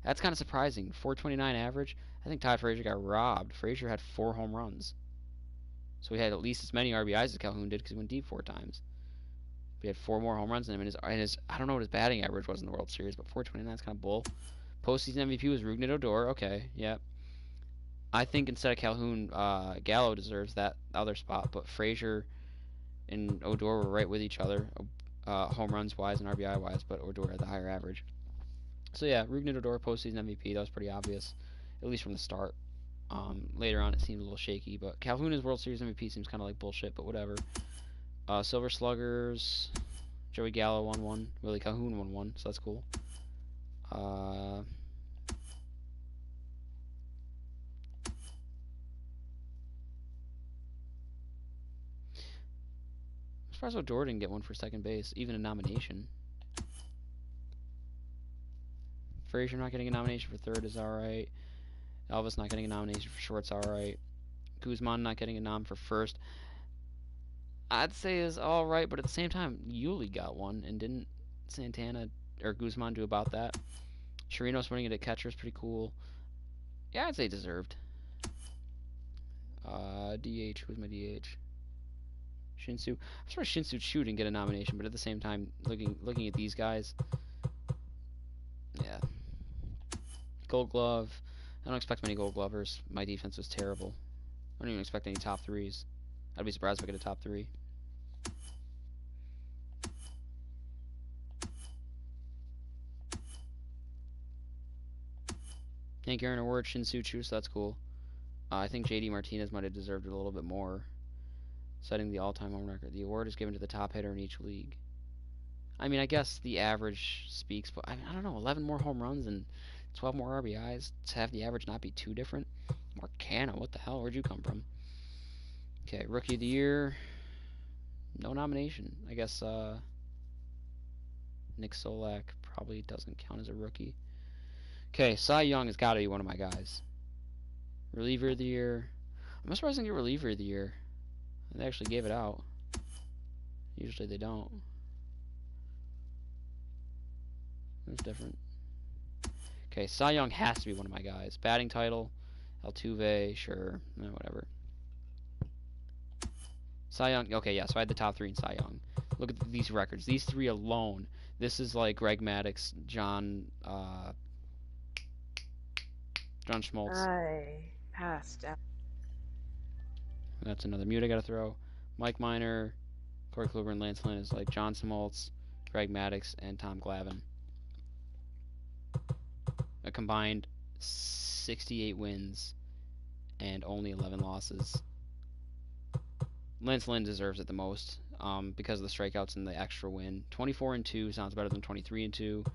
That's kind of surprising. 429 average. I think Todd Frazier got robbed. Frazier had 4 home runs. So he had at least as many RBIs as Calhoun did because he went deep 4 times. But he had 4 more home runs than him. And his I don't know what his batting average was in the World Series, but 429 is kind of bull. Postseason MVP was Rougned Odor. Okay, yep. I think instead of Calhoun, Gallo deserves that other spot. But Frazier and Odor were right with each other, home runs wise and RBI wise. But Odor had the higher average. So yeah, Rougned Odor postseason MVP. That was pretty obvious, at least from the start. Later on, it seemed a little shaky, but Calhoun as World Series MVP seems kind of like bullshit, but whatever. Silver Sluggers, Joey Gallo won 1, Willie Calhoun won 1, so that's cool. As far as Odor didn't get one for second base, even a nomination. Frazier not getting a nomination for third is alright. Elvis not getting a nomination for short's alright. Guzman not getting a nom for first, I'd say is alright, but at the same time, Yuli got one and didn't Santana or Guzman do about that. Chirinos winning it at catcher is pretty cool. Yeah, I'd say deserved. DH. Who's my DH? Shinsu. I'm surprised Shinsu Chu didn't get a nomination, but at the same time, looking at these guys, yeah. Gold Glove. I don't expect many Gold Glovers. My defense was terrible. I don't even expect any top threes. I'd be surprised if I get a top three. Hank Aaron Award, Shinsu Chu, so that's cool. I think JD Martinez might have deserved it a little bit more, setting the all-time home record. The award is given to the top hitter in each league. I mean, I guess the average speaks, but I don't know, 11 more home runs and 12 more RBIs to have the average not be too different. Mark Canha, what the hell? Where'd you come from? Okay, Rookie of the Year. No nomination. I guess Nick Solak probably doesn't count as a rookie. Okay, Cy Young has got to be one of my guys. Reliever of the Year. I'm surprised I didn't get Reliever of the Year. They actually gave it out. Usually they don't. That's different. Okay, Cy Young has to be one of my guys. Batting title, Altuve, sure, whatever. Cy Young, okay, yeah, so I had the top three in Cy Young. Look at these records. These three alone. This is like Greg Maddux, John Schmaltz. I passed out. That's another mute I gotta throw. Mike Minor, Corey Kluber, and Lance Lynn is like John Smoltz, Greg Maddux, and Tom Glavine. A combined 68 wins and only 11 losses. Lance Lynn deserves it the most because of the strikeouts and the extra win. 24-2 sounds better than 23-2.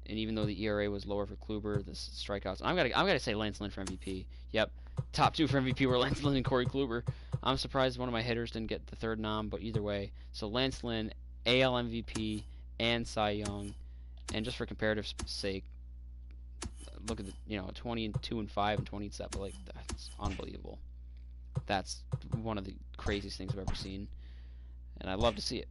And even though the ERA was lower for Kluber, the strikeouts. I'm gotta say Lance Lynn for MVP. Yep, top two for MVP were Lance Lynn and Corey Kluber. I'm surprised one of my hitters didn't get the third nom, but either way. So Lance Lynn, AL MVP, and Cy Young. And just for comparative sake, look at the 22 and 5 and 20 and 7. Like that's unbelievable. That's one of the craziest things I've ever seen, and I love to see it.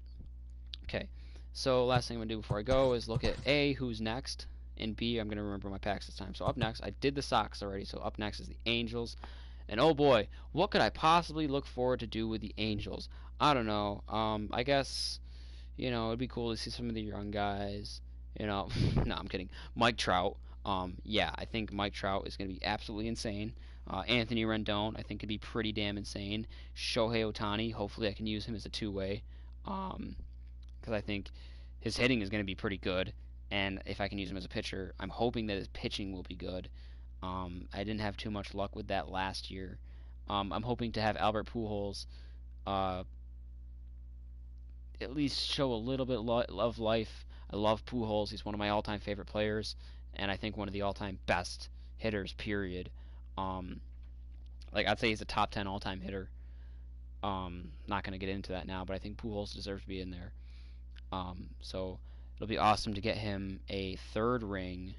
Okay, so last thing I'm gonna do before I go is look at A, who's next, and B, I'm gonna remember my packs this time. So up next, I did the Sox already. So up next is the Angels, and oh boy, what could I possibly look forward to do with the Angels? I don't know. I guess it'd be cool to see some of the young guys. No, I'm kidding. Mike Trout. Yeah, I think Mike Trout is gonna be absolutely insane. Anthony Rendon, I think, could be pretty damn insane. Shohei Ohtani, hopefully I can use him as a two-way, because I think his hitting is going to be pretty good, and if I can use him as a pitcher, I'm hoping that his pitching will be good. I didn't have too much luck with that last year. I'm hoping to have Albert Pujols at least show a little bit of life. I love Pujols. He's one of my all-time favorite players, and I think one of the all-time best hitters, period. Like I'd say he's a top 10 all-time hitter. Not gonna get into that now, but I think Pujols deserves to be in there. So it'll be awesome to get him a third ring.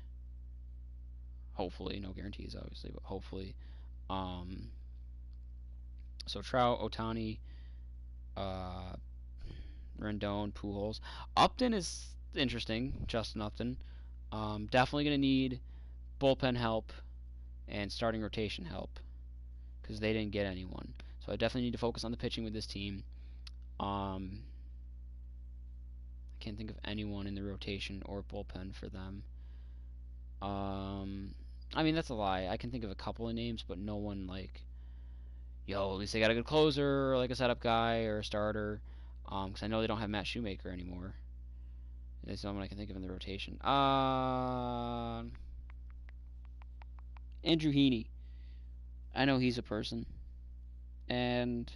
Hopefully, no guarantees obviously, but hopefully. So Trout, Ohtani, Rendon, Pujols. Upton is interesting. Justin Upton. Definitely gonna need bullpen help and starting rotation help because they didn't get anyone. So I definitely need to focus on the pitching with this team. I can't think of anyone in the rotation or bullpen for them. I mean, that's a lie. I can think of a couple of names, but no one like, at least they got a good closer or like a setup guy or a starter. Because I know they don't have Matt Shoemaker anymore. That's the only one I can think of in the rotation. Andrew Heaney. I know he's a person. And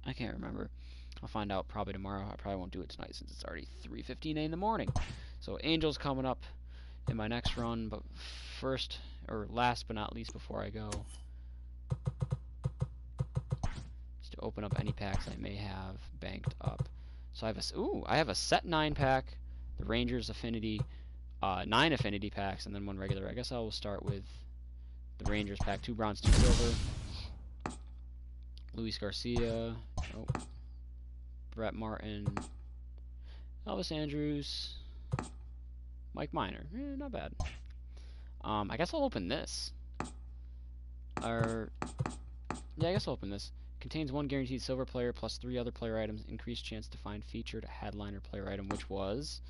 I can't remember. I'll find out probably tomorrow. I probably won't do it tonight since it's already 3:15 in the morning. So Angels coming up in my next run, but first or last but not least before I go, just to open up any packs I may have banked up. So I have a set 9 pack, the Rangers Affinity, 9 Affinity packs, and then 1 regular. I guess I will start with the Rangers pack, 2 bronze, 2 silver. Luis Garcia. Nope. Brett Martin, Elvis Andrews, Mike Minor. Not bad. I guess I'll open this. Yeah, I guess I'll open this. Contains 1 guaranteed silver player plus 3 other player items. Increased chance to find featured headliner player item, which was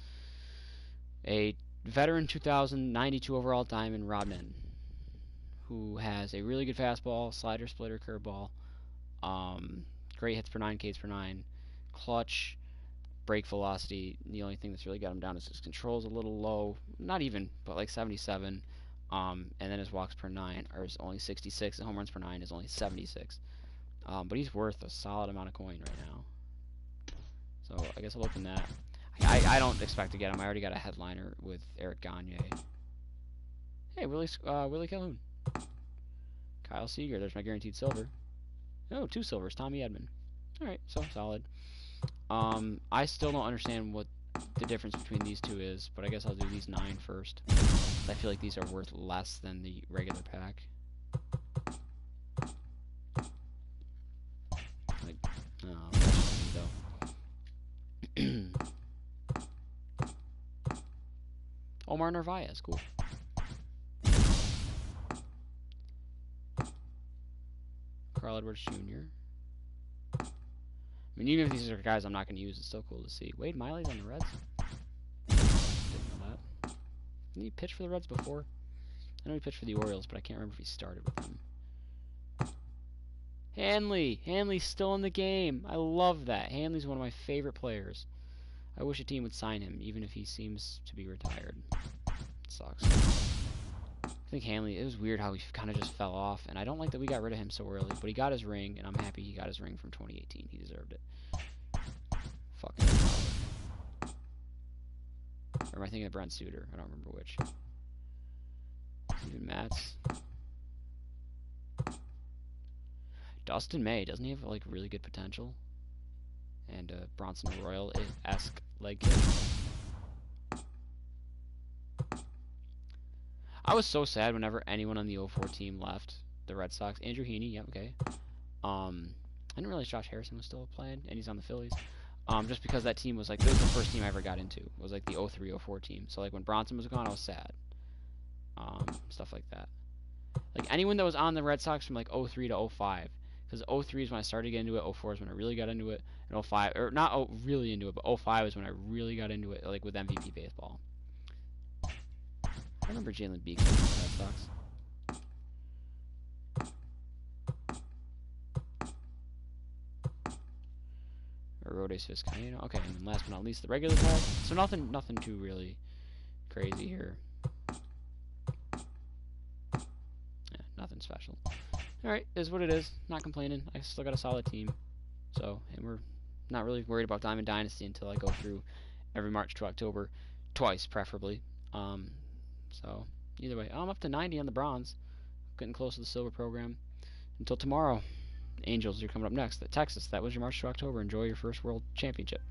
a veteran 2092 overall diamond Rodman, who has a really good fastball, slider, splitter, curveball, great hits per 9, Ks per 9, clutch, brake velocity. The only thing that's really got him down is his control's a little low, not even, but like 77. And then his walks per 9 is only 66, and home runs per 9 is only 76. But he's worth a solid amount of coin right now. So I guess I'll open that. I don't expect to get him. I already got a headliner with Eric Gagne. Hey, Willie Calhoun. Kyle Seager. There's my guaranteed silver. Oh, 2 silvers. Tommy Edman. Alright, so solid. I still don't understand what the difference between these two is, but I guess I'll do these 9 first. I feel like these are worth less than the regular pack. Like, though. Omar Narvaez, cool. Carl Edwards Jr. I mean, even if these are guys I'm not going to use, it's still cool to see. Wade Miley's on the Reds? Didn't know that. Didn't he pitch for the Reds before? I know he pitched for the Orioles, but I can't remember if he started with them. Hanley! Hanley's still in the game! I love that. Hanley's one of my favorite players. I wish a team would sign him, even if he seems to be retired. It sucks. I think Hanley, it was weird how he kind of just fell off, and I don't like that we got rid of him so early, but he got his ring, and I'm happy he got his ring from 2018. He deserved it. Fucking or am I thinking of Brent Suter? I don't remember which. Steven Matz. Dustin May, doesn't he have like really good potential? And Bronson Arroyo-esque leg kick. I was so sad whenever anyone on the 04 team left the Red Sox. Andrew Heaney, yeah, okay. I didn't realize Josh Harrison was still playing, and he's on the Phillies. Just because that team was like, this was the first team I ever got into. It was like the 03-04 team. So like when Bronson was gone, I was sad. Stuff like that. Like anyone that was on the Red Sox from like 03 to 05. Because 03 is when I started to get into it. 04 is when I really got into it. And 05, or not really into it, but 05 is when I really got into it, like with MVP baseball. I remember Jalen Beeks on the Red Sox. Aroldis Vizcaino. Okay, and then last but not least, the regular pack. So nothing too really crazy here. Yeah, nothing special. Alright, is what it is. Not complaining. I still got a solid team. So, and we're not really worried about Diamond Dynasty until I go through every March to October. Twice, preferably. So, either way. I'm up to 90 on the bronze. Getting close to the silver program. Until tomorrow. Angels, you're coming up next. Texas, that was your March to October. Enjoy your first World Championship.